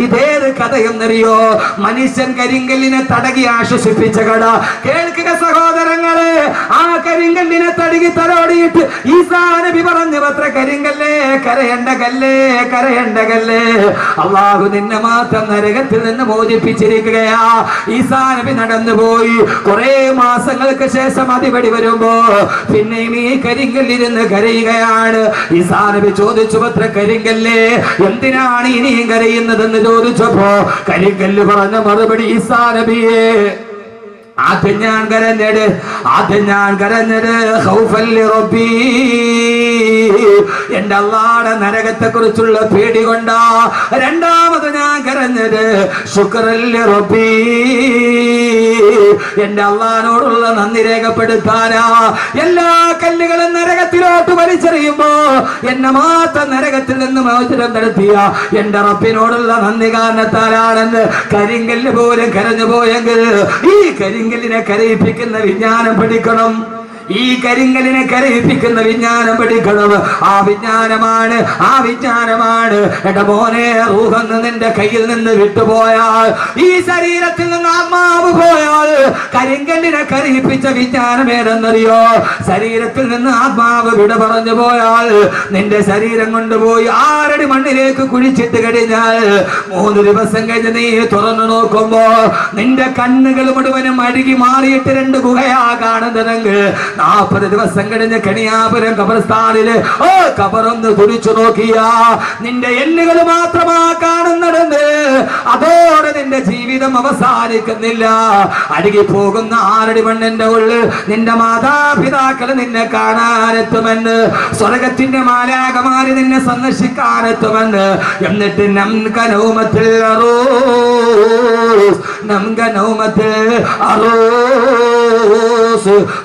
ഇതേത് കഥയെന്നറിയോ? മനുഷ്യൻ കരിങ്കല്ലിനെ തടകി ആശ്വസിപ്പിച്ച കഥ. കേൾക്കുക സഹോദരങ്ങളെ, ആ കരിങ്കല്ലിനെ തടകി തലോടിയിട്ട് ഈസാ നബി പറഞ്ഞു അത്ര, കരിങ്കല്ലേ കരയണ്ട കല്ലേ കരയണ്ട കല്ലേ, അല്ലാഹു നിന്നെ മാത്രം നരകത്തിൽ നിന്ന് മോചിപ്പിച്ചിരിക്കുകയാ. ഈസാ നബി നടന്നുപോയി. കുറെ മാസങ്ങൾക്ക് ശേഷം അതിപടി വരുമ്പോ പിന്നെയും ഈ കരിങ്കല്ലിരുന്ന് കരയുകയാണ്. ഈസാ നബി ചോദിച്ചു അത്ര, കരിങ്കല്ലേ എന്തിനാണ് ഇനിയും കരയുന്നതെന്ന് ചോദിച്ചപ്പോ കരിങ്കല്ല് പറഞ്ഞ മറുപടി, ഈസാ നബിയെ ആദ്യം ഞാൻ കരഞ്ഞത് ഖൗഫൻ ലിറബ്ബി, എന്റെ അല്ലാഹുവിന്റെ നരകത്തെ കുറിച്ചുള്ള പേടി കൊണ്ടാ. രണ്ടാമത് ഞാൻ കരഞ്ഞത് ശുക്റൻ ലിറബ്ബി, എന്റെ അല്ലാഹുവിനോടുള്ള നന്ദി രേഖപ്പെടുത്താനാ. എല്ലാ കല്ലുകളും നരകത്തിലോട്ട് വലിച്ചെറിയുമ്പോ എന്നെ മാത്രം നരകത്തിൽ നിന്ന് മോചനം നടത്തിയ എന്റെ റബ്ബിനോടുള്ള നന്ദി കാരണത്താലാണെന്ന് കരിങ്കല്ല് പോലും കരഞ്ഞു പോയെങ്കിൽ ഈ കരിങ്കല്ലിനെ കരയിപ്പിക്കുന്ന വിജ്ഞാനം പഠിക്കണം. ഈ കരിങ്കലിനെ കരയിപ്പിക്കുന്ന വിജ്ഞാനം പഠിക്കണം. ആ വിജ്ഞാനമാണ് എന്റെ മോനെ, റൂഹെന്ന് നിന്റെ കയ്യിൽ നിന്ന് വിട്ടുപോയാൽ, ഈ ശരീരത്തിൽ നിന്ന് ആത്മാവ് പോയാൽ, കരിങ്കല്ലിനെ കരയിപ്പിച്ച വിജ്ഞാനം ഏതെന്നറിയോ? ശരീരത്തിൽ നിന്ന് ആത്മാവ് വിട പറഞ്ഞു പോയാൽ നിന്റെ ശരീരം കൊണ്ടുപോയി 6 അടി മണ്ണിലേക്ക് കുഴിച്ചിട്ട് കഴിഞ്ഞാൽ 3 ദിവസം കഴിഞ്ഞ് നീ തുറന്നു നോക്കുമ്പോ നിന്റെ കണ്ണുകൾ മുഴുവനും അഴുകി മാറിയിട്ട് 2 ഗുഹയാ കാണുന്നതെങ്കിൽ 40 ദിവസം കഴിഞ്ഞ് കണിയാപുരം ഖബർസ്ഥാനില് ഖബറൊന്ന് തുടിച്ചു നോക്കിയാ നിന്റെ എല്ലുകൾ മാത്രമാ കാണുന്നതെന്ന്, അതോടെ നിന്റെ ജീവിതം അവസാനിക്കുന്നില്ല. അഴുകി പോകുന്ന 6 അടി മണ്ണിന്റെ ഉള്ളിൽ നിന്റെ മാതാപിതാക്കൾ നിന്നെ കാണാനെത്തുമെന്ന്, സ്വർഗത്തിന്റെ മാലാഖമാര് നിന്നെ സന്ദർശിക്കാനെത്തുമെന്ന്. എന്നിട്ട്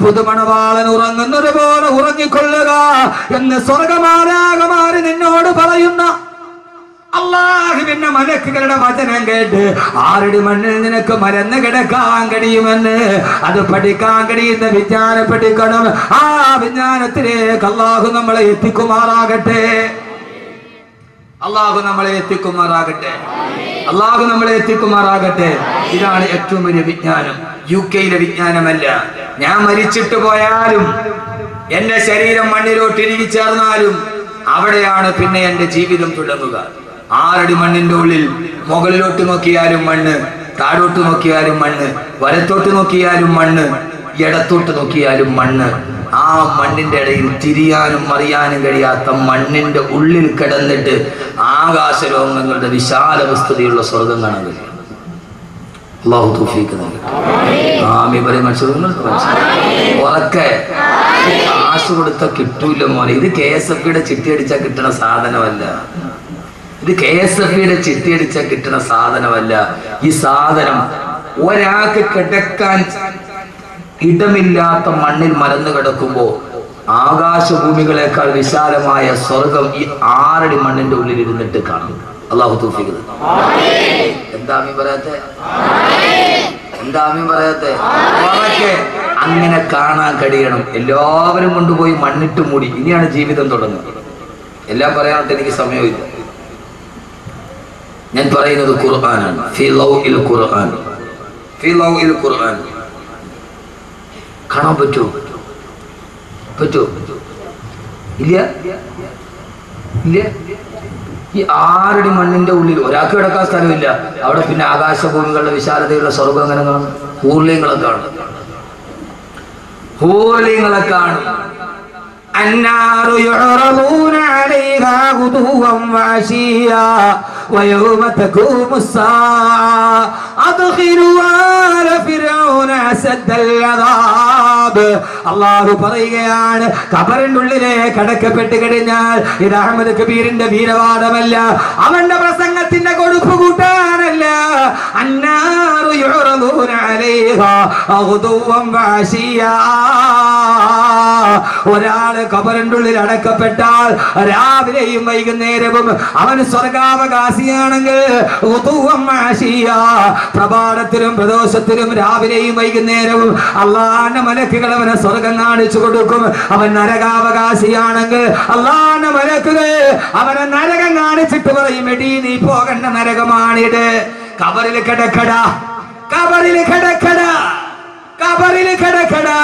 പുതുമണവാളൻ ഉറങ്ങുന്നത് പോലെ ഉറങ്ങിക്കൊള്ളുക എന്ന് സ്വർഗമാലാഖമാര് നിന്നോട് പറയുന്ന അല്ലാഹുവിന്റെ മലക്കുകളുടെ വചനം കേട്ട് 6 അടി മണ്ണിൽ നിനക്ക് മരന്ന് കിടക്കാൻ കഴിയുമെന്ന്, അത് പഠിക്കാൻ കഴിയുന്ന വിജ്ഞാനം പഠിക്കണം. ആ വിജ്ഞാനത്തിലേക്ക് അല്ലാഹു നമ്മളെ എത്തിക്കുമാറാകട്ടെ. അല്ലാഹു നമ്മളെ എത്തിക്കുമാറാകട്ടെ. അല്ലാഹു നമ്മളെ എത്തിക്കുമാറാകട്ടെ. ഇതാണ് ഏറ്റവും വലിയ വിജ്ഞാനം. UK വിജ്ഞാനമല്ല. ഞാൻ മരിച്ചിട്ട് പോയാലും എന്റെ ശരീരം മണ്ണിലോട്ട് ഇഴുകി ചേർന്നാലും അവിടെയാണ് പിന്നെ എന്റെ ജീവിതം തുടങ്ങുക. 6 അടി മണ്ണിന്റെ ഉള്ളിൽ മുകളിലോട്ട് നോക്കിയാലും മണ്ണ്, താഴോട്ട് നോക്കിയാലും മണ്ണ്, വലത്തോട്ട് നോക്കിയാലും മണ്ണ്, ഇടത്തോട്ട് നോക്കിയാലും മണ്ണ്. ആ മണ്ണിന്റെ ഇടയിൽ തിരിയാനും അറിയാനും കഴിയാത്ത മണ്ണിന്റെ ഉള്ളിൽ കിടന്നിട്ട് ആകാശലോകങ്ങളുടെ വിശാല വസ്തുതയുള്ള സ്വർഗം കാണാൻ കഴിയും. അല്ലാഹു തൗഫീഖ് നൽകട്ടെ. ആമീൻ പറയും. ഉറക്കെ കാശ് കൊടുത്ത കിട്ടൂല മോനെ. ഇത് KSFയുടെ ചിട്ടി അടിച്ചാൽ കിട്ടുന്ന സാധനമല്ല. ഇത് KSFയുടെ ചിട്ടി അടിച്ചാൽ കിട്ടുന്ന സാധനമല്ല. ഈ സാധനം ഒരാൾക്ക് കിടക്കാൻ ഇടമില്ലാത്ത മണ്ണിൽ മരന്ന് കിടക്കുമ്പോ ആകാശഭൂമികളെക്കാൾ വിശാലമായ സ്വർഗം ഈ 6 അടി മണ്ണിന്റെ ഉള്ളിൽ ഇരുന്നിട്ട് കാണും. അല്ലാഹു തൗഫീഖ്. എന്താ ആമീൻ പറയാത്തെ? എന്താ ആമീൻ പറയാത്തെ? അങ്ങനെ കാണാൻ കഴിയണം. എല്ലാവരും കൊണ്ടുപോയി മണ്ണിട്ട് മൂടി. ഇനിയാണ് ജീവിതം തുടങ്ങുന്നത്. എല്ലാം പറയാനായിട്ട് എനിക്ക് സമയമില്ല. ഞാൻ പറയുന്നത് ഖുർആനാണ്. ഫീ ലൗഇൽ ഖുർആൻ, ഫീ ലൗഇൽ ഖുർആൻ. കാണാൻ പറ്റുമോ? ഇല്ല ഇല്ല. ഈ 6 അടി മണ്ണിന്റെ ഉള്ളിൽ ഒരാൾക്ക് കിടക്കാൻ സ്ഥലമില്ല. അവിടെ പിന്നെ ആകാശഭൂമികളുടെ വിശാലതയുള്ള സ്വർഗം എങ്ങനെ കാണും? ഹൂർലിങ്ങളെ കാണും. ഹൂർലിങ്ങളെ കാണും. النار يعرضون عليها غدوا وعشيا ويوم تقوم الساعة أدخلوا آل فرعون أشد العذاب. അല്ലാഹു പറയുകയാണ്, ഖബറിന്റെ ഉള്ളിലേക്ക് അടക്കപ്പെട്ട് കഴിഞ്ഞാൽ ഇത് അഹ്മദ് കബീറിന്റെ വീരവാദമല്ല, അവന്റെ പ്രസംഗത്തിന്റെ കൊടുപ്പ് കൂട്ടാനല്ല. അന്നാറു യുറദൂന അലൈഹാ ഗുദുവൻ വഅശിയാ. ഒരാള് ഖബറിന്റെ ഉള്ളിൽ അടക്കപ്പെട്ടാൽ രാവിലെയും വൈകുന്നേരവും അവൻ സ്വർഗാവകാശിയാണെങ്കിൽ പ്രഭാതത്തിലും പ്രദോഷത്തിലും രാവിലെയും വൈകുന്നേരവും അള്ളാന്റെ മലക്കുകൾ അവനെ സ്വർഗം കാണിച്ചു കൊടുക്കും. അവൻ നരകാവകാശിയാണെങ്കിൽ അള്ളാന്റെ മലക്കുകൾ അവനെ നരകം കാണിച്ചിട്ട് പറയും, എടീ നീ പോകേണ്ട നരകമാണിത്. ഖബറിൽ കിടക്കടാ, ഖബറിൽ കിടക്കടാ, ഖബറിൽ കിടക്കടാ.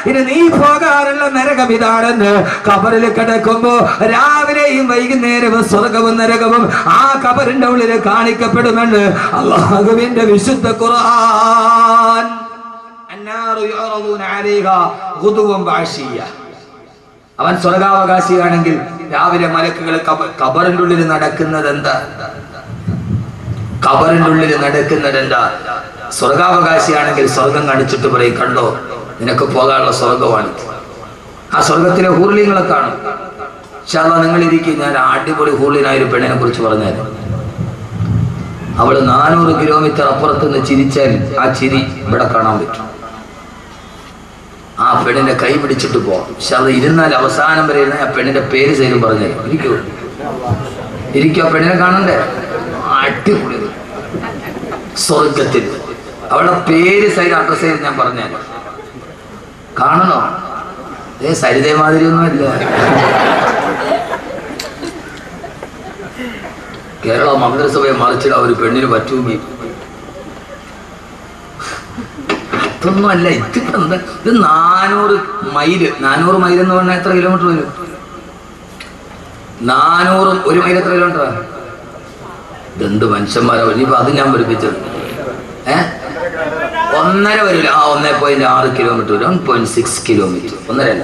ഇനി നീ പോകാനുള്ള നരകം ഇതാണെന്ന്. ഖബറിൽ കിടക്കുമ്പോ രാവിലെയും വൈകുന്നേരവും സ്വർഗവും നരകവും ആ ഖബറിന്റെ ഉള്ളിൽ കാണിക്കപ്പെടുമെന്ന് അല്ലാഹുവിന്റെ വിശുദ്ധ ഖുർആൻ. അന്നാറു യുറദൂന അലൈഹാ ഗുദുവൻ വഅശിയ. അവൻ സ്വർഗാവകാശിയാണെങ്കിൽ രാവിലെ മലക്കുകൾ ഖബറിന്റെ ഉള്ളിൽ നടക്കുന്നത് എന്താ? ഖബറിന്റെ ഉള്ളിൽ നടക്കുന്നത് എന്താ? സ്വർഗാവകാശിയാണെങ്കിൽ സ്വർഗം കാണിച്ചിട്ട് പറയും, കണ്ടോ നിനക്ക് പോകാനുള്ള സ്വർഗമാണ്. ആ സ്വർഗത്തിലെ ഹൂർലിങ്ങളെ കാണും. ഇൻഷാല്ലാ നിങ്ങൾ ഇരിക്കും. ഞാൻ അടിപൊളി ഹൂർലിനായൊരു പെണ്ണിനെ കുറിച്ച് പറഞ്ഞാൽ, അവള് 400 കിലോമീറ്റർ അപ്പുറത്ത് നിന്ന് ചിരിച്ചാൽ ആ ചിരി ഇവിടെ കാണാൻ പറ്റും. ആ പെണ്ണിന്റെ കൈ പിടിച്ചിട്ട് പോവാം. ഇൻഷാല്ലാ ഇരുന്നാൽ അവസാനം വരെ ഇരുന്നാൽ ആ പെണ്ണിന്റെ പേര് സൈലും പറഞ്ഞാൽ ഇരിക്കൂ. ഇരിക്കും. ആ പെണ്ണിനെ കാണണ്ടേ? അടിപൊളി സ്വർഗത്തിൽ അവളുടെ പേര് സൈഡ് അഡ്രസ് ചെയ്ത് ഞാൻ പറഞ്ഞാൽ കാണണോ? സരിതേ മാതിരി ഒന്നുമില്ല. കേരള മന്ത്രിസഭയെ മറിച്ചിട ഒരു പെണ്ണിന് പറ്റുമെങ്കിൽ അതൊന്നുമല്ല. എന്താ ഇത് 400 മൈൽ. 400 മൈൽ എന്ന് പറഞ്ഞാൽ എത്ര കിലോമീറ്റർ വരും? 400 1 മൈൽ എത്ര കിലോമീറ്ററാ? ഇതെന്ത് മനുഷ്യന്മാരാ. ഇനിയിപ്പോ അത് ഞാൻ പഠിപ്പിച്ചത് 1.5 വരില്ല. 1.6 കിലോമീറ്റർ വരും. 1.6 കിലോമീറ്റർ. 1.5.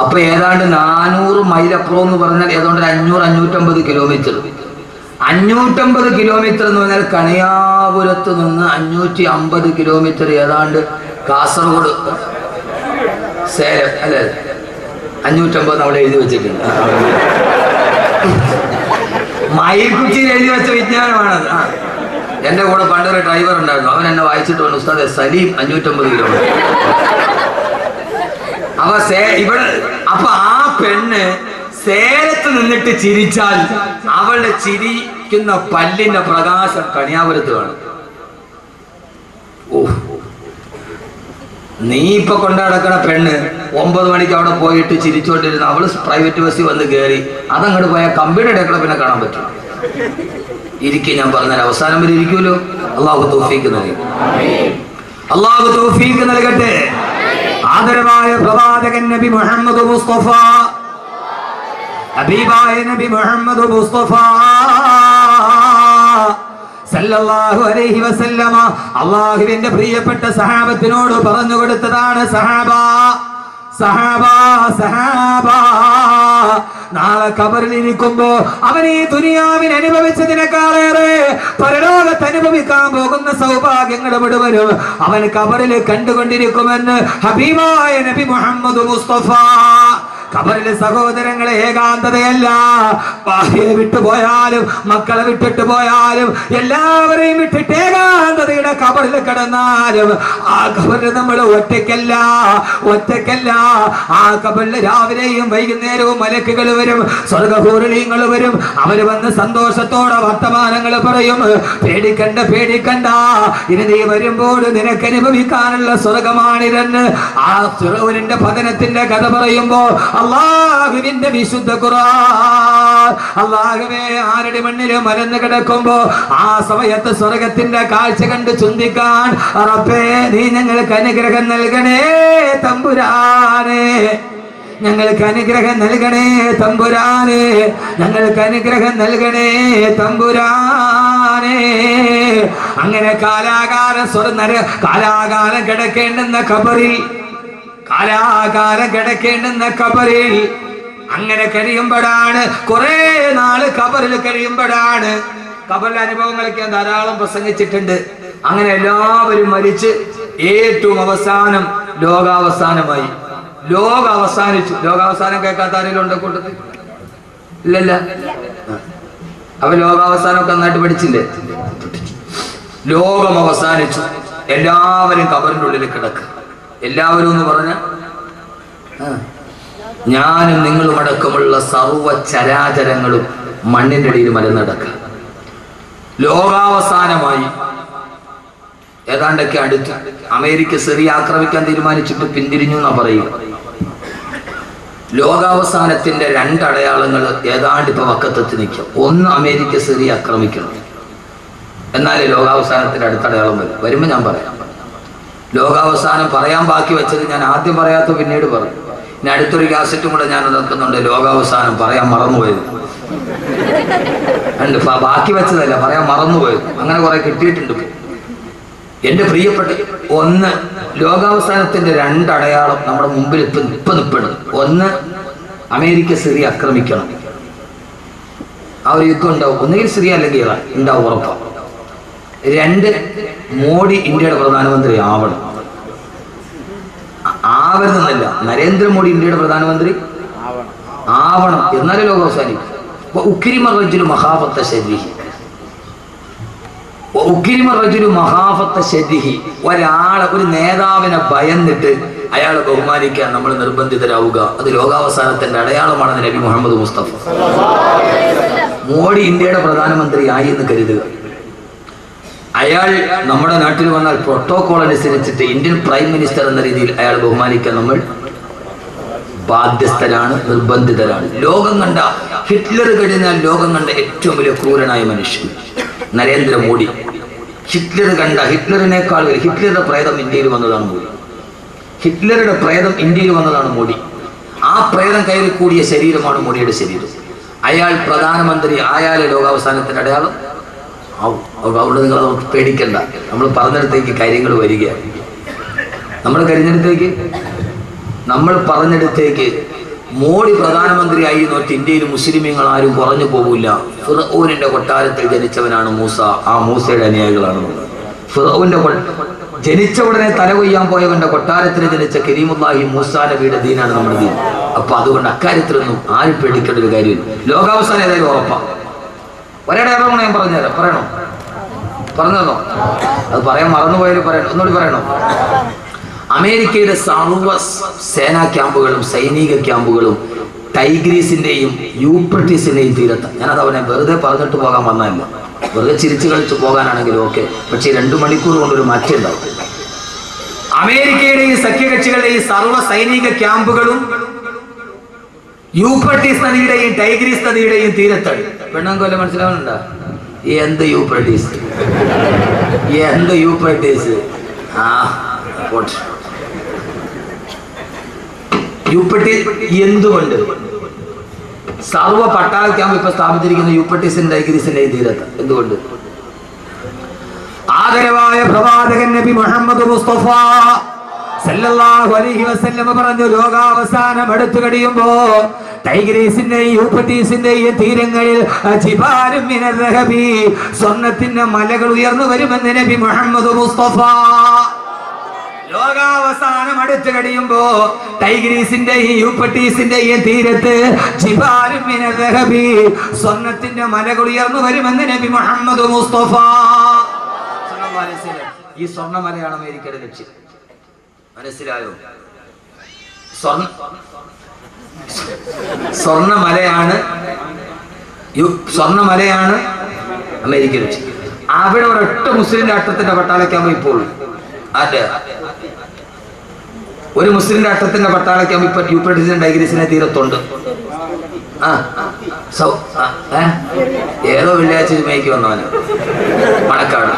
അപ്പൊ ഏതാണ്ട് 400 മൈൽ അപ്പുറം എന്ന് പറഞ്ഞാൽ ഏതാണ്ട് 500-550 കിലോമീറ്റർ. 550 കിലോമീറ്റർ എന്ന് പറഞ്ഞാൽ കണിയാപുരത്ത് നിന്ന് 550 കിലോമീറ്റർ ഏതാണ്ട് കാസർഗോഡ് സേലം അല്ലേ 550 നമ്മൾ എഴുതി വെച്ചിട്ടുണ്ട്. മയിൽക്കുച്ചിയിൽ എഴുതി വെച്ച വിജ്ഞാനമാണത്. എൻ്റെ കൂടെ പണ്ടൊരു ഡ്രൈവർ ഉണ്ടായിരുന്നു. അവൻ എന്നെ വായിച്ചിട്ട് പറഞ്ഞു, ഉസ്താദെ സലീം 550 കിലോമീറ്റർ. അപ്പൊ ആ പെണ്ണ് സേലത്ത് നിന്നിട്ട് ചിരിച്ചാൽ അവളുടെ ചിരിക്കുന്ന പല്ലിന്റെ പ്രകാശം കണിയാപുരത്ത് കാണും. ഓ, നീ ഇപ്പൊ കൊണ്ടുനടക്കണ പെണ്ണ് 9 മണിക്ക് അവിടെ പോയിട്ട് ചിരിച്ചോണ്ടിരുന്ന അവള് പ്രൈവറ്റ് ബസ്സിൽ വന്ന് കയറി അതങ്ങോട്ട് പോയാൽ കമ്പിയുടെ ഇടയ്ക്കുള്ള പിന്നെ കാണാൻ പറ്റും. ഇരിക്കും, ഞാൻ പറഞ്ഞാൽ അവസാനം വരെ ഇരിക്കുമല്ലോ. അള്ളാഹു തൗഫീഖ് നൽകട്ടെ, അള്ളാഹു തൗഫീഖ് നൽകട്ടെ. ആദരവായ പ്രവാചകൻ നബി മുഹമ്മദ് മുസ്തഫ, ഹബീബായ നബി മുഹമ്മദ് മുസ്തഫ സല്ലല്ലാഹു അലൈഹി വസല്ലമ അല്ലാഹുവിന്റെ പ്രിയപ്പെട്ട സഹാബത്തിനോട് പറഞ്ഞു കൊടുത്തതാണ്, സഹാബ സഹാബ സഹാബ, നാളെ ഖബറിൽ ഇരിക്കുമ്പോ അവൻ ഈ ദുനിയാവിൽ അനുഭവിച്ചതിനേക്കാളേറെ പരലോകത്ത് അനുഭവിക്കാൻ പോകുന്ന സൗഭാഗ്യങ്ങൾ മുഴുവനും അവൻ ഖബറിൽ കണ്ടുകൊണ്ടിരിക്കുമെന്ന് ഹബീബായ നബി മുഹമ്മദ് മുസ്തഫ. ഖബറിലെ സഹോദരങ്ങളെ ഏകാന്തതയല്ല, ഭാര്യയെ വിട്ടുപോയാലും മക്കളെ വിട്ടിട്ട് പോയാലും എല്ലാവരെയും വിട്ടിട്ട് ഏകാന്തതയുടെ ഖബറിൽ കിടന്നാലും ആ ഖബറിൽ നമ്മൾ ഒറ്റയ്ക്കല്ല, ഒറ്റയ്ക്കല്ല. ആ ഖബറിൽ രാവിലെയും വൈകുന്നേരവും മലക്കുകൾ വരും, സ്വർഗ്ഗഹൂറിലീങ്ങൾ വരും. അവര് വന്ന് സന്തോഷത്തോടെ വർത്തമാനങ്ങൾ പറയും. പേടിക്കണ്ട പേടിക്കണ്ട, ഇനി നീ വരുമ്പോൾ നിനക്ക് അനുഭവിക്കാനുള്ള സ്വർഗമാണിതെന്ന് ആ ഫിറൗനിന്റെ പതനത്തിന്റെ കഥ പറയുമ്പോ അല്ലാഹുവിന്റെ വിശുദ്ധ ഖുർആൻ, അല്ലാഹുവേ ആരുടെ മണ്ണില് മലന്ന് കിടക്കുമ്പോ ആ സമയത്ത് സ്വർഗത്തിന്റെ കാഴ്ച കണ്ട് ചിന്തിക്കാൻ റബ്ബേ നീ ഞങ്ങൾക്ക് അനുഗ്രഹം നൽകണേ തമ്പുരാനെ, ഞങ്ങൾക്ക് അനുഗ്രഹം നൽകണേ തമ്പുരാനെ, ഞങ്ങൾക്ക് അനുഗ്രഹം നൽകണേ തമ്പുരാനെ. അങ്ങനെ കാലാകാലം കിടക്കേണ്ടുന്ന ഖബറിൽ, കാലാകാലം കിടക്കേണ്ടുന്ന ഖബറിൽ അങ്ങനെ കഴിയുമ്പോഴാണ്, കുറെ നാള് ഖബറിൽ കഴിയുമ്പോഴാണ്, ഖബറിലെ അനുഭവങ്ങളൊക്കെ ധാരാളം പ്രസംഗിച്ചിട്ടുണ്ട്. അങ്ങനെ എല്ലാവരും മരിച്ച് ഏറ്റവും അവസാനം ലോകാവസാനമായി. ലോകം അവസാനിച്ചു. ലോകാവസാനം കേൾക്കാത്ത ആരെങ്കിലും ഉണ്ടോ കൂട്ടത്തിൽ? ഇല്ലല്ല. അപ്പൊ ലോകാവസാനമൊക്കെ നന്നായിട്ട് പഠിച്ചില്ലേ? ലോകം അവസാനിച്ചു, എല്ലാവരും ഖബറിന്റെ ഉള്ളിൽ കിടക്കുക. എല്ലാവരും എന്ന് പറഞ്ഞ ഞാനും നിങ്ങളും അടക്കമുള്ള സർവ്വ ചരാചരങ്ങളും മണ്ണിന്റെ അടിയിൽ മലന്നടക്കുക. ലോകാവസാനമായി. ഏതാണ്ടൊക്കെ അടുത്ത് അമേരിക്ക സിറിയ ആക്രമിക്കാൻ തീരുമാനിച്ചിട്ട് പിന്തിരിഞ്ഞു എന്നാ പറയുക. ലോകാവസാനത്തിന്റെ 2 അടയാളങ്ങൾ ഏതാണ്ട് ഇപ്പൊ വക്കത്തെത്തി നിൽക്കും. ഒന്ന്, അമേരിക്ക സിറിയ ആക്രമിക്കണം, എന്നാലേ ലോകാവസാനത്തിന്റെ അടുത്ത അടയാളം വരും. വരുമ്പോ ഞാൻ പറയാം. ലോകാവസാനം പറയാൻ ബാക്കി വെച്ചത് ഞാൻ ആദ്യം പറയാത്ത പിന്നീട് പറഞ്ഞു. ഇനി അടുത്തൊരു കാസറ്റും കൂടെ ഞാൻ നടക്കുന്നുണ്ട്, ലോകാവസാനം പറയാൻ മറന്നുപോയത്. ഉണ്ട്, ബാക്കി വെച്ചതല്ല, പറയാൻ മറന്നുപോയത്. അങ്ങനെ കുറെ കിട്ടിയിട്ടുണ്ട്. എന്റെ പ്രിയപ്പെട്ട, ഒന്ന്, ലോകാവസാനത്തിന്റെ 2 അടയാളം നമ്മുടെ മുമ്പിൽ ഇപ്പൊ നിൽപ്പുണ്ട്. ഒന്ന്, അമേരിക്ക സിറിയ ആക്രമിക്കണം. ആ ഒരു യുദ്ധം ഉണ്ടാവും. ഒന്നുകിൽ സിറിയ അല്ലെങ്കിൽ ഇറാൻ ഉണ്ടാവും, ഉറപ്പാണ്. 2, മോഡി ഇന്ത്യയുടെ പ്രധാനമന്ത്രി ആവണം. ആവരുതെന്നല്ല, നരേന്ദ്രമോദി ഇന്ത്യയുടെ പ്രധാനമന്ത്രി ആവണം, എന്നാലേ ലോകം അവസാനിക്കും. ഒരാളെ, ഒരു നേതാവിനെ ഭയന്നിട്ട് അയാളെ ബഹുമാനിക്കാൻ നമ്മൾ നിർബന്ധിതരാവുക, അത് ലോകാവസാനത്തിന്റെ അടയാളമാണെന്ന് നബി മുഹമ്മദ് മുസ്തഫ. മോഡി ഇന്ത്യയുടെ പ്രധാനമന്ത്രി ആയി എന്ന് കരുതുക. അയാൾ നമ്മുടെ നാട്ടിൽ വന്നാൽ പ്രോട്ടോകോൾ അനുസരിച്ചിട്ട് ഇന്ത്യൻ പ്രൈം മിനിസ്റ്റർ എന്ന രീതിയിൽ അയാൾ ബഹുമാനിക്കാൻ നമ്മൾ ബാധ്യസ്ഥരാണ്, നിർബന്ധിതരാണ്. ലോകം കണ്ട, ഹിറ്റ്ലർ കഴിഞ്ഞാൽ ലോകം കണ്ട ഏറ്റവും വലിയ ക്രൂരനായ മനുഷ്യൻ നരേന്ദ്രമോദി. ഹിറ്റ്ലർ കണ്ട, ഹിറ്റ്ലറിനേക്കാൾ വലിയ, ഹിറ്റ്ലറുടെ പ്രേതം ഇന്ത്യയിൽ വന്നതാണ് മോദി. ഹിറ്റ്ലറുടെ പ്രേതം ഇന്ത്യയിൽ വന്നതാണ് മോദി. ആ പ്രേതം കയറി കൂടിയ ശരീരമാണ് മോദിയുടെ ശരീരം. അയാൾ പ്രധാനമന്ത്രി ആയാലേ ലോകാവസാനത്തിന്റെ അടയാളം ആവും. അവിടെ നിങ്ങൾ പേടിക്കണ്ട, നമ്മൾ പറഞ്ഞിടത്തേക്ക് കാര്യങ്ങൾ വരികയാണ്. നമ്മൾ പറഞ്ഞിടത്തേക്ക് മോഡി പ്രധാനമന്ത്രിയായി നോട്ട് ഇന്ത്യയിൽ മുസ്ലിമീങ്ങൾ ആരും കുറഞ്ഞു പോകില്ല. ഫിറഔനിന്റെ കൊട്ടാരത്തിൽ ജനിച്ചവനാണ് മൂസ. ആ മൂസയുടെ അനുയായികളാണ്. ഫിറഔന്റെ ജനിച്ച ഉടനെ തല കൊയ്യാൻ പോയവന്റെ കൊട്ടാരത്തിൽ ജനിച്ച കരീമുല്ലാഹി മൂസാ നബിയുടെ ദീനാണ് നമ്മുടെ ദീൻ. അപ്പൊ അതുകൊണ്ട് അക്കാര്യത്തിലൊന്നും ആരും പേടിക്കേണ്ട ഒരു കാര്യമില്ല. ലോകാവസാനം ഏതായാലും ഉറപ്പാണ്. ഒരേടെ ഇറങ്ങണം. ഞാൻ പറഞ്ഞുതരാം. പറയണോ? പറഞ്ഞോ? അത് പറയാൻ മറന്നുപോയാലും പറയണം. ഒന്നുകൂടി പറയണോ? അമേരിക്കയുടെ സർവ്വ സേനാ ക്യാമ്പുകളും സൈനിക ക്യാമ്പുകളും ടൈഗ്രീസിന്റെയും യൂഫ്രട്ടീസിന്റെയും തീരത്ത്. ഞാനത് അവനെ വെറുതെ പറഞ്ഞിട്ട് പോകാൻ വന്നതല്ല, വെറുതെ ചിരിച്ചു കളിച്ച് പോകാനാണെങ്കിലും ഓക്കെ. പക്ഷേ 2 മണിക്കൂർ കൊണ്ടൊരു മാറ്റം ഉണ്ടാവും. അമേരിക്കയുടെയും സഖ്യകക്ഷികളുടെയും സർവ്വ സൈനിക ക്യാമ്പുകളും യൂഫ്രട്ടീസ് നദിയുടെയും ടൈഗ്രീസ് നദിയുടെയും തീരത്താണ്. പെണ്ണാങ്കൊല്ലം മനസ്സിലാവുന്നുണ്ടോ? എന്ത് യൂഫ്രട്ടീസ്, എന്ത് യൂഫ്രട്ടീസ്? യൂഫ്രട്ടീസ് എന്തുകൊണ്ട് സർവ്വ പട്ടാള ക്യാമ്പ് ഇപ്പൊ സ്ഥാപിച്ചിരിക്കുന്ന യൂഫ്രട്ടീസിന്റെ ടൈഗ്രീസിന്റെ തീരത്ത്? എന്തുകൊണ്ട്? ആദരവായ പ്രവാചകൻ നബി മുഹമ്മദ് മുസ്തഫ സല്ലല്ലാഹു അലൈഹി വസല്ലം പറഞ്ഞു, ലോകാവസാനം അടുത്തു കഴിയുമ്പോ ടൈഗ്രീസിന്റെയും യൂഫ്രട്ടീസിന്റെയും തീരങ്ങളിൽ ജിബാലും മിനർ റഹബി, സ്വർണ്ണത്തിന്റെ മലകൾ ഉയർന്നു വരുമെന്ന് നബി മുഹമ്മദ് മുസ്തഫ. ലോകാവസാനം അടുത്തു കഴിയുമ്പോ ടൈഗ്രീസിന്റെയും യൂഫ്രട്ടീസിന്റെയും തീരത്ത് ജിബാലും മിനർ റഹബി, സ്വർണ്ണത്തിന്റെ മലകൾ ഉയർന്നു വരുമെന്ന് നബി മുഹമ്മദ് മുസ്തഫ. ഈ സ്വർണ്ണമലയാണ് അമേരിക്കയുടെ ലക്ഷ്യം. മനസ്സിലായോ? സ്വർണ്ണമലയാണ് അമേരിക്ക ലക്ഷ്യം. അവിടെ ഒരൊറ്റ മുസ്ലിം രാഷ്ട്രത്തിന്റെ പട്ടാളക്യാമ്പ് ഇപ്പോൾ അതെ, ഒരു മുസ്ലിം രാഷ്ട്രത്തിന്റെ പട്ടാളക്യാമ്പ് ഇപ്പൊ യൂഫ്രട്ടീസിന്റെ ടൈഗ്രീസിന്റെ തീരത്തുണ്ട്. ഏതോ വെള്ളിയാഴ്ച ജുമയ്ക്ക് വന്നവന് മണക്കാട്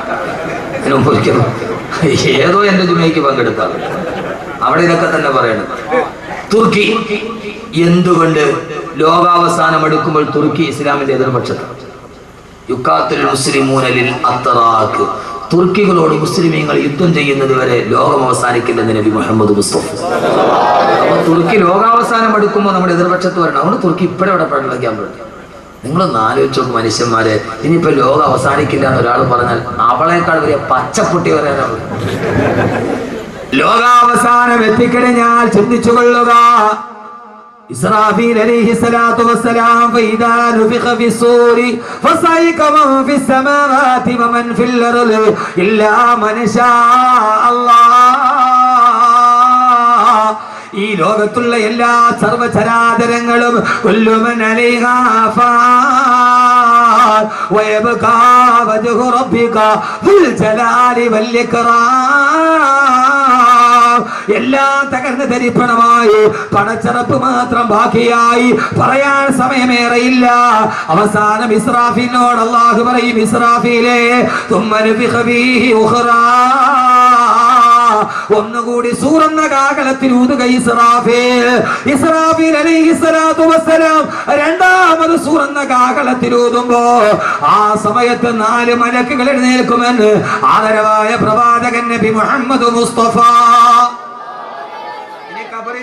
ഏതോ എന്റെ ജുമയ്ക്ക് പങ്കെടുത്താൽ അവിടെ ഇതൊക്കെ തന്നെ പറയണം. തുർക്കി എന്തുകൊണ്ട് ലോകാവസാനം എടുക്കുമ്പോൾ തുർക്കി ഇസ്ലാമിന്റെ എതിർപക്ഷത്ത്? യുക്കാത്തുൽ മുസ്ലിമൂനലിൽ അത്തറാഖ്, തുർക്കികളോട് മുസ്ലിമീങ്ങൾ യുദ്ധം ചെയ്യുന്നത് വരെ ലോകം അവസാനിക്കില്ലെന്ന് നബി മുഹമ്മദ് മുസ്തഫ. അപ്പൊ തുർക്കി ലോകാവസാനം എടുക്കുമ്പോൾ നമ്മുടെ എതിർപക്ഷത്ത് വരണം. അതുകൊണ്ട് തുർക്കി ഇപ്പോഴവിടെ പടലക്കാൻ പറ്റും. നിങ്ങളൊന്ന് ആലോചിച്ചു നോക്കും മനുഷ്യന്മാരെ. ഇനിയിപ്പോ ലോകം അവസാനിക്കില്ല എന്ന് ഒരാൾ പറഞ്ഞാൽ അവളേക്കാൾ വലിയ പച്ചപ്പൊട്ടി വരാനാണ്. ലോകാവസാനം എത്തിക്കഴിഞ്ഞാൽ ചിന്തിച്ചു കൊള്ളുക. ഇസ്രാഫീൽ അലൈഹിസ്സലാത്തു വസ്സലാം ഫൈദാ നുഫിഖ ഫിസ്സൂരി ഫസൈക മൻ ഫിസ്സമാവാതി വമൻ ഫിൽ അർളി ഇല്ലാ മൻ ശാ അല്ലാഹ്. ഈ ലോകത്തുള്ള എല്ലാ സർവ്വചരാചരങ്ങളും കുല്ലുമൻ അലൈഹാ ഫാൻ വയബ്കാ വജ്ഹു റബ്ബിക ഫിൽ ജലാലി വൽ ഇക്റാം. എല്ലാം തകർന്ന് തരിപ്പണമായി പടച്ചറപ്പ് മാത്രം ബാക്കിയായി. പറയാൻ സമയമേറെയില്ല. അവസാനം ഇസ്രാഫീലിനോട് അല്ലാഹു പറയും, ഇസ്രാഫീലേ തുമ്മ നുഫിഖ ഫീഹി ഉഖറാ, ഒന്നുകൂടി സൂറന്ന കാഹളത്തിൽ ഊതുക ഇസ്രാഫീൽ. ഇസ്രാഫീൽ അലൈഹിസ്സലാത്തു വസ്സലാം രണ്ടാമത് സൂറന്ന കാഹളത്തിൽ ഊതുമ്പോ ആ സമയത്ത് 4 മലക്കുകൾ എഴുന്നേൽക്കുമെന്ന് ആദരവായ പ്രവാചകൻ നബി മുഹമ്മദ് മുസ്തഫ.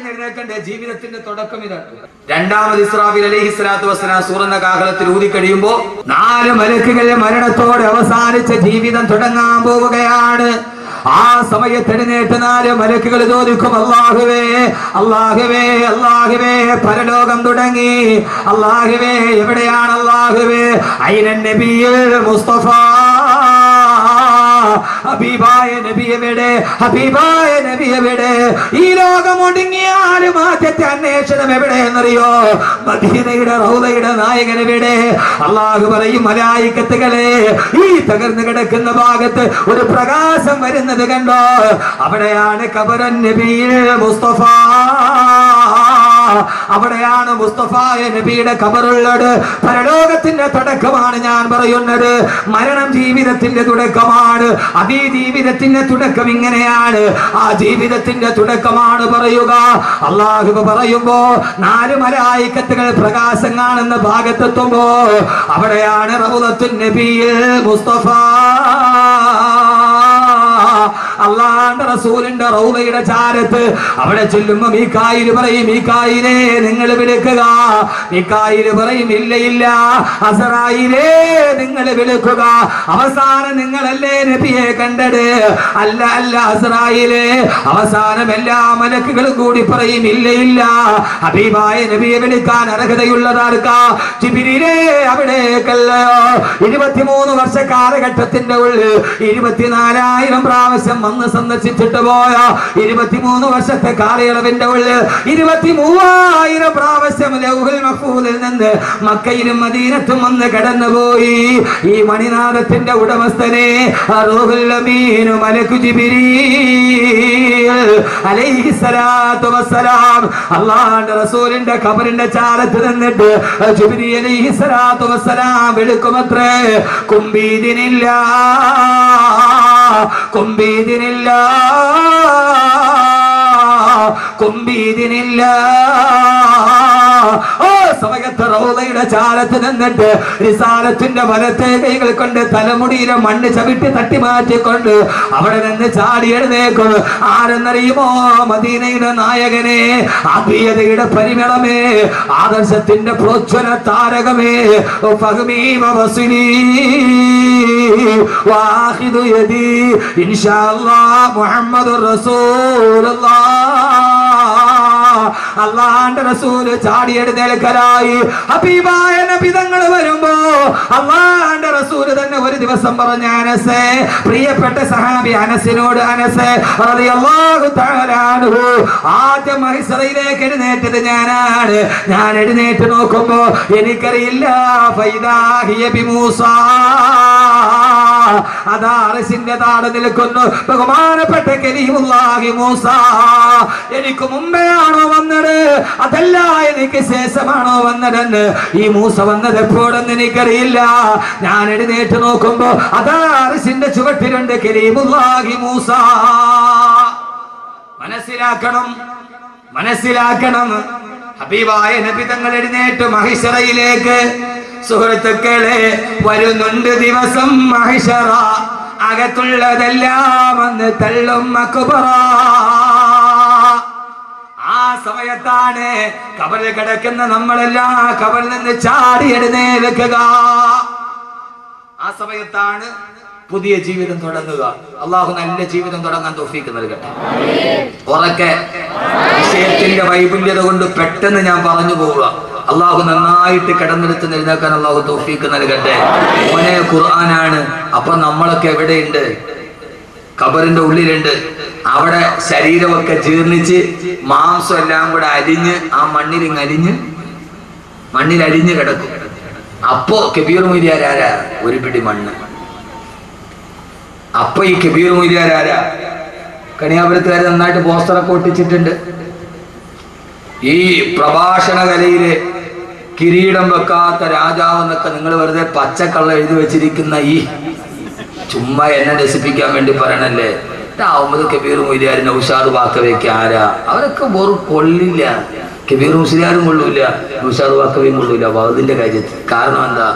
എഴുന്നേൽക്കണ്ടേ? ജീവിതത്തിന്റെ തുടക്കം ഇതാണ്. രണ്ടാമത് ഇസ്രാഫീൽ അലൈഹിസ്സലാത്തു വസ്സലാം സൂറന്ന കാഹളത്തിൽ ഊതി കഴിയുമ്പോ 4 മലക്കുകൾ മരണത്തോടെ അവസാനിച്ച ജീവിതം തുടങ്ങാൻ പോവുകയാണ്. ആ സമയത്ത് എഴുന്നേറ്റ് 4 മലക്കുകൾ ചോദിക്കും, അല്ലാഹുവേ അല്ലാഹുവേ അല്ലാഹുവേ, പരലോകം തുടങ്ങി. അല്ലാഹുവേ എവിടെയാണ്? അല്ലാഹുവേ ഐനൻ നബിയുൽ മുസ്തഫ, ഹബീബായ നബി എവിടെ? ഹബീബായ നബി എവിടെ? ഈ ലോകം ഒടുങ്ങിയാലും ആദ്യത്തെ അന്വേഷണം എവിടെയെന്നറിയോ? മദീനയുടെ റൗളയുടെ നായകൻ എവിടെ? അല്ലാഹു പറയും, മലായികത്തുകളെ ഈ തകർന്നു കിടക്കുന്ന ഭാഗത്ത് ഒരു പ്രകാശം വരുന്നത് കണ്ടോ? അവിടെയാണ് ഖബറുൻ നബിയിൽ മുസ്തഫ. അവിടെയാണ് മുസ്തഫായ നബിയുടെ ഖബറുള്ളത്. പരലോകത്തിന്റെ തുടക്കമാണ് ഞാൻ പറയുന്നത്. മരണം ജീവിതത്തിന്റെ തുടക്കമാണ്. അതീ ജീവിതത്തിന്റെ തുടക്കം ഇങ്ങനെയാണ്. ആ ജീവിതത്തിന്റെ തുടക്കമാണ് പറയുക. അല്ലാഹു പറയുമ്പോ 4 മലായികത്തുകൾ പ്രകാശം കാണുന്ന ഭാഗത്തെത്തുമ്പോ അവിടെയാണ് റൗളത്തുൻ നബിയിൽ മുസ്തഫ. അല്ലാഹുവിന്റെ റസൂലിന്റെ റൗളയുടെ ചാരത്ത് അവിടെ ചെല്ലുമ്പോ മീകായിൽ പറയും, മീകായിലേ നിങ്ങൾ വിളിക്കുക. മീകായിൽ പറയും, ഇല്ല ഇല്ല അസ്രായീലേ നിങ്ങൾ വിളിക്കുക. അവസാനം നിങ്ങളല്ലേ നബിയെ കണ്ടത്? അല്ല അല്ല അസ്രായീലേ. അവസാനം എല്ലാ മലക്കുകളും കൂടി പറയും, ഇല്ല ഇല്ല ഹബീബായ നബിയെ വിളിക്കാൻ അർഹതയുള്ളതാർക്കാ? ജിബ്രീലേ അവിടേക്കല്ലയോ. 23 വർഷ കാലഘട്ടത്തിന്റെ ഉള്ളിൽ 24,000 പ്രാവശ്യം വന്ന് സന്ദർശിച്ചിട്ട് പോയ 23 വർഷത്തെ കാലയളവിന്റെ ഉള്ളിൽ 23,000 പ്രാവശ്യം ലൗഹുൽ മഹ്ഫൂദിൽ നിന്ന് മക്കയിലും മദീനത്തും വന്ന് കടന്നുപോയി. ഈ മണിനാഥത്തിന്റെ ഉടമസ്ഥനെ റൂഹുൽ അമീൻ മലക്കു ജിബ്രീൽ അലൈഹിസ്സലാത്തു വസ്സലാം അല്ലാഹുവിന്റെ റസൂലിന്റെ ഖബറിന്റെ ചാരത്ത് നിന്നിട്ട് ജിബ്രീൽ അലൈഹിസ്സലാത്തു വസ്സലാം വിളിക്കുമത്രേ, കുംബീദിനില്ല കുംബീദിനില്ല കുംബീദിനില്ല. ഓ സമയത്ത് റൗളയുടെ ചാരത്ത് നിന്നിട്ട് റിസാലത്തിന്റെ വലത്തെ കൈകൾ കൊണ്ട് തലമുടിയിലെ മണ്ണ് ചവിട്ടി തട്ടി മാറ്റിക്കൊണ്ട് അവിടെ നിന്ന് ചാടി എഴുന്നേക്കും. ആരെന്നറിയുമോ? മദീനയുടെ നായകനെ, ആത്മീയതയുടെ പരിമളമേ, ആദർശത്തിന്റെ പ്രോജ്വല താരകമേ, ഫഹ്മീ വസ്ലീ വാഹിദു യദി ഇൻഷാ അല്ലാഹ് മുഹമ്മദുർ റസൂലുള്ളാഹ്. അല്ലാഹുവിന്റെ റസൂൽ ചാടി എഴുന്നേൽക്കലായി. ഹബീബായ നബി തങ്ങൾ വരുമ്പോ അല്ലാഹുവിന്റെ റസൂൽ തന്നെ ഒരു ദിവസം പറഞ്ഞ, അനസേ, പ്രിയപ്പെട്ട സഹാബി അനസിനോട്, അനസേ റളിയല്ലാഹു തആല അൻഹു, ആദ്യം മഹ്ശറിലേക്ക് എഴുന്നേറ്റത് ഞാനാണ്. ഞാൻ എഴുന്നേറ്റ് നോക്കുമ്പോ എനിക്കറിയില്ല, ഫൈദാ ഹിയ ബിമൂസാ, അതാ അർശിന്റെ താഴെ നിൽക്കുന്നു ബഹുമാനപ്പെട്ട കലീമുല്ലാഹി മൂസ. എനിക്ക് മുമ്പെയാണോ വന്നത്, അതല്ല എനിക്ക് ശേഷമാണോ വന്നതെന്ന് ഈ മൂസ വന്നത് എപ്പോഴെന്ന് എനിക്കറിയില്ല. ഞാൻ എഴുന്നേറ്റ് നോക്കുമ്പോ അതാ അർശിന്റെ ചുവട്ടിലുണ്ട് കലീമുല്ലാഹി മൂസ. മനസ്സിലാക്കണം, മനസ്സിലാക്കണം. ഹബീബായ നബി തങ്ങൾ എഴുന്നേറ്റ് മഹ്ശറയിലേക്ക്. സുഹൃത്തുക്കളെ, വരുന്നുണ്ട് ദിവസം മഹ്ശറ, അകത്തുള്ളതെല്ലാം അന്ന് തള്ളും അക്ബറ. ആ സമയത്താണ് ഖബറിൽ കിടക്കുന്ന നമ്മളെല്ലാം ഖബറിൽ നിന്ന് ചാടി എഴുന്നേൽക്കുക. ആ സമയത്താണ് പുതിയ ജീവിതം തുടങ്ങുക. അള്ളാഹു നല്ല ജീവിതം തുടങ്ങാൻ തൗഫീഖ് നൽകട്ടെ. ഉറക്കെ വിഷയത്തിന്റെ വൈപുല്യത കൊണ്ട് പെട്ടെന്ന് ഞാൻ പറഞ്ഞു പോവുക. അള്ളാഹു നന്നായിട്ട് കിടന്നെടുത്ത് എഴുന്നേക്കാൻ അള്ളാഹു തൗഫീഖ് നൽകട്ടെ. മോനെ ഖുർആനാണ്. അപ്പൊ നമ്മളൊക്കെ എവിടെയുണ്ട്? ഖബറിന്റെ ഉള്ളിലുണ്ട്. അവിടെ ശരീരമൊക്കെ ജീർണിച്ച് മാംസം എല്ലാം കൂടെ അരിഞ്ഞ് ആ മണ്ണിൽ അരിഞ്ഞ് കിടക്കും. അപ്പോ കബീർ മൂല്യാർ ആരാ? ഒരു പിടി മണ്ണ്. അപ്പൊ ഈ കബീർ മൂല്യാർ ആരാ? കണിയാപുരത്തുകാർ നന്നായിട്ട് പോസ്റ്ററൊക്കെ ഒട്ടിച്ചിട്ടുണ്ട്. ഈ പ്രഭാഷണ കലയില് കിരീടം വെക്കാത്ത രാജാവ് എന്നൊക്കെ നിങ്ങൾ വെറുതെ പച്ചക്കള്ള എഴുതി വെച്ചിരിക്കുന്ന ഈ ചുമ്മാ എന്നെ രസിപ്പിക്കാൻ വേണ്ടി പറയണല്ലേ. അഹമ്മദ് കബീർ മൂല്യാർ, നൗഷാദ് വാക്കവയ്ക്ക് ആരാ? അവരൊക്കെ വെറും കൊള്ളില്ല. കബീർ മുസ്ലിയാരും കൊള്ളൂല, നൗഷാദ് വാക്കവയും കൊള്ളൂല വഅദിന്റെ കാര്യത്തിൽ. കാരണം എന്താ?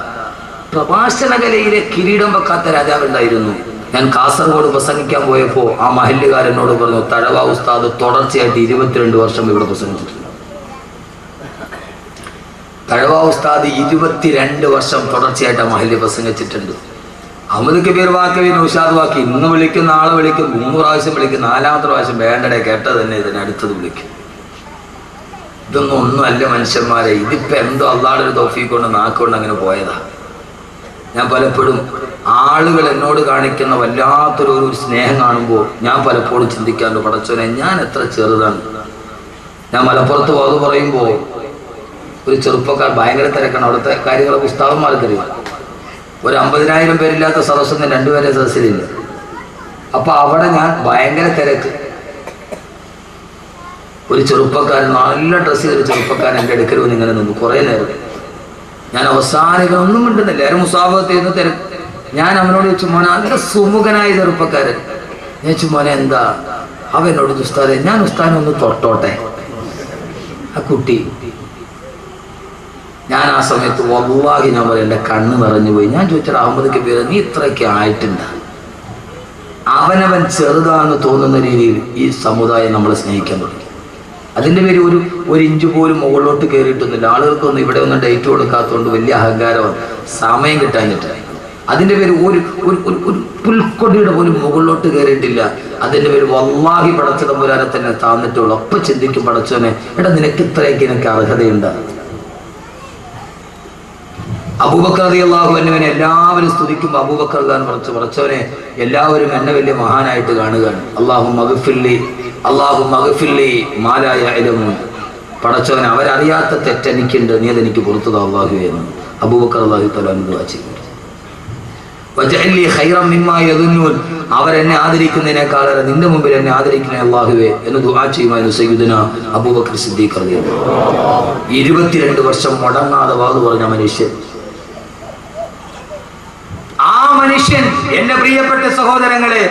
പ്രഭാഷണ കലയിലെ കിരീടം വെക്കാത്ത രാജാവുണ്ടായിരുന്നു. ഞാൻ കാസർഗോഡ് പ്രസംഗിക്കാൻ പോയപ്പോ ആ മഹല്ലുകാരനോട് പറഞ്ഞു, തഴവ ഉസ്താദ് തുടർച്ചയായിട്ട് 22 വർഷം ഇവിടെ പ്രസംഗിച്ചിട്ടുണ്ട്. തഴവ ഉസ്താദ് 22 വർഷം തുടർച്ചയായിട്ട് ആ മഹല്ല് പ്രസംഗിച്ചിട്ടുണ്ട്. അഹമ്മദ് കബീർ വാക്കവി, നൗഷാദ് വാക്കി ഇന്ന് വിളിക്കും, നാളെ വിളിക്കും, 3 പ്രാവശ്യം വിളിക്കും, 4ാമത്തെ പ്രാവശ്യം വേണ്ടടേ കേട്ടത് തന്നെ ഇതിനടുത്തത് വിളിക്കും. ഇതൊന്നും ഒന്നുമല്ല മനുഷ്യന്മാരെ. ഇതിപ്പോ എന്തോ അള്ളാഹുവിന്റെ ഒരു തൗഫീഖ് കൊണ്ട് നാക്കുകൊണ്ട് അങ്ങനെ പോയതാ. ഞാൻ പലപ്പോഴും ആളുകൾ എന്നോട് കാണിക്കുന്ന വല്ലാത്തൊരു സ്നേഹം കാണുമ്പോൾ ഞാൻ പലപ്പോഴും ചിന്തിക്കാറുണ്ട്, പടച്ചോനെ ഞാൻ എത്ര ചെറുതാണ്. ഞാൻ മലപ്പുറത്ത് വാത് പറയുമ്പോൾ ഒരു ചെറുപ്പക്കാർ ഭയങ്കര തിരക്കാണ്. അവിടുത്തെ കാര്യങ്ങളെ പുസ്തകന്മാർക്കറിയാം. ഒരു 50,000 പേരില്ലാത്ത സദസ്സൊന്നും 2 പേരെ സദസ്സിലില്ല. അപ്പൊ അവിടെ ഞാൻ ഭയങ്കര തിരക്ക്. ഒരു ചെറുപ്പക്കാരൻ, നല്ല ഡ്രസ്സ് ചെയ്തൊരു ചെറുപ്പക്കാരൻ എൻ്റെ അടുക്കൽ വന്ന് ഇങ്ങനെ നിന്നു കുറേ നേരം. ഞാൻ അവസാനം ഒന്നും മിണ്ടുന്നില്ല. എല്ലാവരും മുസാഫത്ത് ചെയ്യുന്ന തിരക്ക്. ഞാൻ അവനോട് ചോദിച്ചു, മോനെ നല്ല സുമുഖനായ ചെറുപ്പക്കാരൻ. ഞാൻ ചോദിച്ചു, മോനെ എന്താ? അവൻ എന്നോട്, ഉസ്താദെ ഞാൻ ഉസ്താദിനെ ഒന്ന് തൊട്ടോട്ടെ. ആ കുട്ടി, ഞാൻ ആ സമയത്ത് വല്ലാഹി ഞാൻ പറയും എൻ്റെ കണ്ണ് നിറഞ്ഞു പോയി. ഞാൻ ചോദിച്ചാൽ അഹമ്മദ് കബീർ നീ ഇത്രയൊക്കെ ആയിട്ടുണ്ട്? അവനവൻ ചെറുതാണെന്ന് തോന്നുന്ന രീതിയിൽ ഈ സമുദായം നമ്മളെ സ്നേഹിക്കാൻ തുടങ്ങി. അതിൻ്റെ പേര് ഒരു ഇഞ്ച് പോലും മുകളിലോട്ട് കയറിയിട്ടൊന്നുമില്ല. ആളുകൾക്കൊന്നും ഇവിടെ ഒന്നും ഡേറ്റ് കൊടുക്കാത്തതുകൊണ്ട് വലിയ അഹങ്കാരമാണ്, സമയം കിട്ടാഞ്ഞിട്ട്. അതിൻ്റെ പേര് ഒരു പുൽക്കൊടിയുടെ പോലും മുകളിലോട്ട് കയറിയിട്ടില്ല. അതിൻ്റെ പേര് വല്ലാഹി പടച്ച തമ്പുരാനെ തന്നെ താന്നിട്ടുള്ളൂ. അപ്പം ചിന്തിക്കും, പടച്ചവനെ എടാ നിനക്ക് ഇത്രയൊക്കെ എനിക്ക് അർഹതയുണ്ട്. അബൂബക്കർ റളിയല്ലാഹു അൻഹുവിനെ എല്ലാവരും സ്തുതിക്കുമ്പോൾ അബൂബക്കർ ഖാൻ പടച്ചവനെ എല്ലാവരും എന്നെ വലിയ മഹാനായിട്ട് കാണുകയാണ്. അല്ലാഹുമ്മ ഗ്ഫിർലി മാ ലാ യഅലമൂൻ. പടച്ചവനെ അവരറിയാത്ത തെറ്റെനിക്കുണ്ട്, നീ അതെനിക്ക് പുറത്തു താ അല്ലാഹുവേ എന്ന് അബൂബക്കർ റളിയല്ലാഹു തആല ദുആ ചെയ്തു. വജഅലി ഖൈറൻ മിമ്മാ യദുന്നൂൻ. അവരെന്നെ ആദരിക്കുന്നതിനേക്കാളേറെ നിന്റെ മുമ്പിൽ എന്നെ ആദരിക്കണേ അല്ലാഹുവേ എന്ന് ദുആ ചെയ്യുമായിരുന്നു സയ്യിദുന അബൂബക്കർ സിദ്ദീഖ് റളിയല്ലാഹു അൻഹു. 22 വർഷം മുടങ്ങാതെ വാദു പറഞ്ഞ മനുഷ്യൻ. ആ മനുഷ്യൻ എന്റെ പ്രിയപ്പെട്ട സഹോദരങ്ങളെ,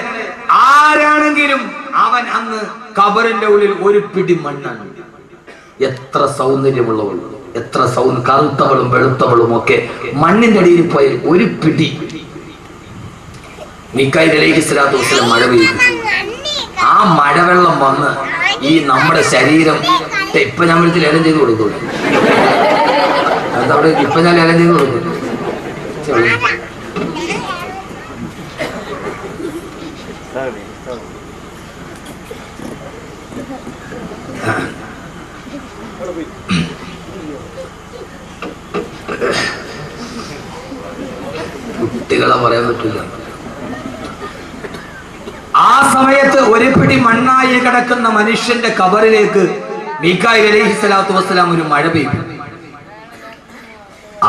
ആരാണെങ്കിലും അവൻ അന്ന് ഖബറിന്റെ ഉള്ളിൽ ഒരു പിടി മണ്ണാണ്. എത്ര സൗന്ദര്യമുള്ളവൾ, എത്ര കറുത്തവളും വെളുത്തവളും ഒക്കെ മണ്ണിന്റെ അടിയിൽ പോയ ഒരു പിടി. മീകായിൽ അലൈഹിസ്സലാത്തു വസ്സലാം മഴ പെയ്തു. ആ മഴവെള്ളം വന്ന് ഈ നമ്മുടെ ശരീരം ഇപ്പൊ ഞാൻ വിളിച്ച് ലേലം ചെയ്ത് കൊടുക്കും. അതവിടെ ഇപ്പൊ ഞാൻ ലേലം ചെയ്ത് കൊടുക്കും. കുട്ടികളെ പറയാൻ പറ്റില്ല. ആ സമയത്ത് ഒരു പിടി മണ്ണായി കിടക്കുന്ന മനുഷ്യന്റെ ഖബറിലേക്ക് മീകായിൽ അലൈഹിസ്സലാത്തു വസ്സലാം ഒരു മഴ പെയ്തു.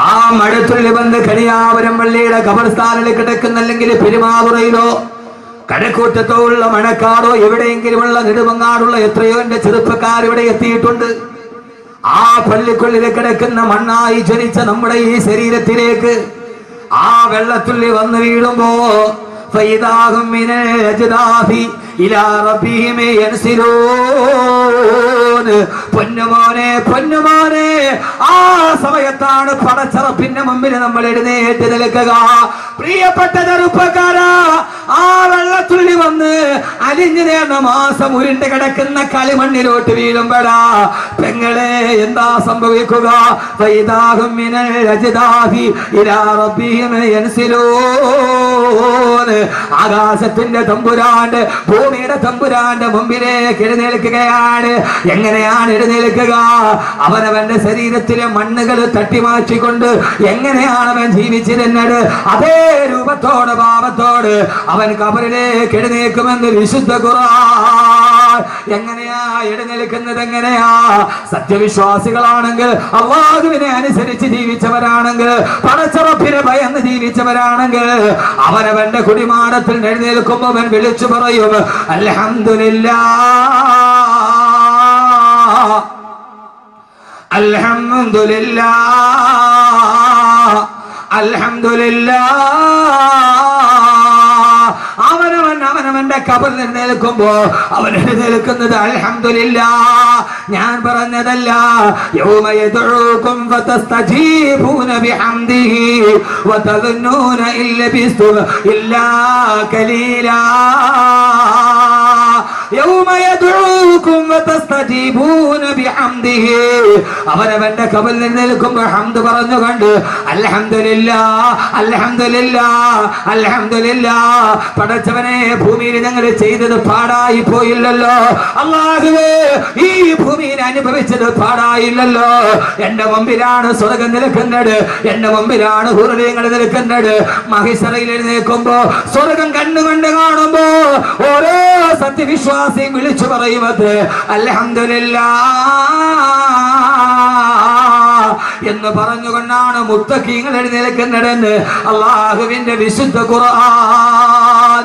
ആ മഴത്തുള്ളി വന്ന് കണിയാപുരം പള്ളിയുടെ ഖബർസ്ഥാനിൽ കിടക്കുന്ന, അല്ലെങ്കിൽ പെരുമാതുറയിലോ കടക്കൂറ്റത്തോ ഉള്ള മണക്കാടോ എവിടെയെങ്കിലുമുള്ള നെടുമങ്ങാടുള്ള എത്രയോ എന്റെ ചെറുപ്പക്കാർ ഇവിടെ എത്തിയിട്ടുണ്ട്. ആ പള്ളിക്കുള്ളിൽ കിടക്കുന്ന മണ്ണായി ജനിച്ച നമ്മുടെ ഈ ശരീരത്തിലേക്ക് ആ വെള്ളത്തുള്ളി വന്ന് വീഴുമ്പോ ഫൈദാഹും മിനൽ അജ്ദാഫി ഇലാ റബ്ബിഹിം യൻസിലൂൻ. പൊന്നുമോനെ, ആ സമയത്താണ് പടച്ചറപ്പിന്റെ മുമ്പിൽ നമ്മൾ എഴുന്നേറ്റ് നിൽക്കുക. പ്രിയപ്പെട്ട ചെറുപ്പക്കാരാ, ആ വെള്ളത്തുള്ളി വന്ന് അലിഞ്ഞു നേർന്ന മാസം ഉരുണ്ട് കിടക്കുന്ന കളിമണ്ണിലോട്ട് വീഴുമ്പോഴാ പെങ്ങളെ എന്താ സംഭവിക്കുക? ഫൈദാഹും മിനൽ അജ്ദാഫി ഇലാ റബ്ബിഹിം യൻസിലൂൻ. ആകാശത്തിന്റെ തമ്പുരാന്റെ, ഭൂമിയുടെ തമ്പുരാന്റെ മുമ്പിലേക്ക് എഴുന്നേൽക്കുകയാണ്. എങ്ങനെയാണ് എഴുന്നേൽക്കുക? അവനവന്റെ ശരീരത്തിലെ മണ്ണുകൾ തട്ടിമാറ്റിക്കൊണ്ട് എങ്ങനെയാണ് അവൻ ജീവിച്ചിരുന്നത്, അതേ രൂപത്തോട് ഭാവത്തോട് അവൻ ഖബറിലേക്ക് എഴുന്നേൽക്കുമെന്ന് വിശുദ്ധ ഖുർആൻ. എങ്ങനെയാ എഴുന്നേൽക്കുന്നത്? എങ്ങനെയാ? സത്യവിശ്വാസികളാണെങ്കിൽ, അല്ലാഹുവിനെ അനുസരിച്ച് ജീവിച്ചവരാണെങ്കിൽ, പടച്ചറപ്പിനെ ഭയന്ന് ജീവിച്ചവരാണെങ്കിൽ അവനവന്റെ കുടിമാടത്തിൽ എഴുന്നേൽക്കുമ്പോൾ അവൻ വിളിച്ചു പറയും അൽഹംദുലില്ലാഹ്, അൽഹംദുലില്ലാഹ്, അൽഹംദുലില്ലാഹ്. അവനവന്റെ ഖബറിൽ എഴുന്നേൽക്കുമ്പോ അവൻ എഴുന്നേൽക്കുന്നത് അൽഹംദുലില്ലാഹ്, ഞാൻ പറഞ്ഞതല്ല. യൗമ യദ്ഉകും ഫതസ്തജീബൂന ബിഹംദിഹി വതദുന്നൂന ഇല്ലബിസ്തും ഇല്ലാ ഖലീലാ. യൗമ യദ്ഉകും വതസ്തജീബൂന ബിഹംദിഹി, അവനവന്റെ ഖബറിൽ എഴുന്നേൽക്കുമ്പോൾ ഹംദ് പറഞ്ഞുകൊണ്ട് അൽഹംദുലില്ലാഹ്, അൽഹംദുലില്ലാഹ്, അൽഹംദുലില്ലാഹ്. പടച്ചവനെ, ഭൂമിയിൽ ഞങ്ങൾ ചെയ്തത് പാടായി പോയില്ലല്ലോ. അല്ലാഹുവേ, ഈ ഭൂമിയിൽ അനുഭവിച്ചത് പാടായില്ലല്ലോ. എന്റെ മുമ്പിലാണ് സ്വർഗം നിൽക്കുന്നത്, എന്റെ മുമ്പിലാണ് ഹൂറുകൾ നിൽക്കുന്നത്. മഹിശറയിൽ എഴുന്നേൽക്കുമ്പോ സ്വർഗം കണ്ണുകൊണ്ട് കാണുമ്പോ ഓരോ സത്യവിശ്വാസിയും വിളിച്ചു പറയുന്നത് അൽഹംദുലില്ലാഹ് എന്ന് പറഞ്ഞുകൊണ്ടാണ് മുത്തഖീങ്ങൾ എഴുന്നേൽക്കുന്നതെന്ന് അല്ലാഹുവിന്റെ വിശുദ്ധ ഖുർആൻ.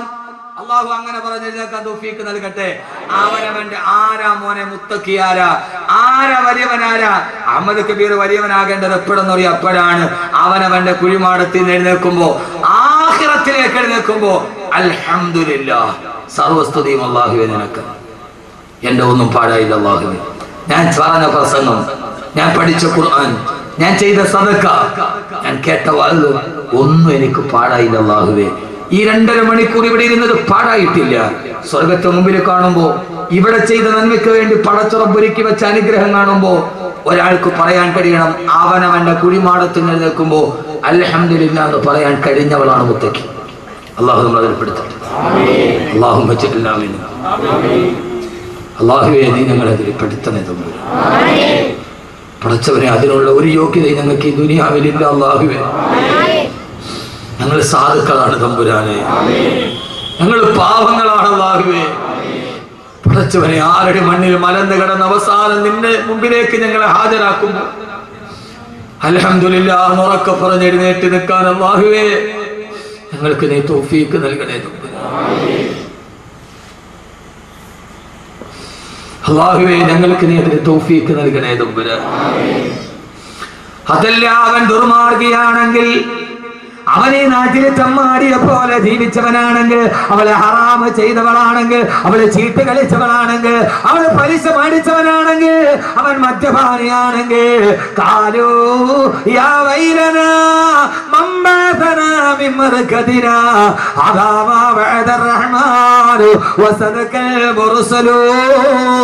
അല്ലാഹു അങ്ങനെ പറഞ്ഞതിനേക്കാൾ തൗഫീഖ് നൽകട്ടെ. അവനവന്റെ ആരാ മോനെ മുത്തഖി, ആരാ വലിയവനാരാ? അഹമ്മദ് കബീർ വലിയവനാകേണ്ടത് എപ്പോഴെന്നറിയ അപ്പോഴാണ് അവനവന്റെ കുഴിമാടത്തിൽ എഴുന്നേൽക്കുമ്പോ, ആഖിറത്തിലേക്ക് എഴുന്നേൽക്കുമ്പോ അൽഹംദുലില്ലാഹ്, സർവസ്തുതിയും അല്ലാഹുവേ നിനക്ക്. എന്റെ ഒന്നും പാടായില്ല അല്ലാഹുവേ. ഞാൻ പറഞ്ഞ പ്രസംഗം, ഞാൻ പഠിച്ച ഖുർആൻ, ഞാൻ ചെയ്ത സദഖ, ഞാൻ കേട്ട വാഴ് ഒന്നും എനിക്ക് പാടായില്ല അല്ലാഹുവേ. ഈ 2.5 മണിക്കൂർ ഇവിടെ ഇരുന്നത് പാഴായിട്ടില്ല. സ്വർഗത്തെ മുമ്പിൽ കാണുമ്പോ ഇവിടെ ചെയ്ത നന്മയ്ക്ക് വേണ്ടി പടച്ചുറപ്പൊരുക്കി വെച്ച അനുഗ്രഹം കാണുമ്പോ ഒരാൾക്ക് പറയാൻ കഴിയണം, അവനവന്റെ കുഴിമാടത്തിൽ നിൽക്കുമ്പോ അൽഹംദുലില്ലാഹ് എന്ന് പറയാൻ കഴിഞ്ഞവളാണ് മുത്തക്കി. അള്ളാഹു നമ്മൾ അതിൽ പെടുത്തട്ടെ. അള്ളാഹുവേ നീ ഞങ്ങളതിൽ പെടുത്തണേ തമ്പുരാനെ. പടച്ചവനെ അതിനുള്ള ഒരു യോഗ്യത ഞങ്ങൾക്ക് ഈ ദുനിയാവിലില്ല. അള്ളാഹുവേ ഞങ്ങൾ സാധുക്കളാണ് തമ്പുരാനെ, ഞങ്ങൾ പാവങ്ങളാണ് അള്ളാഹുവേ. പടച്ചവനെ ആരുടെ മണ്ണിൽ മലന്ന് കിടന്ന അവസാനം നിന്റെ മുമ്പിലേക്ക് ഞങ്ങളെ ഹാജരാക്കുമ്പോൾ അൽഹംദുലില്ലാഹ് എന്നുറക്കെ പറഞ്ഞ് എഴുന്നേറ്റ് നിൽക്കാൻ അള്ളാഹുവേ ഞങ്ങൾക്ക് നീ തൗഫീഖ് നൽകണേ തമ്പുരാനെ. അള്ളാഹുവേ ഞങ്ങൾക്ക് നീ അതിന് തൗഫീഖ് നൽകണേ തമ്പുരാനെ. അതല്ല അവൻ ദുർമാർഗിയാണെങ്കിൽ, അവനെ നാട്ടിൽ തമ്മാടിയെ പോലെ ജീവിച്ചവനാണെങ്കിൽ, അവളെ ഹറാമ് ചെയ്തവളാണെങ്കിൽ, അവളെ ചീട്ട് കളിച്ചവളാണെങ്കിൽ, അവളെ പലിശ മേടിച്ചവനാണെങ്കിൽ, അവൻ മദ്യപാനിയാണെങ്കിൽ, കാലോ യാ വൈലനാ മംബാതനാ മിമർകദിനാ അദാമാ വഅദർ റഹ്മാനു വസദകൽ മുർസലൂൻ.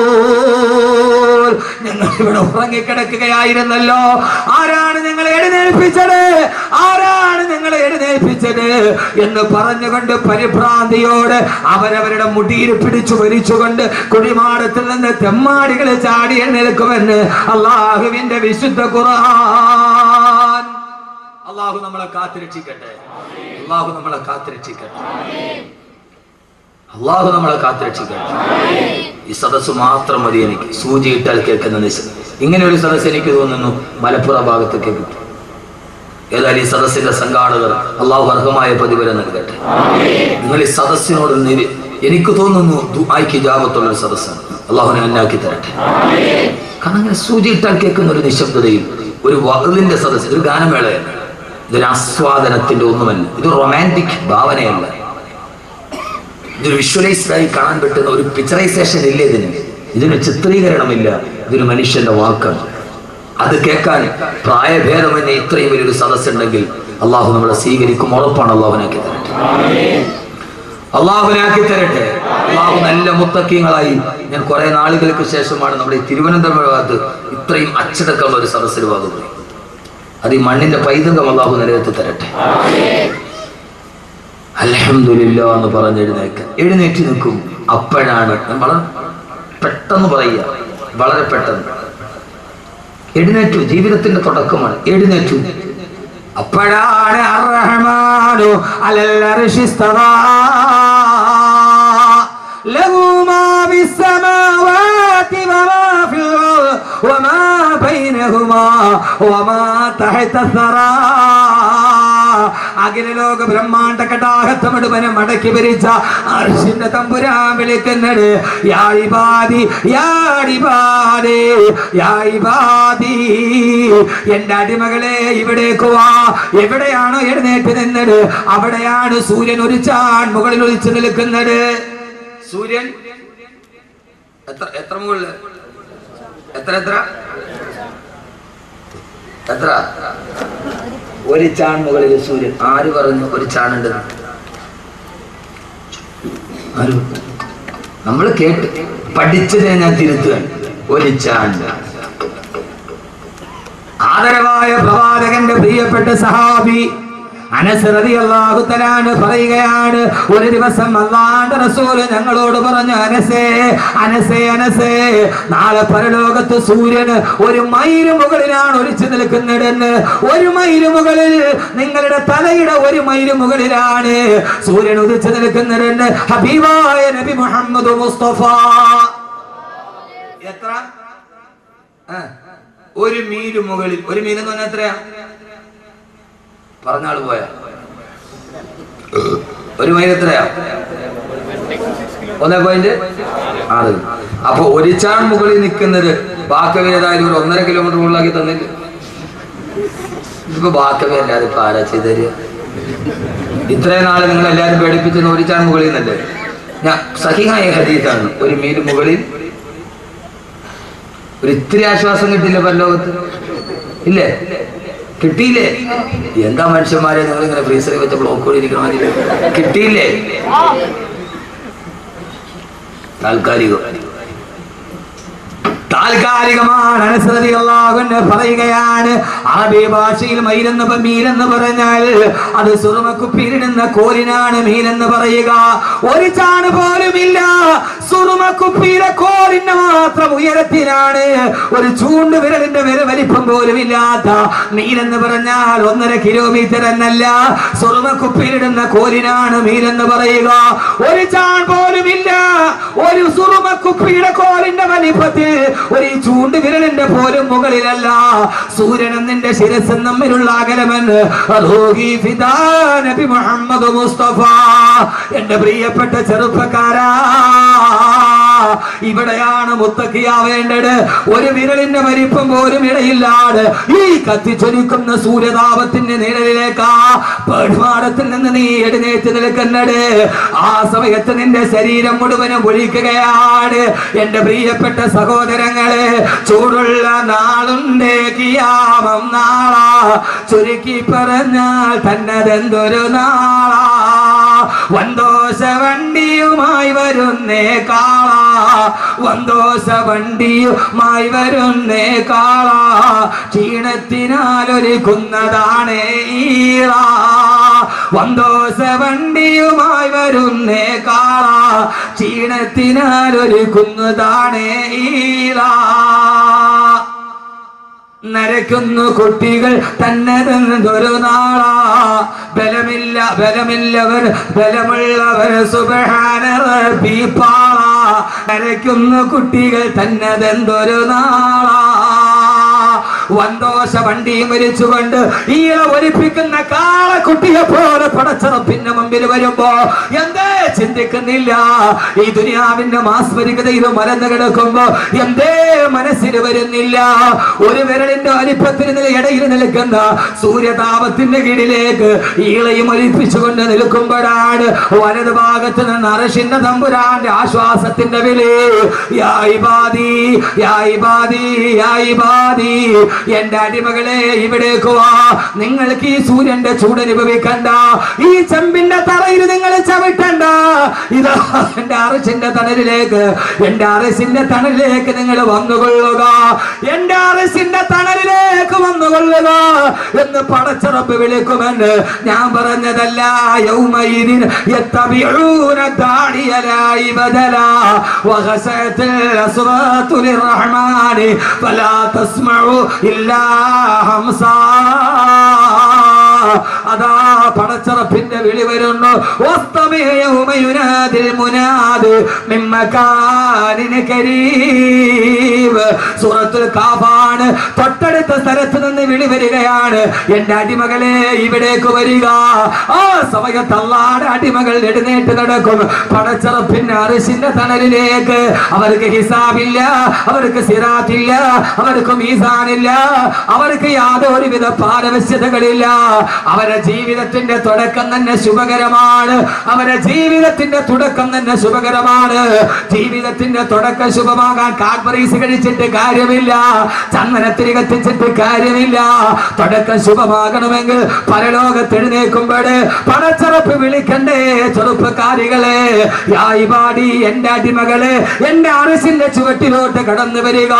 ഞങ്ങൾ ഇവിടെ ഉറങ്ങിക്കിടക്കുകയായിരുന്നല്ലോ, ആരാണ് ഞങ്ങളെ എഴുന്നേൽപ്പിച്ചത്, ആരാണ് ഞങ്ങളെ എഴുന്നേൽപ്പിച്ചത് എന്ന് പറഞ്ഞുകൊണ്ട് പരിഭ്രാന്തിയോട് അവരവരുടെ മുടിയിൽ പിടിച്ചു വലിച്ചുകൊണ്ട് കുഴിമാടത്തിൽ നിന്ന് തെമ്മാടികളെ ചാടി എഴുന്നേൽക്കുമെന്ന് അള്ളാഹുവിന്റെ വിശുദ്ധ ഖുർആൻ. അള്ളാഹു നമ്മളെ കാത്തുരക്ഷിക്കട്ടെ, അള്ളാഹു നമ്മളെ കാത്തുരക്ഷിക്കട്ടെ, അള്ളാഹു നമ്മളെ കാത്തുരക്ഷിക്കട്ടെ. ഈ സദസ്സ് മാത്രം മതി എനിക്ക്, സൂചിയിട്ടാൽ കേൾക്കുന്ന നിശ്ചയം. ഇങ്ങനെ ഒരു സദസ്സ് എനിക്ക് തോന്നുന്നു മലപ്പുറം ഭാഗത്തൊക്കെ കിട്ടും. ഏതായാലും ഈ സദസ്സിന്റെ സംഘാടകർ അള്ളാഹു അർഹമായ പ്രതിഫലം നൽകട്ടെ. നിങ്ങൾ ഈ സദസ്സിനോട് എനിക്ക് തോന്നുന്നു ദുആയ്ക്ക് ഇജാബത്തുള്ളൊരു സദസ്സാണ്. അള്ളാഹുവിനെ അന്നാക്കി തരട്ടെ. കാരണം അങ്ങനെ സൂചിയിട്ടാൽ കേൾക്കുന്ന ഒരു നിശബ്ദതയും ഒരു വഅദിന്റെ സദസ്സ്, ഒരു ഗാനമേളയല്ല, ഇതൊരു ആസ്വാദനത്തിന്റെ ഒന്നുമല്ല, ഇത് റൊമാൻറ്റിക് ഭാവനയല്ല, ഇതൊരു വിഷ്വലൈസ്ഡായി കാണാൻ പറ്റുന്ന ഒരു പിക്ചറൈസേഷൻ ഇല്ല, ഇതിന് ചിത്രീകരണമില്ല, ഇതൊരു മനുഷ്യന്റെ വാക്കാണ്. അത് കേൾക്കാൻ പ്രായഭേദമെന്നെ ഇത്രയും വലിയൊരു സദസ്സുണ്ടെങ്കിൽ അള്ളാഹു നമ്മളെ സ്വീകരിക്കും, ഉറപ്പാണ്. അള്ളാഹുനാക്കി തരട്ടെ, അള്ളാഹുനാക്കി തരട്ടെ. അള്ളാഹു നല്ല മുത്തക്കീങ്ങളായി. ഞാൻ കുറെ നാളുകൾക്ക് ശേഷമാണ് നമ്മുടെ ഈ തിരുവനന്തപുരം ഭാഗത്ത് ഇത്രയും അച്ചടക്കമുള്ള ഒരു സദസ്സിൽ ഭാഗത്ത്. അത് ഈ മണ്ണിന്റെ പൈതൃകം അള്ളാഹു നിലനിർത്തി തരട്ടെ. അൽഹംദുലില്ലാഹ് എന്ന് പറഞ്ഞ് എഴുന്നേറ്റ് നിൽക്കും. അപ്പോഴാണ് വളരെ പെട്ടെന്ന് പറയുക, വളരെ പെട്ടെന്ന് എഴുന്നേറ്റു. ജീവിതത്തിന്റെ തുടക്കമാണ്, എഴുന്നേറ്റു. അപ്പോഴാണ് അർറഹ്മാനു അലൽ അർശി ഇസ്തവാ ലഹു മാ ഫിസ്സമാവാതി വമാ ഫിൽ അർദ് വമാ ബൈനഹുമാ വമാ തഹത സറാ. അഖിലലോക ബ്രഹ്മാണ്ഡ കടാഹത്തമിടുവനെ മടക്കി ഭരിച്ച അർശിന്റെ തമ്പുരാൻ വിളിക്കുന്നത്, യാ ഇബാദി യാ ഇബാദി യാ ഇബാദി, എന്റെ അടിമകളെ ഇവിടേക്ക് വാ. എവിടെയാണോ എഴുന്നേറ്റ് നിന്നത് അവിടെയാണ് സൂര്യൻ ഒരു ചാൺ മുകളിൽ ഒളിച്ചു നിൽക്കുന്നത്. സൂര്യൻ എത്ര മുകളില്, എത്ര എത്ര എത്ര ഒരു ചാൺ മുകളിൽ സൂര്യൻ. ആര് പറഞ്ഞു ഒരു ചാണുണ്ട്? ആര്? നമ്മൾ കേട്ട് പഠിച്ചതിനെ ഞാൻ തിരുത്തുകയാണ്. ഒരു ചാൺ. ആദരവായ പ്രവാചകന്റെ പ്രിയപ്പെട്ട സഹാബി അനസ് റളിയല്ലാഹു തആല അൻഹു പറയുകയാണ്, ഒരു ദിവസം അല്ലാഹുവിന്റെ റസൂൽ ഞങ്ങളോട് പറഞ്ഞു, അനസേ അനസേ അനസേ, നാളെ പരലോകത്ത് സൂര്യൻ 1 മൈൽ മുകളിലാണ് ഒളിച്ചു നിൽക്കുന്നതെന്ന്. 1 മൈൽ മുകളിൽ, നിങ്ങളുടെ തലയുടെ 1 മൈൽ മുകളിലാണ് സൂര്യൻ ഉദിച്ചു നിൽക്കുന്നതെന്ന് ഹബീബായ നബി മുഹമ്മദ് മുസ്തഫ. എത്ര? 1 മീൽ മുകളിൽ. 1 മീൽ എന്ന് പറഞ്ഞാൽ എത്രയാ? പറഞ്ഞാള് പോയ 1 മൈൽ എത്രയാ? 1.6. അപ്പൊ ഒരു ചാൺ മുകളിൽ നിൽക്കുന്നത് ബാക്കവി ഏതായാലും ഒരു 1.5 കിലോമീറ്റർ മുകളിലാക്കി തന്നില്ല. ഇതിപ്പോ ബാക്കവി അല്ലാതെ ഇപ്പൊ ആരാ ചെയ്തരിക? ഇത്രയും നാളെ നിങ്ങൾ എല്ലാരും പേടിപ്പിച്ചെന്ന് ഒരു ചാൺ മുകളിൽ നിന്നല്ലേ? ഞാൻ സഹിഹായ ഹദീസാണ്. 1 മീൽ മുകളിൽ ഒരു ഇത്തിരി ആശ്വാസം കിട്ടില്ല പരലോകത്ത്, ഇല്ലേ? കിട്ടിയില്ലേ? എന്താ മനുഷ്യന്മാരെ നിങ്ങൾ ഇങ്ങനെ ഫ്രീസറിൽ വെച്ച ബ്ലോക്ക് ഇരിക്കണ കിട്ടിയില്ലേ? താൽക്കാലികമാണ്. അനസ് റളിയല്ലാഹു അൻഹു പറയുകയാണ്, അറബി ഭാഷയിൽ മീലെന്ന് പറഞ്ഞാൽ അത് സുറുമക്കുപ്പിയിലിടുന്ന കോലിനാണ് മീലെന്ന് പറയുക. ഒരു ചാണ് പോലുമില്ല, സുറുമക്കുപ്പിയിലെ കോലിന് മാത്രം ഉയരത്തിലാണ്. ഒരു ചൂണ്ട് വിരലിന്റെ വലിപ്പം പോലും ഇല്ലാത്ത മീലെന്ന് പറഞ്ഞാൽ 1.5 കിലോമീറ്റർ എന്നല്ല, സുറുമക്കുപ്പിയിലിടുന്ന കോലിനാണ് മീലെന്ന് പറയുക. ഒരു ചാൺ പോലുമില്ല, ഒരു സുറുമക്കുപ്പിയുടെ കോലിന്റെ വലിപ്പത്തിൽ ഒരു ചൂണ്ട് വിരലിന്റെ പോലും മുകളിലല്ല. സൂര്യനും നിന്റെ ശിരസും തമ്മിലുള്ള അകലമെന്ന് നബി മുഹമ്മദ് മുസ്തഫ. എന്റെ പ്രിയപ്പെട്ട ചെറുപ്പക്കാരാ, ഇവിടെയാണ് മുത്തക്കിയാവേണ്ടത്. ഒരു വിരലിന്റെ വലിപ്പം പോലും ഇടയില്ലാതെ ഈ കത്തിച്ചൊലിക്കുന്ന സൂര്യതാപത്തിന്റെ നിഴലിലേക്കാ പേഴ്മാടത്തിൽ നിന്ന് നീ എഴുന്നേറ്റ് നിൽക്കുന്നത്. ആ സമയത്ത് നിന്റെ ശരീരം മുഴുവനും ഒഴിക്കുകയാണ്. എന്റെ പ്രിയപ്പെട്ട സഹോദരങ്ങളെ, ചൂടുള്ള നാളുണ്ട് കിയാമം നാളാ, ചുരുക്കി പറഞ്ഞാൽ തന്നതെന്തൊരു നാളാ. വന്തോഷ വണ്ടിയുമായി വരുന്നേ കാളാ, വന്തോഷ വണ്ടിയുമായി വരുന്നേ കാളാ, ക്ഷീണത്തിനാലൊരുക്കുന്നതാണേ ഈളാ. വന്തോഷ വണ്ടിയുമായി വരുന്നേ കാളാ, ക്ഷീണത്തിനാലൊരുക്കുന്നതാണേ ഈളാ. നരയ്ക്കുന്നു കുട്ടികൾ തന്നതെന്തൊരു നാളാ, ബലമില്ലവർ ബലമുള്ളവർ സുബ്ഹാന റബ്ബി പാളാ. നരയ്ക്കുന്നു കുട്ടികൾ തന്നതെന്തൊരു നാളാ. വന്തോഷ വണ്ടിയും മരിച്ചുകൊണ്ട് ഈള ഒലിപ്പിക്കുന്ന കാളക്കുട്ടിയെ പോലെ പടച്ചറപ്പിന്റെ മുമ്പിൽ വരുമ്പോ എന്തേ ചിന്തിക്കുന്നില്ല? ഈ ദുനിയാവിന്റെ മാസ്മരികതയിൽ മലന്ന് കിടക്കുമ്പോ എന്തേ മനസ്സിൽ വരുന്നില്ല? ഒരു വിരലിന്റെ വലിപ്പത്തിന് ഇടയിൽ നിൽക്കുന്ന സൂര്യതാപത്തിന്റെ കീഴിലേക്ക് ഈളയും ഒലിപ്പിച്ചുകൊണ്ട് നിൽക്കുമ്പോഴാണ് വലത് ഭാഗത്ത് നിന്ന് അർശിന്റെ തമ്പുരാന്റെ ആശ്വാസത്തിന്റെ വിളി. യാ ഇബാദി യാ ഇബാദി യാ ഇബാദി, എന്റെ അടിമകളെ ഇവിടേക്ക് വാ. നിങ്ങൾക്ക് ഈ സൂര്യന്റെ ചൂട് അനുഭവിക്കണ്ട, ഈ ചെമ്പിന്റെ തറയിൽ നിങ്ങൾ ചവിട്ടണ്ട. ഇതാ എന്റെ അറസിന്റെ തണലിലേക്ക്, എന്റെ അറസിന്റെ തണലിലേക്ക് നിങ്ങൾ വന്നുകൊള്ളുക, എന്റെ അറസിന്റെ തണലിലേക്ക് വന്നുകൊള്ളുക എന്ന് പടച്ചറപ്പ് വിളിക്കുമെന്ന് ഞാൻ പറഞ്ഞതല്ല. യൗമയിദിൻ യത്തബിഊന ദാഇയ ലാ ഇബദല വഖസഅത്തിൽ അസ്വാതു ലിർറഹ്മാനി ഫലാ തസ്മഉ ഇല്ലാ ഹംസാ. അതാ പടച്ചറപ്പിന്റെ വിളി വരുന്നു. സൂറത്തുൽ കാഫാണ്. തൊട്ടടുത്ത സ്ഥലത്ത് നിന്ന് വിളി വരികയാണ്, എന്റെ അടിമകളെ ഇവിടേക്ക് വരിക. ആ സമയത്ത് അല്ലാഹുവിന്റെ അടിമകൾ എഴുന്നേറ്റ് നടക്കും പടച്ചറപ്പിന്റെ അർശിന്റെ തണലിലേക്ക്. അവർക്ക് ഹിസാബില്ല, അവർക്ക് സിറാത്തില്ല, അവർക്ക് മീസാനില്ല, അവർക്ക് യാതൊരുവിധ പാരവശ്യതകളില്ല. അവരുടെ ജീവിതത്തിന്റെ തുടക്കം തന്നെ ശുഭകരമാണ്. അവരുടെ ജീവിതത്തിന്റെ തുടക്കം തന്നെ ശുഭകരമാണ്. ജീവിതത്തിന്റെ തുടക്കം ശുഭമാകാൻ കാഡ്ബറീസ് കഴിച്ചിട്ട് കാര്യമില്ല, ചന്ദനത്തിരി കത്തിച്ചിട്ട് കാര്യമില്ല. തുടക്കം ശുഭമാകണമെങ്കിൽ പരലോകത്ത് എഴുന്നേൽക്കുമ്പോൾ പടച്ചറപ്പ് വിളിക്കണ്ടേ ചെറുപ്പക്കാരികളെ. യാ ഇബാദി, എന്റെ അടിമകളെ, എന്റെ അർശിന്റെ ചുവട്ടിലോട്ട് കടന്നു വരിക.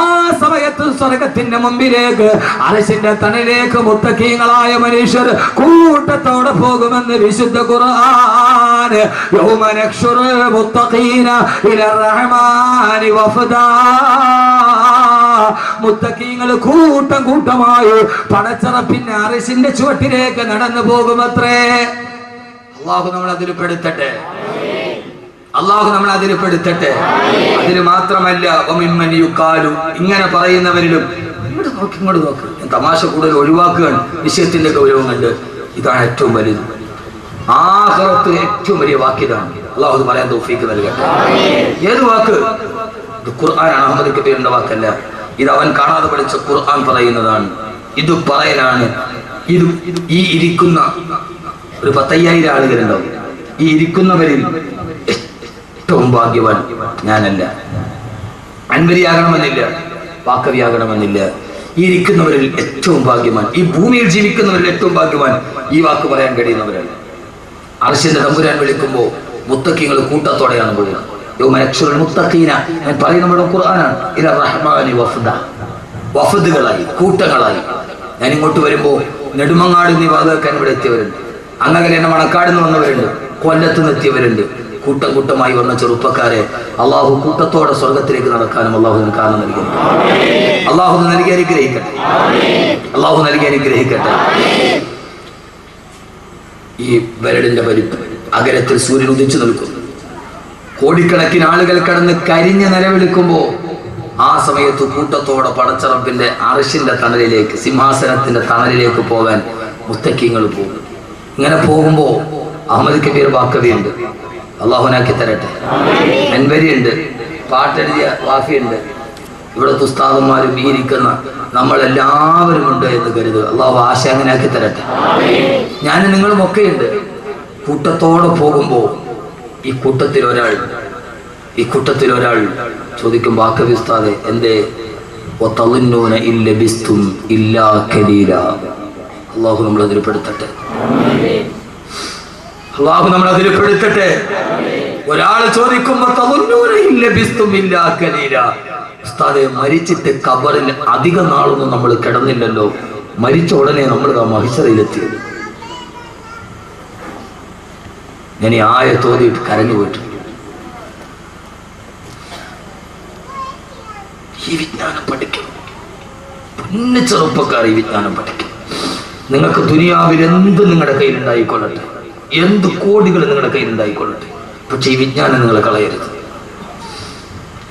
ആ സമയത്ത് സ്വർഗത്തിന്റെ മുമ്പിലേക്ക്, അർശിന്റെ തണലിലേക്ക് മുത്തഖീങ്ങളായ മനുഷ്യർ കൂട്ടത്തോടെ പോകുമെന്ന് വിശുദ്ധ ഖുർആൻ. യൗമ നഹ്ശുറുൽ മുത്തഖീന ഇലർ റഹ്മാനി വഫദാ. മുത്തഖീങ്ങൾ കൂട്ടം കൂട്ടമായി പടച്ചറപ്പിന്റെ അർശിന്റെ ചുവട്ടിലേക്ക് നടന്നു പോകുമത്രേ. അല്ലാഹു നമ്മളെ അതിൽ പെടുത്തട്ടെ, അല്ലാഹു നമ്മളെ അതിൽ പെടുത്തട്ടെ. അതിന് മാത്രമല്ല, ഇങ്ങനെ പറയുന്നവരിലും ഇങ്ങോട്ട് നോക്ക്, തമാശ കൂടുതൽ ഒഴിവാക്കുകയാണ്. വിഷയത്തിന്റെ ഗൗരവം കണ്ട് ഇതാണ് ഏറ്റവും വലുത്. ആഖിറത്ത് ഏറ്റവും വലിയ വാക്കിതാണ്. അല്ലാഹു പറയാൻ തൗഫീഖ് നൽകട്ടെ. ഏത് വാക്ക്? ഇത് ഖുർആനാണ്, അഹ്മദ് കബീറിന്റെ വാക്കല്ല. ഇത് അവൻ കാണാതെ പഠിച്ച ഖുർആൻ പറയുന്നതാണ്. ഇത് പറയലാണ്. ഇത് ഈ ഇരിക്കുന്ന ഒരു 10,000 ആളുകളുണ്ടാവും. ഈ ഇരിക്കുന്നവരിൽ ഏറ്റവും ഭാഗ്യവാൻ ഞാനല്ല. അൻവരിയാകണമെന്നില്ല, വാക്കവിയാകണമെന്നില്ല. ഈ ഇരിക്കുന്നവരിൽ ഏറ്റവും ഭാഗ്യവാൻ, ഈ ഭൂമിയിൽ ജീവിക്കുന്നവരിൽ ഏറ്റവും ഭാഗ്യവാൻ ഈ വാക്ക് പറയാൻ കഴിയുന്നവരാണ്. അർശിന്റെ തമ്പുരാൻ വിളിക്കുമ്പോൾ മുത്തഖീങ്ങൾ കൂട്ടത്തോടെയാണ് പോകുന്നത്. ഞാൻ പറയുന്ന ഖുർആനാണ്. വഫദുകളായി, കൂട്ടങ്ങളായി. ഞാൻ ഇങ്ങോട്ട് വരുമ്പോ നെടുമങ്ങാട് നിവാദക്കാൻ ഇവിടെ എത്തിയവരുണ്ട്, അങ്ങനെ തന്നെ മണക്കാട് നിന്ന് വന്നവരുണ്ട്, കൊല്ലത്ത് നിന്ന് എത്തിയവരുണ്ട്. കൂട്ടം കൂട്ടമായി വന്ന ചെറുപ്പക്കാരെ അള്ളാഹു കൂട്ടത്തോടെ സ്വർഗത്തിലേക്ക് നടക്കാനും അള്ളാഹുവിന് കാരണം നൽകി. അള്ളാഹു നൽകി അനുഗ്രഹിക്കട്ടെ, അള്ളാഹു നൽകി അനുഗ്രഹിക്കട്ടെ. ഈ ബരടിന്റെ പരിപ്പ് അകരത്തിൽ സൂര്യൻ ഉദിച്ചു നിൽക്കുന്നു. കോടിക്കണക്കിന് ആളുകൾ കടന്ന് കരിഞ്ഞ് നിലവിളിക്കുമ്പോ ആ സമയത്ത് കൂട്ടത്തോടെ പടച്ചറപ്പിന്റെ അർശിന്റെ തണലിലേക്ക്, സിംഹാസനത്തിന്റെ തണലിലേക്ക് പോകാൻ മുത്തഖീങ്ങൾ പോകും. ഇങ്ങനെ പോകുമ്പോ അഹമ്മദ് കബീർ ബാക്കവിയുണ്ട്, അള്ളാഹുനാക്കി തരട്ടെ. അൻവരിയുണ്ട്, പാട്ടെഴുതിയ വാഫിയുണ്ട്. ഇവിടുത്തെ ഉസ്താദന്മാരും ഈ ഇരിക്കുന്ന നമ്മളെല്ലാവരും ഉണ്ട് എന്ന് കരുതുക. അള്ളാഹു ആശ അങ്ങനെ ആക്കി തരട്ടെ. ഞാനും നിങ്ങളും ഒക്കെയുണ്ട്. കൂട്ടത്തോടെ പോകുമ്പോ ഈ കൂട്ടത്തിൽ ഒരാൾ ചോദിക്കും, ബാക്കവി ഉസ്താദെ എന്തേ അള്ളാഹു നമ്മൾ അതിൽപ്പെടുത്തട്ടെ, അള്ളാഹു നമ്മൾ അതിൽപ്പെടുത്തട്ടെ. ഒരാൾ ചോദിക്കുമ്പോ ഉസ്താദെ മരിച്ചിട്ട് ഖബറിൽ അധിക നാളൊന്നും നമ്മൾ കിടന്നില്ലല്ലോ, മരിച്ച ഉടനെ നമ്മൾ മഹിശറയിലെത്തിയത്. ഞാൻ ഈ തോന്നിയിട്ട് കരഞ്ഞു പോയിട്ട് ഈ വിജ്ഞാനം പഠിക്കും. പിന്നെ ചെറുപ്പക്കാർ ഈ വിജ്ഞാനം പഠിക്കും. നിങ്ങൾക്ക് ദുനിയാവിൽ എന്ത് നിങ്ങളുടെ കയ്യിലുണ്ടായിക്കൊള്ളട്ടെ, എന്ത് കോടികൾ നിങ്ങളുടെ കയ്യിലുണ്ടായിക്കൊള്ളട്ടെ, പക്ഷെ ഈ വിജ്ഞാനം നിങ്ങൾ കളയരുത്.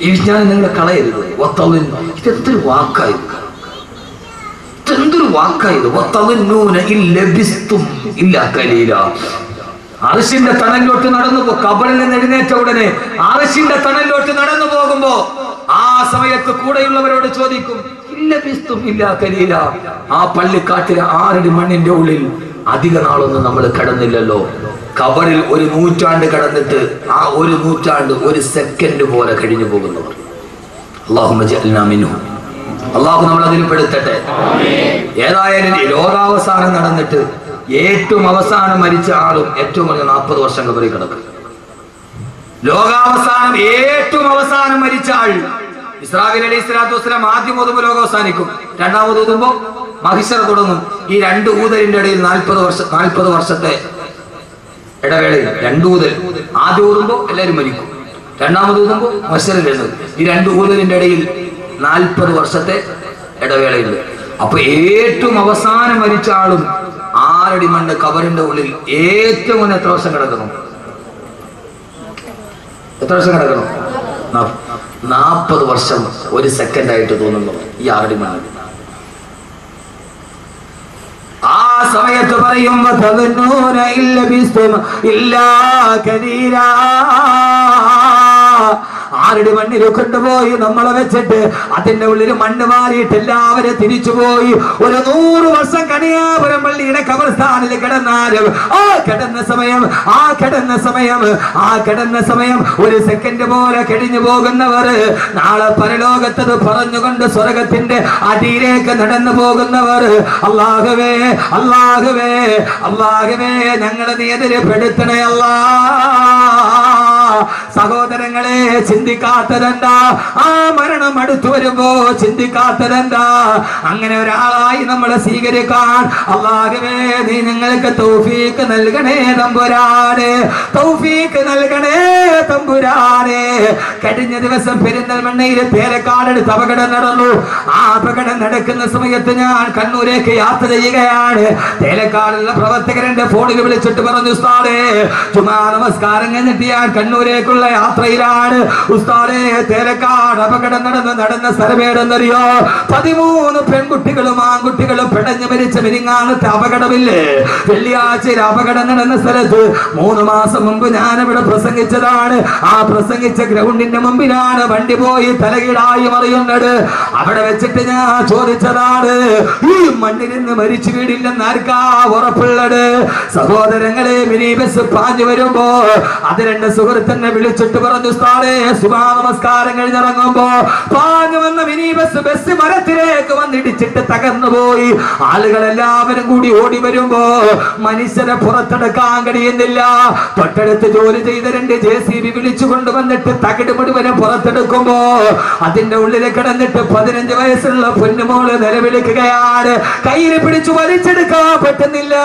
ഈ വിജ്ഞാനം നിങ്ങൾ കളയരുത്. ഇതെന്തൊരു വാക്കായത്, ഇതെന്തൊരു വാക്കായത്. അർശിന്റെ തണലിലോട്ട് നടന്നു ഖബറിൽ നിന്ന് എഴുന്നേറ്റ ഉടനെ അർശിന്റെ തണലിലോട്ട് നടന്നു പോകുമ്പോ ആ സമയത്ത് കൂടെയുള്ളവരോട് ചോദിക്കും, ആ പള്ളിക്കാട്ടിലെ 6 അടി മണ്ണിന്റെ ഉള്ളിൽ അധിക നാളൊന്നും നമ്മൾ കിടന്നില്ലല്ലോ. ഖബറിൽ 1 നൂറ്റാണ്ട് കിടന്നിട്ട് ആ 1 നൂറ്റാണ്ട് 1 സെക്കൻഡ് പോലെ കഴിഞ്ഞു പോകുന്നവർ. അള്ളാഹു നമ്മൾ അതിൽ പെടുത്തട്ടെ. ഏതായാലും ലോകാവസാനം നടന്നിട്ട് ഏറ്റവും അവസാനം മരിച്ച ആളും ഏറ്റവും കുറഞ്ഞ 40 വർഷം ഖബറിൽ കിടക്കും. ലോകാവസാനം ഏറ്റവും അവസാനം മരിച്ച ആൾ ഇസ്രാഫീൽ അലൈഹി സ്വലാത്തു വസ്സലാം ആദ്യം ഓതുമ്പോൾ ലോകം അവസാനിക്കും, രണ്ടാമത് ഓതുമ്പോ മഹിശറ തുടങ്ങും. ഈ 2 ഊതലിന്റെ ഇടയിൽ 40 വർഷത്തെ ഇടവേളയിൽ 2 ഊതൽ. ആദ്യം ഊതുമ്പോ എല്ലാവരും മരിക്കും, രണ്ടാമത് ഊതുമ്പോ മഹിശറിൽ എഴുതും. ഈ 2 ഊതലിന്റെ ഇടയിൽ 40 വർഷത്തെ ഇടവേളയുണ്ട്. അപ്പൊ ഏറ്റവും അവസാനം മരിച്ച ആളും 6 അടി മണ്ണ് ഖബറിന്റെ ഉള്ളിൽ ഏറ്റവും മുന്നേ എത്ര വർഷം കിടക്കണം? 40 വർഷം 1 സെക്കൻഡ് ആയിട്ട് തോന്നുന്നു ഈ 6 അടി മണ്ണ്. ആ സമയത്ത് പറയുമ്പോ ആരുടെ മണ്ണിൽ കൊണ്ടുപോയി നമ്മളെ വെച്ചിട്ട് അതിന്റെ ഉള്ളിൽ മണ്ണ് മാറിയിട്ട് എല്ലാവരും തിരിച്ചുപോയി. 100 വർഷം കണിയാപുരം പള്ളിയുടെ ഖബർസ്ഥാനിൽ കിടന്നാലും ആ കിടന്ന സമയം 1 സെക്കൻഡ് പോലെ കഴിഞ്ഞു പോകുന്നവർ നാളെ പരലോകത്തത് പറഞ്ഞുകൊണ്ട് സ്വർഗത്തിന്റെ അടിയിലേക്ക് നടന്നു പോകുന്നവർ, അല്ലാഹുവേ അല്ലാഹുവേ അല്ലാഹുവേ ഞങ്ങളെ നീ എതിരെപ്പെടുത്തണേ അല്ലാ. സഹോദരങ്ങളെ, ചിന്തിക്കാത്തതെന്താ? ആ മരണം അടുത്തു വരുമ്പോ ചിന്തിക്കാത്തതെന്താ? അങ്ങനെ ഒരാളായി നമ്മളെ സ്വീകരിക്കാൻ അല്ലാഹുവേ നീ ഞങ്ങൾക്ക് തൗഫീഖ് നൽകണേ തമ്പുരാനെ, തൗഫീഖ് നൽകണേ തമ്പുരാനെ. കഴിഞ്ഞ ദിവസം പെരിന്തൽമണ്ണയിൽ തേലക്കാടടുത്ത് അപകടം നടന്നു. ആ അപകടം നടക്കുന്ന സമയത്ത് ഞാൻ കണ്ണൂരേക്ക് യാത്ര ചെയ്യുകയാണ്. തേലക്കാടുള്ള പ്രവർത്തകരുടെ ഫോണിൽ വിളിച്ചിട്ട് പറഞ്ഞു, ഉസ്താദേ ജുമാ നമസ്കാരം കഴിഞ്ഞിട്ട് ഞാൻ കണ്ണൂരേക്കുള്ള യാത്രയിലാണ്. ഉസ്താദേ തേലക്കാട് അപകടം നടന്ന സ്ഥലമേടെന്നറിയോ? 13 പെൺകുട്ടികളും ആൺകുട്ടികളും പിടഞ്ഞു മരിച്ച മിനിങ്ങാനത്തെ അപകടമില്ലേ? വെള്ളിയാഴ്ചയിൽ അപകടം നടന്ന സ്ഥലത്ത് 3 മാസം മുമ്പ് ഞാനിവിടെ പ്രസംഗിച്ചതാണ്. ആ ആ പ്രസംഗിച്ച ഗ്രൗണ്ടിന്റെ മുമ്പിലാണ് വണ്ടി പോയി തലകീടായി മറിയുന്നത്. അവിടെ വെച്ചിട്ട് ഞാൻ ചോദിച്ചതാണ്, ഈ മണ്ണിൽ നിന്ന് മരിച്ചു വീടില്ലെന്ന് ആർക്കാ ഉറപ്പുള്ളത്? സഹോദരങ്ങളെ, മിനി ബസ് പാഞ്ഞു വരുമ്പോ അത് രണ്ട് സുഹൃത്തിനെ വിളിച്ചിട്ട് പറഞ്ഞു, ഉസ്താദേ സുബാ നമസ്കാരം കഴിഞ്ഞിറങ്ങുമ്പോ പാഞ്ഞു വന്ന മിനി ബസ് മരത്തിലേക്ക് വന്നിടിച്ചിട്ട് തകർന്നു പോയി. ആളുകളെല്ലാവരും കൂടി ഓടി വരുമ്പോ മനുഷ്യരെ പുറത്തെടുക്കാൻ കഴിയുന്നില്ല. തൊട്ടടുത്ത് ജോലി ചെയ്ത രണ്ട് JCB വിളിച്ചു കൊണ്ടുവന്നിട്ട് തകിട് മുഴുവനും പുറത്തെടുക്കുമ്പോ അതിന്റെ ഉള്ളിൽ കിടന്നിട്ട് 15 വയസ്സുള്ള പൊന്നുമോള് നിലവിളിക്കുകയാണ്. കയ്യിൽ പിടിച്ചു വലിച്ചെടുക്കാൻ പറ്റുന്നില്ല.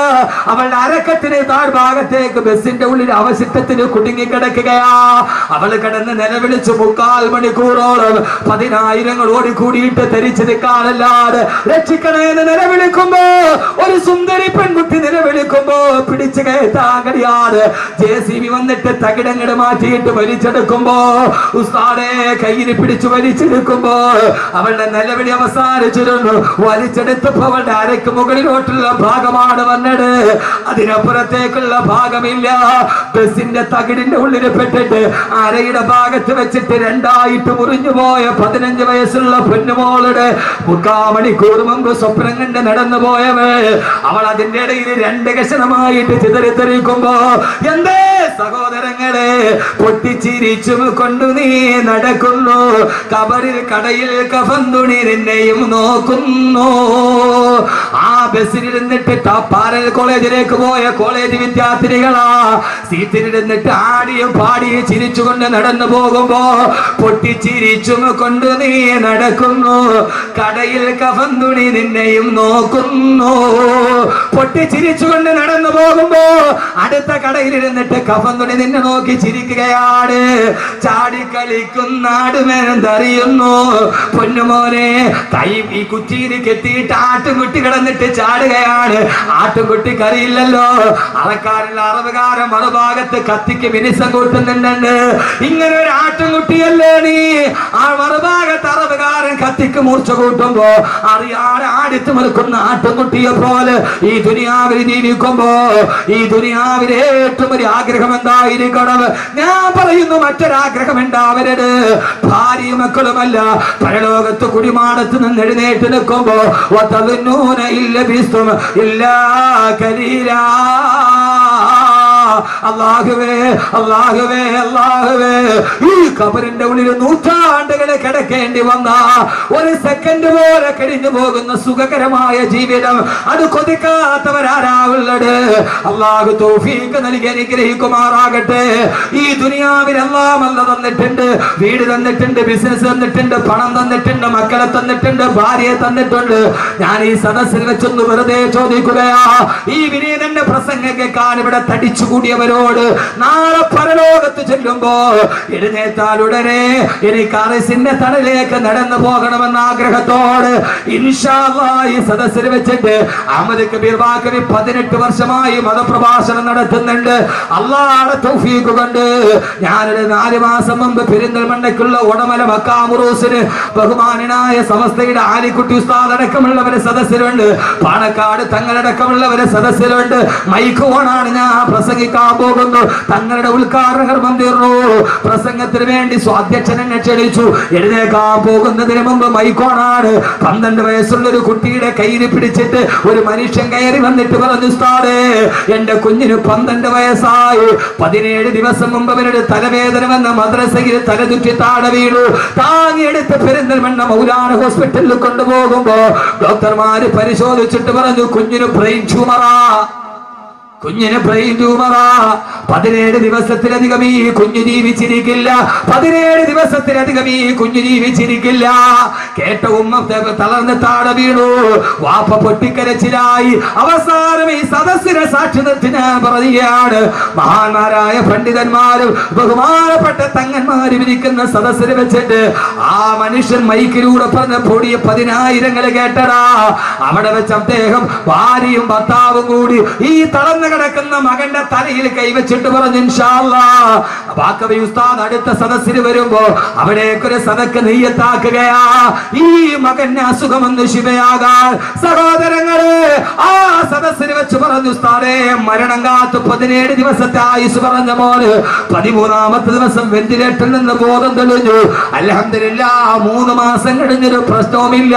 അവളുടെ അരക്കത്തിന് താഴ്ഭാഗത്തേക്ക് ബസിന്റെ ഉള്ളിൽ അവശിഷ്ടത്തിന് കുടുങ്ങിക്കിടക്കുകയാ. അവള് കിടന്ന് നിലവിളിച്ചു 3/4 മണിക്കൂറോളം 10,000 ഓടിക്കൂടിയിട്ട് ധരിച്ചു നിൽക്കാനല്ലാതെ രക്ഷിക്കണേന്ന് നിലവിളിക്കുമ്പോ ഒരു സുന്ദരി പെൺകുട്ടി നിലവിളിക്കുമ്പോ പിടിച്ചു കയറ്റാൻ കഴിയാതെ JCB വന്നിട്ട് തകിടങ്ങട് മാറ്റിയിട്ട് വലിച്ചെടുക്കുമ്പോ ഉസ്താദേ കയ്യിൽ പിടിച്ചു വലിച്ചെടുക്കുമ്പോ അവളുടെ നിലവിളി അവസാനിച്ചിരുന്നു. വലിച്ചെടുത്തപ്പോ അവളുടെ അരയ്ക്ക് മുകളിലോട്ടുള്ള ഭാഗമാണ് വന്നത്, അതിനപ്പുറത്തേക്കുള്ള ഭാഗമില്ല. ബസിന്റെ തകിടിന്റെ ഉള്ളിൽ പെട്ടിട്ട് അരയുടെ ഭാഗത്ത് വെച്ചിട്ട് രണ്ടായിട്ട് മുറിഞ്ഞു പോയ 15 വയസ്സുള്ള പൊന്നുമോളുടെ 3/4 മണിക്കൂർ മുമ്പ് സ്വപ്നം കണ്ട് നടന്നു പോയവേ അവൾ അതിന്റെ ഇടയിൽ 2 കഷണമായിട്ട് ചിതറിത്തെറിക്കുമ്പോ എന്തേ സഹോദരങ്ങളെ പൊട്ടിച്ചിരിച്ചും കൊണ്ടു നീ നടക്കുന്നു. കബറിൽ കടയിൽ കഫൻ തുണി നിന്നെയും നോക്കുന്നു. ആ ബസ്സിലിരുന്നിട്ട് പാരൽ കോളേജിലേക്ക് പോയ കോളേജ് വിദ്യാർത്ഥിനികളാ സീറ്റിലിരുന്നിട്ട് ആടിയും പാടിയും ചിരിച്ചുകൊണ്ട് നടന്നു പോകുമ്പോ പൊട്ടിച്ചിരിച്ചും കൊണ്ട് നീ നടക്കുന്നു. കടയിൽ കഫൻ തുണി നിന്നെയും നോക്കുന്നു. പൊട്ടിച്ചിരിച്ചുകൊണ്ട് നടന്നു പോകുമ്പോ അടുത്ത കടയിലിരുന്നിട്ട് കഫൻ തുണി നിന്നെ നോക്കി ചിരിക്കുകയാണ്. ചാടിക്കളിക്കുന്നാടുമെന്തറിയുന്നു പൊന്നുമോനെ. കൈ ഈ കുറ്റിയിൽ കെട്ടിയിട്ട് ആട്ടുംകുട്ടി കിടന്നിട്ട് ചാടുകയാണ്. ആട്ടുംകുട്ടിക്ക് അറിയില്ലല്ലോ അറക്കാരുള്ള അറവുകാരൻ മറുഭാഗത്ത് കത്തിക്ക് മിനിസം കൂട്ടുന്നുണ്ടെന്ന്. ഇങ്ങനെ ഒരു ആട്ടുംകുട്ടിയല്ലേ നീ? ആ മറുഭാഗത്ത് അറവുകാരൻ കത്തിക്ക് മൂർച്ച കൂട്ടുമ്പോ അറിയാതെ ആടിത്തു നിൽക്കുന്ന ആട്ടുംകുട്ടിയെ പോലെ ഈ ദുനിയാവിൽ ജീവിക്കുമ്പോ ഈ ദുനിയാവിൽ ഏറ്റവും ഒരു ആഗ്രഹം എന്തായിരിക്കണം? ഞാൻ പറയുന്നു, മറ്റൊരാഗ്രഹം ഉണ്ടാവരുത്. ഭാര്യയും മക്കളുമല്ല, പരലോകത്ത് കുടിമാടത്ത് നിന്ന് എഴുന്നേറ്റ് നിൽക്കുമ്പോ അല്ലാഹുവേ അല്ലാഹുവേ അല്ലാഹുവേ, ഈ ഖബറിന്റെ ഉള്ളിൽ നൂറ്റാണ്ടുകളെ കിടക്കേണ്ടി വന്ന ഒരു സെക്കൻഡ് പോലെ കഴിഞ്ഞു പോകുന്ന സുഖകരമായ ജീവിതം അത് കൊതിക്കാത്തവരാരാവുള്ളത്? അല്ലാഹു തൗഫീഖ് നൽകി അനുഗ്രഹിക്കുമാറാകട്ടെ. ഈ ദുനിയാവിൽ എല്ലാം അല്ല തന്നിട്ടുണ്ട്. വീട് തന്നിട്ടുണ്ട്, ബിസിനസ് തന്നിട്ടുണ്ട്, പണം തന്നിട്ടുണ്ട്, മക്കളെ തന്നിട്ടുണ്ട്, ഭാര്യയെ തന്നിട്ടുണ്ട്. ഞാൻ ഈ സദസ്സിൽ വെച്ചൊന്ന് വെറുതെ ചോദിക്കുകയാ, ഈ വിനീതന്റെ പ്രസംഗം കേൾക്കാൻ ഇവിടെ തടിച്ചുകൂടിയവരോട് നാളെ പരലോകത്ത് ചെല്ലുമ്പോ എഴുന്നേറ്റാൽ ഉടനെ എനിക്ക് അറിസിന്റെ തടലേക്ക് നടന്നു പോകണമെന്ന ആഗ്രഹത്തോട് ഇൻഷാ അല്ലാഹ് ഈ സദസ്സിൽ വെച്ചിട്ട് അഹമ്മദ് കബീർ ബാക്കവി 18 വർഷമായി മതപ്രഭാഷണം നടത്തുന്നുണ്ട്. അല്ലാഹുവിന്റെ തൗഫീഖ് കൊണ്ട് ഞാനൊരു 4 മാസം മുമ്പ് പെരിന്തൽമണ്ണയ്ക്കുള്ള ഉടമല മക്കാമുറൂസിന് ബഹുമാനായ സമസ്തയുടെ ആലിക്കുട്ടി ഉസ്താദ് അടക്കമുള്ളവരെ സദസ്സിലുണ്ട്, പാണക്കാട് തങ്ങളടക്കമുള്ളവരെ സദസ്സിലുണ്ട്. മൈക്ക് ഓണാണ്, ഞാൻ പ്രസംഗിക്കാൻ പോകുന്നു. തങ്ങളുടെ ഉദ്ഘാടന കർമ്മം തീർന്നു. പ്രസംഗത്തിന് വേണ്ടി സ്വാധ്യക്ഷനെ ക്ഷണിച്ചു. എഴുന്നേക്കാൻ പോകുന്നതിന് മുമ്പ് മൈക്കോണാണ്. 12 വയസ്സുള്ള ഒരു കുട്ടിയുടെ കയ്യിൽ പിടിച്ചിട്ട് ഒരു മനുഷ്യൻ കയറി വന്നിട്ട് പറഞ്ഞു, ഉസ്താദേ എന്റെ കുഞ്ഞിന് 12 വയസ്സായി. 17 ദിവസം മുമ്പ് അവരുടെ തലവേദന വന്ന മദ്രസയിൽ തലചുറ്റി താഴെ വീണു. താങ്ങിയെടുത്ത് പെരിന്തൽമണ്ണ മൗലാന ഹോസ്പിറ്റലിൽ കൊണ്ടുപോകുമ്പോ ഡോക്ടർമാര് പരിശോധിച്ചിട്ട് പറഞ്ഞു, കുഞ്ഞിന് ബ്രെയിൻ ട്യൂമറാ. 17 ദിവസത്തിലധികം ഈ കുഞ്ഞു ജീവിച്ചിരിക്കില്ല. 17 ദിവസത്തിലധികം ഈ കുഞ്ഞു ജീവിച്ചിരിക്കില്ല. കേട്ട ഉമ്മ തളർന്ന് താഴെ വീണു. വാപ്പ പൊട്ടിക്കരച്ചിലായി. അവസാനം ഈ സദസ്സിനെ സാക്ഷി നിർത്തി ഞാൻ പറയുകയാണ്, മഹാന്മാരായ പണ്ഡിതന്മാരും ബഹുമാനപ്പെട്ട തങ്ങന്മാരും ഇരിക്കുന്ന സദസ്സിൽ വെച്ചിട്ട് ആ മനുഷ്യൻ മൈക്കിലൂടെ പറഞ്ഞ പൊടിയ 10,000 കേട്ടടാ. അവിടെ വെച്ച് അദ്ദേഹം ഭാര്യയും ഭർത്താവും കൂടി ഈ തളർന്ന തളർന്നു കിടക്കുന്ന മകന്റെ തലയിൽ കൈവച്ചിട്ട് പറഞ്ഞു ഇൻഷാ അല്ലാഹ് ബാക്കവി ഉസ്താദ് അടുത്ത സദസ്സിൽ വരുമ്പോ അവിടേക്കൊരു സദക്ക് നെയ്യത്താക്കുകയാ ഈ മകന്റെ അസുഖമൊന്ന് ശിവയാകാൻ. സഹോദരങ്ങളെ ആ സദസ്സിൽ വെച്ച് പറഞ്ഞു ഉസ്താദേ മരണം കാത്ത് 17 ദിവസത്തെ ആയുസ് പറഞ്ഞ മോന് 13ാമത്തെ ദിവസം വെന്റിലേറ്ററിൽ നിന്ന് ബോധം തെളിഞ്ഞു. അൽഹംദുലില്ലാഹ് 3 മാസം കഴിഞ്ഞൊരു പ്രശ്നവുമില്ല.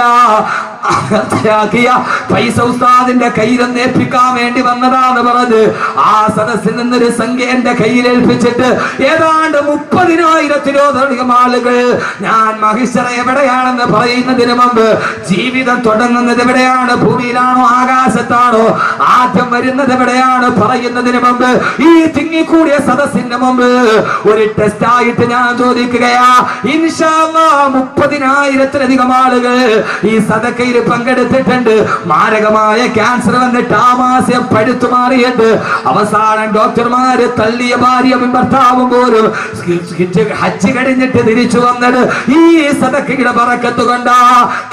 പൈസ ഉസ്താദിന്റെ കയ്യിലൊന്ന് ഏൽപ്പിക്കാൻ വേണ്ടി വന്നതാന്ന് പറഞ്ഞ് ആ സദസ്സിൽ നിന്നൊരു സംഖ്യ എന്റെ കയ്യിൽ ഏൽപ്പിച്ചിട്ട് ഏതാണ്ട് 30,000-ത്തിലധികം ആളുകൾ ഞാൻ മഹിഷറ എവിടെയാണെന്ന് പറയുന്നതിന് മുമ്പ് ജീവിതം തുടങ്ങുന്നത് എവിടെയാണ്, ഭൂമിയിലാണോ ആകാശത്താണോ, ആദ്യം വരുന്നത് എവിടെയാണ് പറയുന്നതിന് മുമ്പ് ഈ തിങ്ങിക്കൂടിയ സദസ്സിന്റെ മുമ്പ് ഒരു ടെസ്റ്റ് ആയിട്ട് ഞാൻ ചോദിക്കുകയാ. ഇൻഷാ അല്ലാഹ് 30,000-ത്തിലധികം ആളുകൾ ഈ സദക്കയിൽ പങ്കെടുത്തിട്ടുണ്ട്. മാരകമായ ക്യാൻസർ വന്നിട്ട് ആമാശയം പഴുത്തു മാറിയിട്ട് അവസാനം ഡോക്ടർമാര് തള്ളിയ ഭാര്യയും ഭർത്താവും പോലും ഹജ്ജ് കഴിഞ്ഞിട്ട് തിരിച്ചു വന്നത് ഈ സദക്കയുടെ ബറക്കത്ത് കൊണ്ടാ.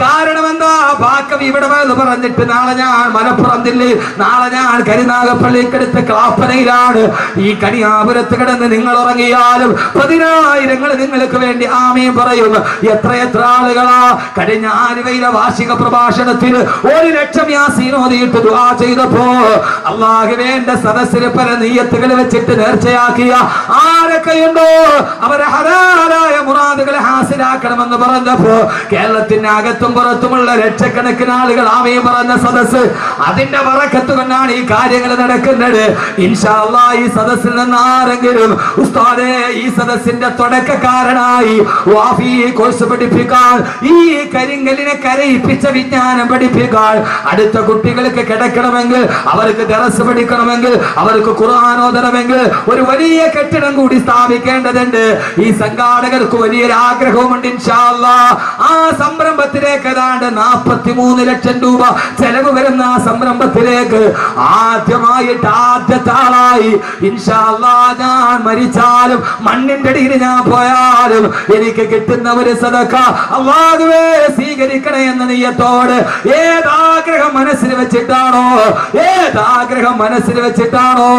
കാരണം എന്താ, ബാക്കവി ഇവിടെ പറഞ്ഞിട്ട് നാളെ ഞാൻ മലപ്പുറം ജില്ലയിൽ, നാളെ ഞാൻ കരുനാഗപ്പള്ളിക്കടുത്ത് ക്ലാപ്പനയിലാണ്. ഈ കണിയാപുരത്ത് കിടന്ന് നിങ്ങൾ ഉറങ്ങിയാലും 10,000 നിങ്ങൾക്ക് വേണ്ടി ആമീൻ പറയും. എത്ര ആളുകളാ കഴിഞ്ഞ ആലുവയിലെ വാർഷിക പ്രഭാഷണത്തിൽ 1,00,000 യാസീൻ ഓതിയിട്ട് ദുആ ചെയ്തപ്പോ അല്ലാഹുവേ എന്റെ സദസ്സിൽ പല നിയ്യത്തുകൾ വെച്ചിട്ട് നേർച്ചയാക്കിയ ആരൊക്കെയുണ്ടോ അവരെ ഹലാലായ മുറാദുകളെ ഹാസിലാക്കണമെന്ന് പറഞ്ഞപ്പോ കേരളത്തിന്റെ അകത്തും പുറത്തുമുള്ള ലക്ഷക്കണക്കിന് ആളുകൾ ആമീൻ പറഞ്ഞ സദസ്സ്, അതിന്റെ ബറക്കത്ത് കൊണ്ടാണ് ഈ കാര്യങ്ങൾ നടക്കുന്നത്. ഇൻഷാ അല്ലാഹ് ഈ സദസ്സിൽ നിന്ന് ആരെങ്കിലും ഉസ്താദേ ഈ സദസ്സിന്റെ തുടക്കക്കാരനായി വാഫി കോഴ്സ് പഠിപ്പിക്കാൻ, ഈ കരിങ്കലിനെ കരയിപ്പിച്ച വിജ്ഞാനം പഠിപ്പിക്കാൻ, അടുത്ത കുട്ടികൾക്ക് കിടക്കണമെങ്കിൽ, അവർക്ക് ദറസ് പഠിക്കണമെങ്കിൽ, അവർക്ക് ഖുർആൻ ഓതണമെങ്കിൽ ഒരു വലിയ കെട്ടിടം കൂടി സ്ഥാപിക്കേണ്ടതുണ്ട്. ഈ സംഘാടകർക്ക് വലിയൊരു ആഗ്രഹവുമുണ്ട്. ഇൻഷാ അല്ലാഹ് ആ സംരംഭത്തിലേക്ക് ഏതാണ്ട് 43 ലക്ഷം രൂപ ചെലവ് വരുന്ന ആ സംരംഭത്തിലേക്ക് ആദ്യമായിട്ട് ആദ്യത്തെ ആളായി ഇൻഷാ അല്ലാഹ് ഞാൻ മരിച്ചാലും മണ്ണിന്റെ അടിയിൽ ഞാൻ പോയാലും എനിക്ക് കിട്ടുന്ന ഒരു സദഖ അല്ലാഹുവേ സ്വീകരിക്കണേ എന്ന നിയ്യത്തോട് ഏതാഗ്രഹം മനസ്സിൽ വെച്ചിട്ടാണോ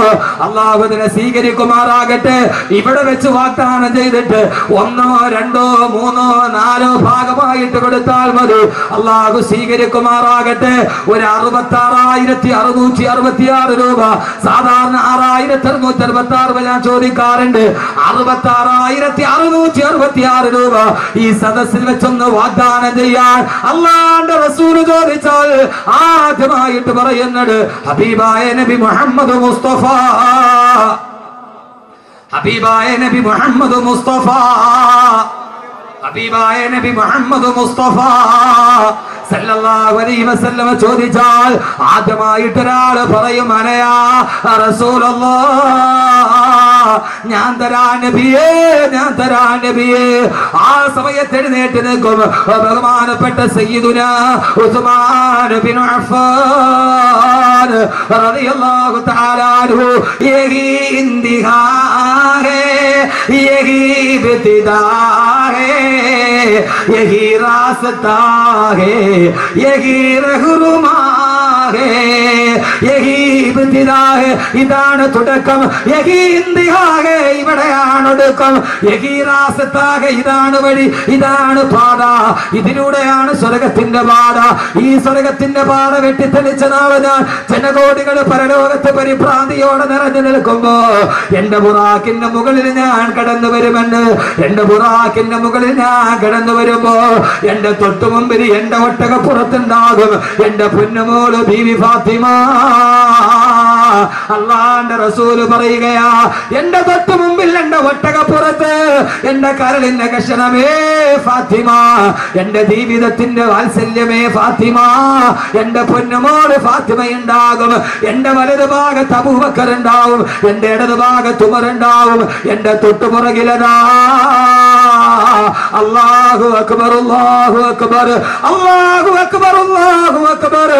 അല്ലാഹു അതിനെ സ്വീകരിക്കുമാറാകട്ടെ. ഇവിടെ വെച്ച് വാഗ്ദാനം ചെയ്തിട്ട് 1, 2, 3, 4 ഭാഗമായിട്ട് കൊടുത്താൽ മതി. അല്ലാഹു സ്വീകരിക്കുമാറാകട്ടെ. ഒരു 66,666 രൂപ, സാധാരണ 6,666 ഞാൻ ചോദിക്കാറുണ്ട്. 66,666 രൂപ ഈ സദസ്സിൽ വെച്ചൊന്ന് വാഗ്ദാനം ചെയ്യാൻ അല്ലാഹുവിന്റെ റസൂൽ ചോദിച്ചാൽ ആദ്യമായിട്ട് പറയുന്നത് ഹബീബായ നബി മുഹമ്മദ് മുസ്തഫ, ഹബീബായ നബി മുഹമ്മദ് മുസ്തഫ, ഹബീബായ നബി മുഹമ്മദ് മുസ്തഫ സല്ലല്ലാഹു അലൈഹി വസല്ലം ചോദിച്ചാൽ ആദ്യമായിട്ട് ഒരാൾ പറയും അനയാ റസൂലല്ലാഹ്, ഞാൻ തരാ നബിയേ, ഞാൻ തരാ നബിയേ. ആ സമയത്ത് എഴുന്നേറ്റ് നിൽക്കും ബഹുമാനപ്പെട്ട സയ്യിദുനാ ഉസ്മാൻ ബിൻ അഫ്ഫാൻ റളിയല്ലാഹു തആല അൻഹു. യഹി ഇന്തിഹാ ഹേ യഹി ഇബ്തിദാ ഹേ യഹി റാസ്താ ഹേ യഹി റഹ്റുമാ ഹേ യഹി ഇബ്തിദാ ഹേ, ഇതാണ് തുടക്കം. യഹി ഇന്തിഹാ ഹേ, ഇവിടെയാണ് ഒടുക്കം. യഹി റാസ്താ ഹേ, ഇതാണ് വഴി, ഇതാണ് പാത, ഇതിലൂടെയാണ് സ്വർഗത്തിന്റെ പാത. ഈ സ്വർഗത്തിന്റെ പാത വെട്ടിത്തെളിച്ച നാളെ ഞാൻ ജനകോടികൾ പരലോകത്ത് പരിഭ്രാന്തിയോടെ നിറഞ്ഞു നിൽക്കുമ്പോ എന്റെ ബുറാക്കിന്റെ മുകളിൽ ഞാൻ കടന്നു വരുമെന്ന്, എന്റെ ബുറാക്കിന്റെ മുകളിൽ ഞാൻ കടന്നു വരുമ്പോ എന്റെ തൊട്ടു മുമ്പിൽ എന്റെ ഒട്ടകപ്പുറത്തുണ്ടാകും എന്റെ പൊന്നുമോള് ബീവി ഫാത്തിമ. അല്ലാഹുവിന്റെ റസൂൽ പറയുകയാ, എന്റെ തൊട്ടു മുമ്പിൽ എന്റെ ഒട്ടകപ്പുറത്ത് എന്റെ കരളിന്റെ കഷണമേ ഫാത്തിമ, എന്റെ ജീവിതത്തിന്റെ വാത്സല്യമേ ഫാത്തിമ, എന്റെ പൊന്നുമോള് ഫാത്തിമ ഉണ്ടാകും. എന്റെ വലതു ഭാഗത്ത് അബൂബക്കർ ഉണ്ടാവും, എന്റെ ഇടതു ഭാഗത്ത് ഉമർ ഉണ്ടാവും, എന്റെ തൊട്ടുപുറകിലതാ അല്ലാഹു അക്ബർ അല്ലാഹു അക്ബർ അല്ലാഹു അക്ബർ അല്ലാഹു അക്ബർ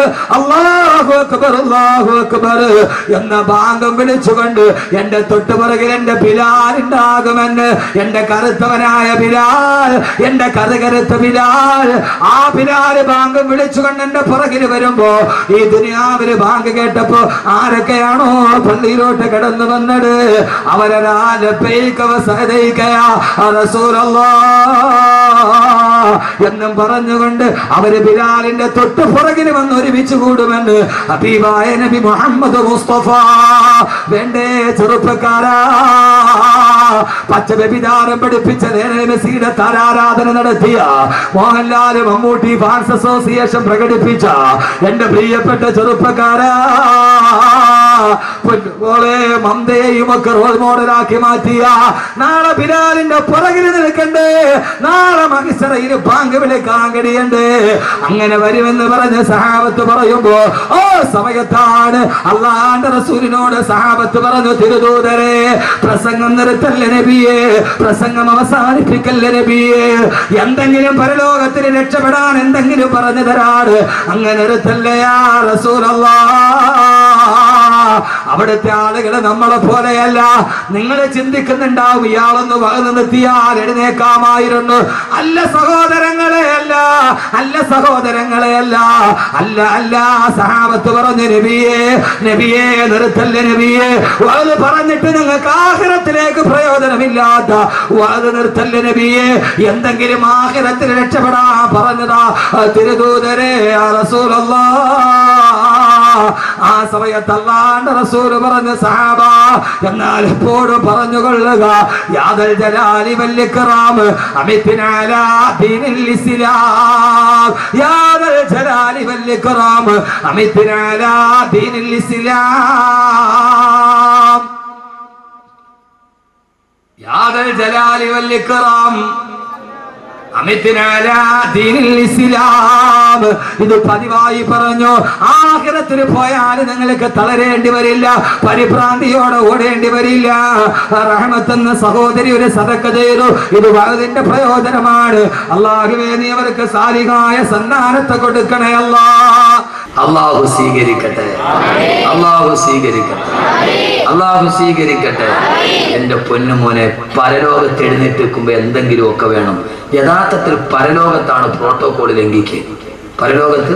അല്ലാഹു അക്ബർ അല്ലാഹു അക്ബർ എന്ന ബാങ്കം വിളിച്ചുകൊണ്ട് എന്റെ തൊട്ടുപുറകിൽ എന്റെ ബിലാൽ ഉണ്ടാകുമെന്ന്, എന്റെ കറുത്തവനായ ബിലാൽ, എന്റെ കറുത്ത ബിലാൽ. ആ ബിലാൽ ബാങ്കം വിളിച്ചുകൊണ്ട് എന്റെ പുറകിൽ വരുമ്പോ ഈ ദുനിയാവില് ബാങ്ക് കേട്ടപ്പോ ആരൊക്കെയാണോ പള്ളിയിലോട്ട് കടന്നു വന്നത് എന്നും പറഞ്ഞുകൊണ്ട് അവര് ബിലാലിന്റെ തൊട്ട് പുറകിൽ വന്ന് ഒരുമിച്ച് കൂടുമെന്ന് ഹബീബായ നബി മുഹമ്മദ് മുസ്തഫ. വേണ്ടേ ചെറുപ്പക്കാരാ, പച്ച വ്യഭിചാരം പഠിപ്പിച്ച മെസ്സിയുടെ താരാരാധന നടത്തിയ മോഹൻലാൽ മമ്മൂട്ടി ഫാൻസ് അസോസിയേഷൻ പ്രകടിപ്പിച്ച എന്റെ പ്രിയപ്പെട്ട ചെറുപ്പക്കാരാ, മന്ദയെയും ഒക്കെ റോൾ മോഡലാക്കി മാറ്റിയ നാളെ ബിലാലിന്റെ പുറകിൽ നിൽക്കണ്ടേ, നാളെ മഹിസറയിൽ ബാങ്ക് വിളിക്കാൻ കഴിയണ്ടേ. അങ്ങനെ വരുമെന്ന് പറഞ്ഞ് സഹാബത്ത് പറയുമ്പോ ഓ സമയത്താണ് അല്ലാഹുവിന്റെ റസൂലിനോട് സഹാബത്ത് പറഞ്ഞു, തിരുദൂതരെ പ്രസംഗം നിർത്തല്ല നബിയെ, പ്രസംഗം അവസാനിപ്പിക്കല്ല നബിയെ, എന്തെങ്കിലും പരലോകത്തിന് രക്ഷപ്പെടാൻ എന്തെങ്കിലും പറഞ്ഞു തരാറ് അങ്ങനെ നിർത്തല്ലേ യാ റസൂലല്ലാഹ്. അവിടുത്തെ ആളുകള് നമ്മളെ പോലെയല്ല. നിങ്ങൾ ചിന്തിക്കുന്നുണ്ടാവും ഇയാളൊന്ന് വകന്ന് നിർത്തിയാൽ എഴുന്നേക്കാമായിരുന്നു. അല്ല സഹോദരങ്ങളെ, അല്ല അല്ല സഹോദരങ്ങളെ, അല്ല അല്ല അല്ല. സഹാബത്ത് പറഞ്ഞു, നബിയെ നബിയെ നിർത്തല്ല നബിയെ, അത് പറഞ്ഞിട്ട് നിങ്ങൾക്ക് ആഖിറത്തിലേക്ക് പ്രയോജനമില്ലാത്ത അത് നിർത്തല്ല നബിയെ, എന്തെങ്കിലും ആഖിറത്തിൽ രക്ഷപ്പെടാൻ പറഞ്ഞതാ തിരുദൂതരെ റസൂലല്ലാഹ്. ആ സമയത്ത് അല്ലാഹുവിന്റെ റസൂൽ പറഞ്ഞു, സഹാബ എന്നാൽ എപ്പോഴും പറഞ്ഞുകൊള്ളുക, യാദൽ ജലാലി വൽ ഇക്റാം അമിത്ന അലാ ദീനിൽ ഇസ്ലാം, യാദൽ ജലാലി വൽ ഇക്റാം അമിത്ന അലാ ദീനിൽ ഇസ്ലാം, യാദൽ ജലാലി വൽ ഇക്റാം അമിത്ന അലാ ദീനിൽ ഇസ്ലാം. ഇത് പതിവായി പറഞ്ഞു. ആഖിറത്തിൽ പോയാൽ നിങ്ങൾക്ക് തളരേണ്ടി വരില്ല, പരിഭ്രാന്തിയോടെ ഓടേണ്ടി വരില്ല. റഹ്മത്തെന്ന സഹോദരി ഒരു സദഖ ചെയ്തു. ഇത് വഅദിന്റെ പ്രയോജനമാണ്. അല്ലാഹുവേ നീ അവർക്ക് സാലിഹായ സന്താനത്തെ കൊടുക്കണേ അല്ലാഹ്. അല്ലാഹു സ്വീകരിക്കട്ടെ, അല്ലാഹു സ്വീകരിക്കട്ടെ, അല്ലാഹു സ്വീകരിക്കട്ടെ. എന്റെ പൊന്നുമോനെ, പരലോകത്ത് എഴുന്നേറ്റ് വെക്കുമ്പോ എന്തെങ്കിലും ഒക്കെ വേണം. യഥാർത്ഥത്തിൽ പരലോകത്താണ് പ്രോട്ടോകോൾ ലംഘിക്കുക. പരലോകത്ത്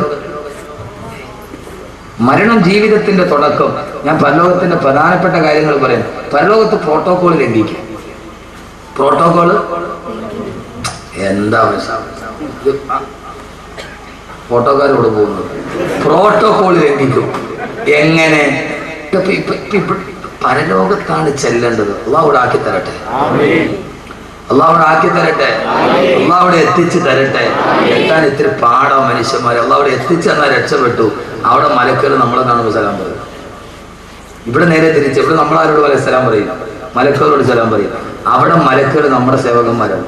മരണം ജീവിതത്തിന്റെ തുടക്കം. ഞാൻ പരലോകത്തിന്റെ പ്രധാനപ്പെട്ട കാര്യങ്ങൾ പറയാം. പരലോകത്ത് പ്രോട്ടോകോൾ ലംഘിക്കുക. പ്രോട്ടോകോള് എന്താ ഫോട്ടോക്കാരോട് പോകുന്നത്? പ്രോട്ടോകോൾ ലംഘിക്കും. എങ്ങനെ? പരലോകത്താണ് ചെല്ലേണ്ടത്. അള്ളാഹു അവിടെ ആക്കി തരട്ടെ, അള്ളാഹു അവിടെ ആക്കി തരട്ടെ, അള്ളാഹു അവിടെ എത്തിച്ചു തരട്ടെ. എത്താൻ ഇത്തിരി പാടാ മനുഷ്യന്മാരെ. അള്ളാഹു അവിടെ എത്തിച്ചു തന്നാൽ രക്ഷപ്പെട്ടു. അവിടെ മലക്കുകൾ നമ്മളെ കാണുമ്പോൾ സലാം പറയും. ഇവിടെ നേരെ തിരിച്ച്, ഇവിടെ നമ്മളാരോട് പോലെ സലാം പറയും, മലക്കുകളോട് സലാം പറയും. അവിടെ മലക്കുകൾ നമ്മുടെ സേവകന്മാരാണ്.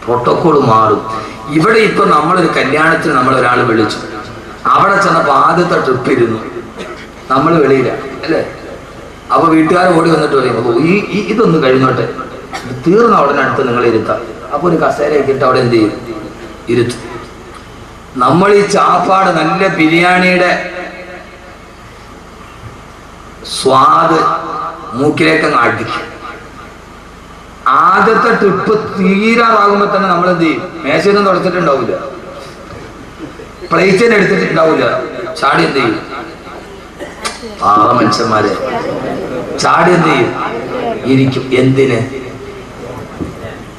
പ്രോട്ടോകോൾ മാറും. ഇവിടെ ഇപ്പൊ നമ്മളൊരു കല്യാണത്തിന് നമ്മളൊരാൾ വിളിച്ചു, അവിടെ ചെന്നപ്പോ ആദ്യത്തെ ട്രിപ്പ് ഇരുന്നു, നമ്മൾ വെളിയില്ല അല്ലേ? അപ്പൊ വീട്ടുകാർ ഓടി വന്നിട്ട് പറയും, ഇതൊന്ന് കഴിഞ്ഞോട്ടെ, തീർന്ന ഉടനെ അടുത്ത് നിങ്ങൾ ഇരുത്താം. അപ്പൊ ഒരു കസേരയൊക്കെ ഇട്ട് അവിടെ എന്ത് ചെയ്യും? ഇരുത്തും. നമ്മൾ ഈ ചാപ്പാട് നല്ല ബിരിയാണിയുടെ സ്വാദ് മൂക്കിലേക്കങ്ങ് അടിക്കും. ആദ്യത്തെ ട്രിപ്പ് തീരാറാകുമ്പോ തന്നെ നമ്മൾ എന്ത് ചെയ്യും? മേശയൊന്നും തുടച്ചിട്ടുണ്ടാവില്ല, പ്ലേറ്റിന് എടുത്തിട്ടുണ്ടാവില്ല, ചാടി എന്ത് ചെയ്യും? മനുഷ്യന്മാരെ ചാടി എന്ത് ചെയ്യും? ഇരിക്കും. എന്തിന്?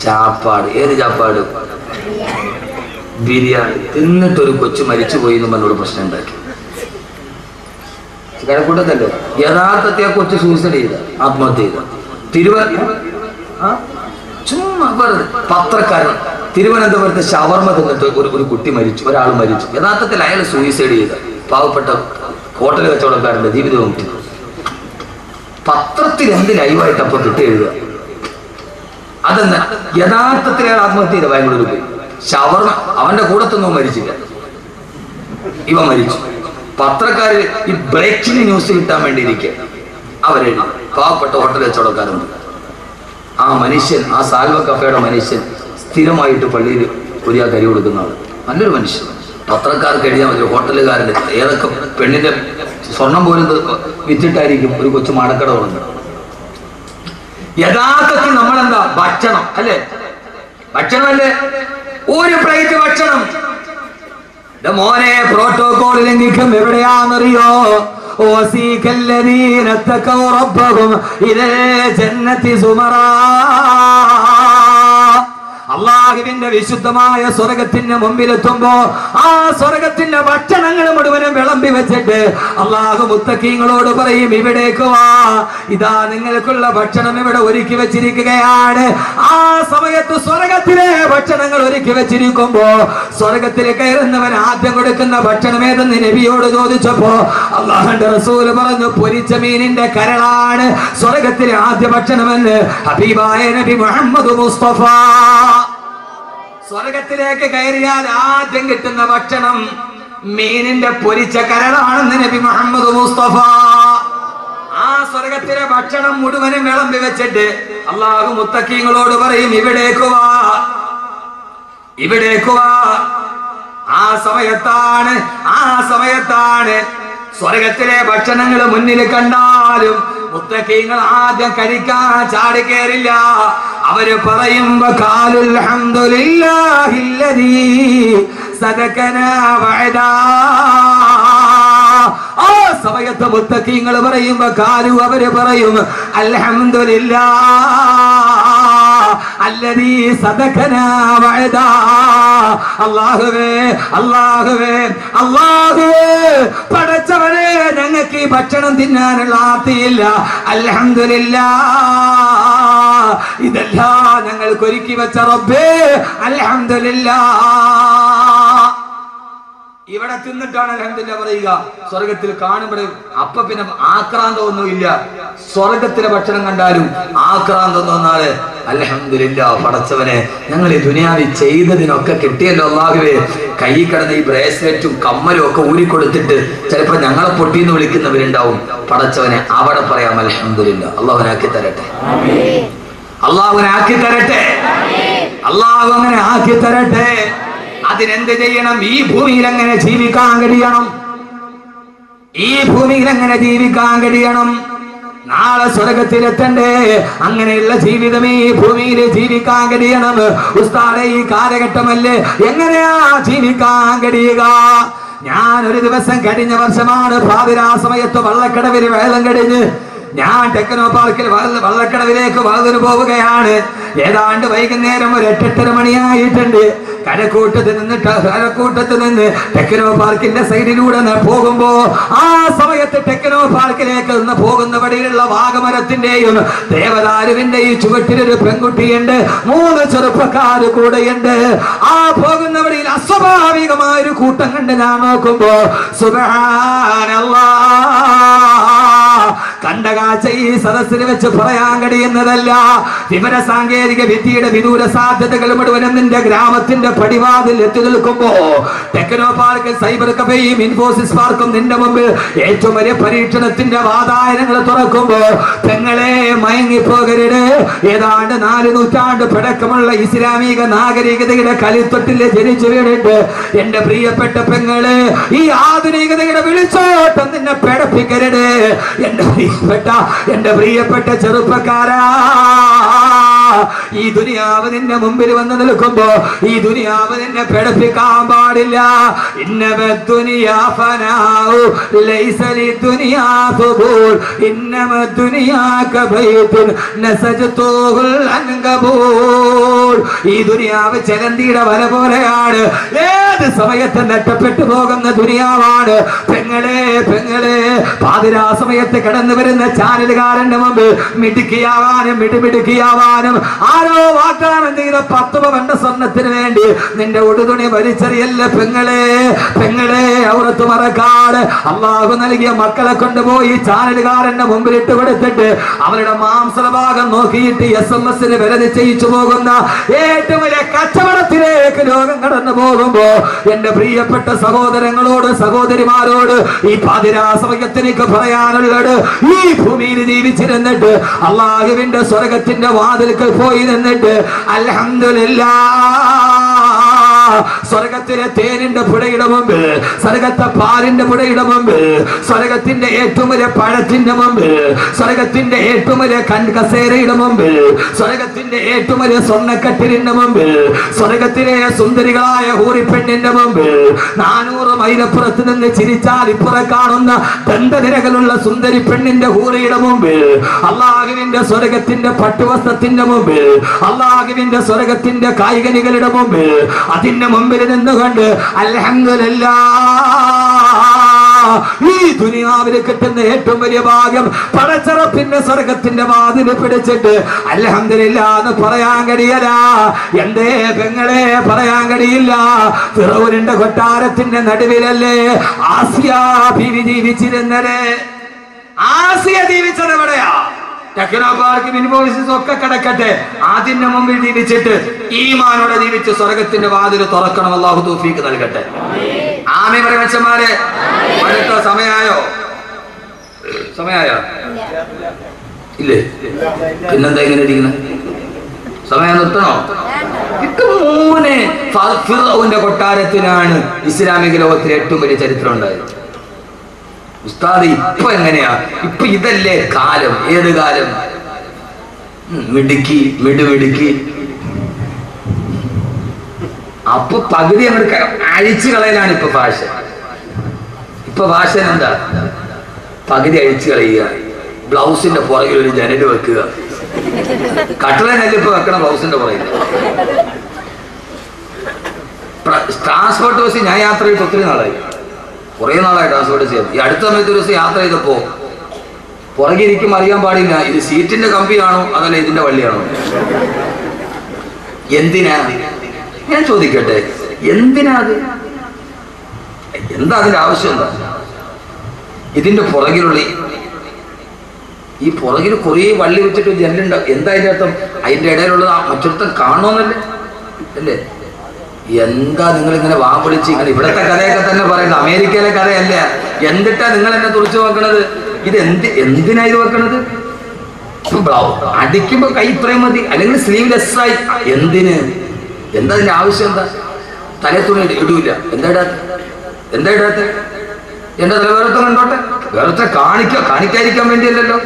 ചാപ്പാട്. ഏത് ചാപ്പാട്? ബിരിയാണി. തിന്നിട്ടൊരു കൊച്ചു മരിച്ചുപോയി എന്ന് പറഞ്ഞോട് പ്രശ്നം ഉണ്ടാക്കി. കഴക്കൂട്ടത്തല്ലേ? യഥാർത്ഥത്തെ ആ കൊച്ചു സൂസൈഡ് ചെയ്ത, ആത്മഹത്യ ചെയ്ത. ചുമ്മാ പത്രക്കാരൻ തിരുവനന്തപുരത്ത് ഷവർമ തിന്നിട്ട് ഒരു കുട്ടി മരിച്ചു, ഒരാൾ മരിച്ചു. യഥാർത്ഥത്തിൽ അയാൾ സൂയിസൈഡ് ചെയ്ത പാവപ്പെട്ട ഹോട്ടൽ കച്ചവടക്കാരന്റെ ജീവിതവും. പത്രത്തിൽ എന്ത് ലൈവായിട്ട് അപ്പൊ കിട്ടി എഴുതുക. അതെന്താ? യഥാർത്ഥത്തിൽ അയാൾ ആത്മഹത്യ ചെയ്ത. ബാംഗ്ലൂരിൽ പോയി ഷവർമ, അവന്റെ കൂടത്തൊന്നും മരിച്ചില്ല, ഇവ മരിച്ചു. പത്രക്കാര് ഈ ബ്രേക്കിംഗ് ന്യൂസ് കിട്ടാൻ വേണ്ടി ഇരിക്കുക. അവരെഴുതി പാവപ്പെട്ട ഹോട്ടൽ കച്ചവടക്കാരുണ്ട്. ആ മനുഷ്യൻ, ആ സാൽവ കഫയുടെ മനുഷ്യൻ സ്ഥിരമായിട്ട് പള്ളിയിൽ ഒരിയാൾക്ക് അരി കൊടുക്കുന്ന ആൾ, നല്ലൊരു മനുഷ്യൻ. പത്രക്കാർക്ക് എഴുതിയാൽ മതി, ഹോട്ടലുകാരൻ്റെ ഏതൊക്കെ പെണ്ണിന്റെ സ്വർണം പോലും വിറ്റിട്ടായിരിക്കും ഒരു കൊച്ചു മാടക്കട തുടങ്ങുന്നത്. യഥാർത്ഥത്തിൽ നമ്മളെന്താ ഭക്ഷണം അല്ലേ, ഭക്ഷണമല്ലേ, ഒരു പ്ലേറ്റ് ഭക്ഷണം. മോനെ പ്രോട്ടോകോൾ ലംഘിക്കും എവിടെയാണെന്നറിയോ? അള്ളാഹുവിന്റെ വിശുദ്ധമായ സ്വർഗത്തിന്റെ മുമ്പിലെത്തുമ്പോ ആ സ്വർഗത്തിന്റെ ഭക്ഷണങ്ങൾ മുഴുവനും വിളമ്പി വെച്ചിട്ട് അള്ളാഹു മുത്തഖീങ്ങളോട് പറയും, ഇവിടേക്ക് വാ, ഇതാ നിങ്ങൾക്കുള്ള ഭക്ഷണം ഇവിടെ ഒരുക്കി വെച്ചിരിക്കുകയാണ്. ആ സമയത്ത് സ്വർഗത്തിലെ ഭക്ഷണങ്ങൾ ഒരുക്കി വെച്ചിരിക്കുമ്പോ സ്വർഗത്തിൽ കയറുന്നവൻ ആദ്യം കൊടുക്കുന്ന ഭക്ഷണം ഏതെന്ന് നബിയോട് ചോദിച്ചപ്പോ അള്ളാഹുന്റെ റസൂല് പറഞ്ഞു, പൊരിച്ച മീനിന്റെ കരളാണ് സ്വർഗത്തിലെ ആദ്യ ഭക്ഷണമെന്ന് ഹബീബായ നബി മുഹമ്മദ് മുസ്തഫ. സ്വർഗത്തിലേക്ക് കയറിയാൽ ആദ്യം കിട്ടുന്ന ഭക്ഷണം മീനിന്റെ പൊരിച്ച കരളാണെന്ന് നബി മുഹമ്മദ് മുസ്തഫ. ആ സ്വർഗത്തിലെ ഭക്ഷണം മുഴുവനും വിളമ്പി വെച്ചിട്ട് അള്ളാഹു മുത്തഖീങ്ങളോട് പറയും, ഇവിടേക്ക് വാ, ഇവിടേക്ക് വാ. ആ സമയത്താണ് സ്വർഗത്തിലെ ഭക്ഷണങ്ങൾ മുന്നിൽ കണ്ടാലും മുത്തഖീങ്ങൾ ആദ്യം കഴിക്കാൻ ചാടി കയറില്ല. അവര് പറയുമ്പോ ഖാലുൽ ഹംദുലില്ലാഹില്ലദീ സദഖനാ വഅദാ. ആ സമയത്ത് മുത്തഖീങ്ങൾ പറയുമ്പോ ഖാലു, അവര് പറയും അൽഹംദുലില്ലാഹ് അല്ലദീ സദഖനാ വഅദാ. അല്ലാഹുവേ, അല്ലാഹുവേ, അല്ലാഹുവേ, പടച്ചവനെ, ഞങ്ങൾക്ക് ഈ ഭക്ഷണം തിന്നാനുള്ള ആർത്തിയില്ല. അൽഹംദുലില്ലാഹ്, ഇതെല്ലാം ഞങ്ങൾക്ക് ഒരുക്കി വെച്ച റബ്ബേ, അൽഹംദുലില്ലാഹ്. ഇവിടെ തിന്നിട്ടാണ് അൽഹംദുലില്ലാഹ് പറയുക. സ്വർഗത്തിൽ കാണുമ്പോൾ അപ്പൊ പിന്നെ ആക്രാന്തമൊന്നുമില്ല. സ്വർഗത്തിലെ ഭക്ഷണം കണ്ടാലും ആക്രാന്തം തോന്നാല് അൽഹംദുലില്ലാഹ്, പടച്ചവനെ, ഞങ്ങൾ ഈ ദുനിയാവിൽ ചെയ്തതിനൊക്കെ കിട്ടിയല്ലോ അല്ലാഹുവേ. കൈ കിടന്ന ഈ ബ്രേസ്ലെറ്റും കമ്മലും ഒക്കെ ഊരിക്കൊടുത്തിട്ട് ചിലപ്പോ ഞങ്ങളെ പൊട്ടിന്ന് വിളിക്കുന്നവരുണ്ടാവും. പടച്ചവനെ, അവിടെ പറയാം അൽഹംദുലില്ലാഹ്. അള്ളാഹുവിനാക്കി തരട്ടെ, അള്ളാഹുവിനാക്കി തരട്ടെ, അള്ളാഹു അങ്ങനെ ആക്കി തരട്ടെ. അതിനെന്ത് ചെയ്യണം? ഈ ഭൂമിയിൽ എങ്ങനെ ജീവിക്കാൻ കഴിയണം? ഈ ഭൂമിയിൽ എങ്ങനെ ജീവിക്കാൻ കഴിയണം? നാളെ സ്വർഗത്തിലെത്തണ്ടേ? അങ്ങനെയുള്ള ജീവിതം ഈ ഭൂമിയിൽ ജീവിക്കാൻ കഴിയണം. ഉസ്താദേ, ഈ കാലഘട്ടമല്ലേ, എങ്ങനെയാ ജീവിക്കാൻ കഴിയുക? ഞാൻ ഒരു ദിവസം കഴിഞ്ഞ വർഷമാണ് പാതിരാ സമയത്ത് വള്ളക്കടവിൽ വെള്ളം കഴിഞ്ഞ് ഞാൻ ടെക്നോ പാർക്കിൽ വള്ളക്കടവിലേക്ക് വളർന്നു പോവുകയാണ്. ഏതാണ്ട് വൈകുന്നേരം ഒരു 8-8:30 മണിയായിട്ടുണ്ട്. കരക്കൂട്ടത്ത് നിന്ന് ടെക്നോ പാർക്കിന്റെ സൈഡിലൂടെ പോകുമ്പോ ആ സമയത്ത് ടെക്നോ പാർക്കിലേക്ക് നിന്ന് പോകുന്ന വഴിയിലുള്ള വാഗമരത്തിന്റെയും ദേവദാരുവിന്റെയും ചുവട്ടിലൊരു പെൺകുട്ടിയുണ്ട്, 3 ചെറുപ്പക്കാര് കൂടെയുണ്ട്. ആ പോകുന്ന വഴിയിൽ അസ്വാഭാവികമായൊരു കൂട്ടം കണ്ട് ഞാൻ നോക്കുമ്പോ സുബ്ഹാനല്ലാഹ്, കണ്ട കാഴ്ച ഈ സദസ്സിൽ വെച്ച് പറയാൻ കഴിയുന്നതല്ല. വിവര സാങ്കേതിക വിദ്യയുടെ വിദൂര സാധ്യതകൾ മുഴുവനും നിന്റെ ഗ്രാമത്തിന്റെ പടിവാതിൽ എത്തി നിൽക്കുമ്പോ ടെക്നോ പാർക്ക്, സൈബർ കഫേയും ഇൻഫോസിസ് പാർക്കും നിന്റെ മുമ്പിൽ ഏറ്റവും വലിയ പരീക്ഷണത്തിന്റെ വാതായനങ്ങൾ തുറക്കുമ്പോ പെങ്ങളെ മയങ്ങിപ്പോകരുത്. ഏതാണ്ട് 4 നൂറ്റാണ്ട് പഴക്കമുള്ള ഇസ്ലാമിക നാഗരികതയുടെ കളിത്തൊട്ടിൽ ജനിച്ചു വീണിട്ട് എന്റെ പ്രിയപ്പെട്ട പെങ്ങളെ, ഈ ആധുനികതയുടെ വിളിച്ചോട്ടം നിന്നെ പേടിപ്പിക്കരുത്. എന്റെ പ്രിയപ്പെട്ട ചെറുപ്പക്കാരാ, ഈ ദുനിയാവ് നിന്റെ മുമ്പിൽ വന്ന് നിൽക്കുമ്പോ ഈ ദുനിയാവ് നിന്നെ പേടിപ്പിക്കാൻ പാടില്ല. ഇന്നമ ദുനിയാ ഫനാഉ ലൈസ ലിദുനിയാ ഖുബൂർ ഇന്നമ ദുനിയാ കബൈതുൻ നസജതുൽ അൻകബൂർ. ഈ ദുനിയാവ് ചലന്തിയുടെ വല പോലെയാണ്, ഏത് സമയത്ത് നഷ്ടപ്പെട്ടു പോകുന്ന ദുനിയാവാണ്. പെങ്ങളെ, പാതിരാ സമയത്ത് കടന്നു വരുന്ന ചാനലുകാരന്റെ മുമ്പ് മിടുക്കിയാവാനും ആരോ വാഗ്ദാനം ചെയ്ത 10 പവന്റെ സ്വർണത്തിന് വേണ്ടി നിന്റെ ഉടുതുണി വലിച്ചെറിയല്ല പെങ്ങളെ. ഔറത്ത് മറക്കാട് അള്ളാഹു നൽകിയ മക്കളെ കൊണ്ടുപോയി ചാനലുകാരന്റെ മുമ്പിൽ ഇട്ട് കൊടുത്തിട്ട് അവരുടെ മാംസഭാഗം നോക്കിയിട്ട് SMS വില നിശ്ചയിച്ചു പോകുന്ന ഏറ്റവും വലിയ കച്ചവടത്തിലേക്ക് ലോകം കടന്നു പോകുമ്പോ എന്റെ പ്രിയപ്പെട്ട സഹോദരങ്ങളോട് സഹോദരിമാരോട് ഈ പാതിരാ സമയത്തിലേക്ക് പറയാനുള്ളത്, ഈ ഭൂമിയിൽ ജീവിച്ചിരുന്നിട്ട് അള്ളാഹുവിന്റെ സ്വർഗത്തിന്റെ വാതിൽക്കൽ പോയി നിന്നിട്ട് അൽഹംദുലില്ലാഹ് സ്വർഗത്തിലെ തേനിന്റെ പുഴയുടെ മുമ്പിൽ, സ്വർഗത്തെ പാലിന്റെ പുഴയുടെ മുമ്പിൽ, സ്വർഗത്തിന്റെ ഏറ്റവും വലിയ പഴത്തിന്റെ മുമ്പിൽ, സ്വർഗത്തിന്റെ ഏറ്റവും വലിയ കസേരയുടെ മുമ്പിൽ, സ്വർഗത്തിന്റെ ഏറ്റവും വലിയ സ്വർണ്ണക്കട്ടിലിന്റെ മുമ്പിൽ, സ്വർഗത്തിലെ സുന്ദരികളായ ഹൂറിപ്പെണ്ണിന്റെ മുമ്പിൽ, 400 മൈലപ്പുറത്ത് നിന്ന് ചിരിച്ചാൽ ഇപ്പുറം കാണുന്ന ദന്തനിരകളുള്ള സുന്ദരി പെണ്ണിന്റെ ഹൂറിയുടെ മുമ്പിൽ, അള്ളാഹുവിന്റെ സ്വർഗത്തിന്റെ പട്ടുവസ്ത്രത്തിന്റെ മുമ്പിൽ, അള്ളാഹുവിന്റെ സ്വർഗത്തിന്റെ കായികനികളുടെ മുമ്പിൽ, അതിന്റെ മുമ്പിൽ നിന്നുകൊണ്ട് അൽഹംദുലില്ലാഹ് ഈ ദുനിയാവിൽ കിട്ടുന്ന ഏറ്റവും വലിയ ഭാഗ്യം പടച്ചറപ്പിന്റെ സ്വർഗത്തിന്റെ വാതിൽ പിടിച്ചിട്ട് അൽഹംദുലില്ലാഹ് എന്ന് പറയാൻ കഴിയല. എന്തേ പെങ്ങളെ പറയാൻ കഴിയില്ല? ഫിറൗനിന്റെ കൊട്ടാരത്തിന്റെ നടുവിലല്ലേ ആസിയ ബീവി ജീവിച്ചിരുന്നത്? ആസിയ ജീവിച്ചത് എവിടെയാ? ടെക്നോ പാർക്ക് ഇൻവോയ്സസ് ഒക്കെ കിടക്കട്ടെ, അതിന്റെ മുമ്പിൽ ജീവിച്ചിട്ട് ഈമാനോടെ ജീവിച്ച് സ്വർഗത്തിന്റെ വാതിൽ തുറക്കണം. അല്ലാഹു തൗഫീഖ് നൽകട്ടെ. ആമീൻ പറ മച്ചന്മാരെ. അടുത്ത സമയായോ? സമയായോ? ഇല്ലേ? പിന്നെന്താ ഇങ്ങനെ ഇരിക്കുന്നത്? സമയം നിർത്തണോ? മോനെ ഫിറൗന്റെ കൊട്ടാരത്തിനാണ് ഇസ്ലാമിക ലോകത്തിലെ ഏറ്റവും വലിയ ചരിത്രം ഉണ്ടായത്. ഉസ്താദ് ഇപ്പൊ എങ്ങനെയാ? ഇപ്പൊ ഇതല്ലേ കാലം? ഏത് കാലം? മിടുമിടുക്കി അപ്പൊ പകുതി അങ്ങോട്ട് അഴിച്ചു കളയലാണ് ഇപ്പൊ ഫാഷൻ. ഇപ്പൊ ഫാഷൻ എന്താ? പകുതി അഴിച്ചു കളയുക, ബ്ലൗസിന്റെ പുറകിൽ ഒരു ജനല് വെക്കുക. കട്ടളനല്ല ഇപ്പൊ വെക്കണം ബ്ലൗസിന്റെ പുറകിൽ. ട്രാൻസ്പോർട്ട് ബസ് ഞാൻ യാത്ര ചെയ്തിട്ട് ഒത്തിരി നാളായി, കുറെ നാളായി ട്രാൻസ്പോർട്ട് ചെയ്യാം. ഈ അടുത്ത സമയത്ത് ഒരു ദിവസം യാത്ര ചെയ്തപ്പോ പുറകിരിക്കും അറിയാൻ പാടില്ല ഇത് സീറ്റിന്റെ കമ്പിയാണോ അതല്ല ഇതിന്റെ വള്ളിയാണോ. എന്തിനാ ഞാൻ ചോദിക്കട്ടെ, എന്തിനാ അത്? എന്താ അതിന്റെ ആവശ്യം? എന്താ ഇതിന്റെ പുറകിലുള്ള ഈ പുറകിൽ കുറേ വള്ളി വെച്ചിട്ട് ജനലുണ്ടാവും? എന്താ അതിന്റെ അർത്ഥം? അതിന്റെ ഇടയിലുള്ളത് മറ്റൊരുത്തം കാണണമെന്നല്ലേ അല്ലേ? എന്താ നിങ്ങൾ ഇങ്ങനെ വാവിളിച്ച് ഇങ്ങനെ? ഇവിടത്തെ കഥയൊക്കെ തന്നെ പറയുന്നത്, അമേരിക്കയിലെ കഥയല്ല. എന്നിട്ടാ നിങ്ങൾ എന്നെ തുറച്ചു നോക്കണത്? ഇത് എന്തിനാ ഇത് വെക്കണത്? അടിക്കുമ്പോ കൈ ഇത്രയും മതി, അല്ലെങ്കിൽ സ്ലീവ്ലെസ് ആയി. എന്തിന്? എന്താ അതിന്റെ ആവശ്യം? എന്താ തലത്തുണി ഇടൂല? എന്താ ഇടാത്ത? എന്റെ തല വേറൊത്തം കണ്ടോട്ടെ, വേറൊത്തെ കാണിക്കാതിരിക്കാൻ വേണ്ടിയല്ലല്ലോ.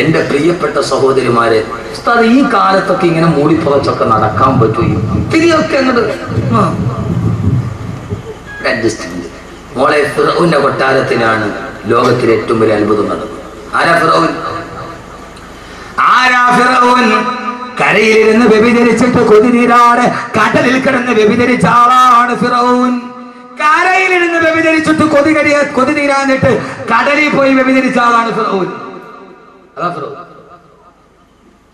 എന്റെ പ്രിയപ്പെട്ട സഹോദരിമാരെ, ഉസ്താദ് ഈ കാലത്തൊക്കെ ഇങ്ങനെ മൂടിപ്പുറച്ചൊക്കെ നടക്കാൻ പറ്റുകയും തിരിയൊക്കെ അങ്ങോട്ട് അഡ്ജസ്റ്റ്മെന്റ്. മോളെ ഫിറൗന്റെ കൊട്ടാരത്തിലാണ് ലോകത്തിലെ ഏറ്റവും വലിയ അത്ഭുതം നടന്നത്. ആരാ ഫിറൗൻ? കരയിലിരുന്ന് വ്യഭിചരിച്ചിട്ട് കൊതിനീരാണ് കടലിൽ കിടന്ന് വ്യഭിചരിച്ച ആളാണ് ഫിറൗൻ. കരയിലിരുന്ന് വ്യഭിചരിച്ചിട്ട് കൊതിനീരാന്നിട്ട് കടലിൽ പോയി വ്യഭിചരിച്ച ആളാണ് ഫിറൗൻ. അതാ ഫിറൗൻ.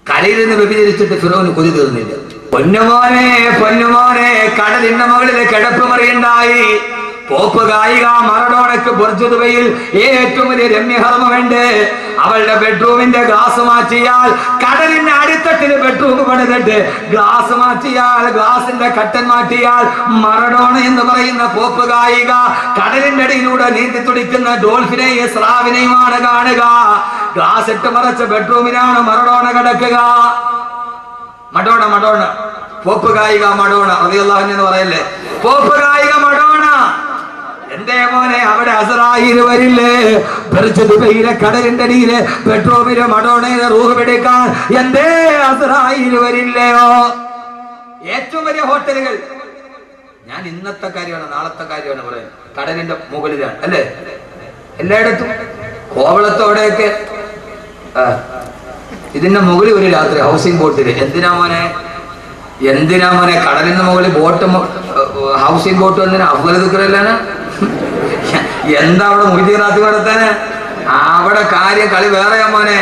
കരയിൽ നിന്ന് വ്യഭിചരിച്ചിട്ട് ഫിറൗന് കൊതി തീർന്നില്ല. പൊന്നുമോനെ കടലിന്റെ മുകളില് കിടപ്പ് മറിയുണ്ടായി. പോപ്പ് ഗായിക മറഡോണയ്ക്ക് ബുർജ് ദുബൈയിൽ ഏറ്റവും വലിയ രമ്യഹർമ്മമുണ്ട്. അവളുടെ ബെഡ്റൂമിന്റെ ഗ്ലാസ് മാറ്റിയാൽ, കടലിന്റെ അടിത്തട്ടില് ബെഡ്റൂം പണിതിട്ട് ഗ്ലാസ് മാറ്റിയാൽ, ഗ്ലാസിന്റെ കട്ടൻ മാറ്റിയാൽ മറഡോണ എന്ന് പറയുന്ന പോപ്പ് ഗായിക കടലിന്റെ അടിയിലൂടെ നീന്തി തുടിക്കുന്ന ഡോൾഫിനെയും സ്രാവിനെയുമാണ് കാണുക. ഗ്ലാസ് ഇട്ട് മറച്ച ബെഡ്റൂമിലാണ് മറഡോണ കിടക്കുക. മഡോണ പോപ്പ് ഗായിക മഡോണ റളിയല്ലാഹു അൻഹ എന്ന് പറയല്ലേ, പോപ്പ് ഗായിക മഡോണ. എന്തേ മോനെ, അവിടെ അസ്രായീൽ വരില്ലേ? ബുർജ് ദുബൈയിലെ കടലിന്റെ അടിയിലെ ബെഡ്റൂമിലെ മഡോണയുടെ റൂഹ് പിടിക്കാൻ എന്തേ അസ്രായീൽ വരില്ലയോ? ഏറ്റവും വലിയ ഹോട്ടലുകൾ, ഞാൻ ഇന്നത്തെ കാര്യമാണ് നാളത്തെ കാര്യമാണ് പറയുന്നത്, കടലിന്റെ മുകളിലാണ് അല്ലേ? എല്ലായിടത്തും കോവളത്തോടെയൊക്കെ ഇതിന്റെ മുകളിൽ ഒരു രാത്രി ഹൗസിംഗ് ബോട്ടില്. എന്തിനാ മോനെ കടലിന്റെ മുകളിൽ ബോട്ട്, ഹൗസിംഗ് ബോട്ട് എന്തിനാ? അഫ്ളൽ ദിക്റല്ലാണ്. എന്താ അവിടെ മുഹ്യിദ്ദീൻ റാത്തിബ് നടത്താന്? അവിടെ കാര്യം കളി വേറെയാ മോനെ,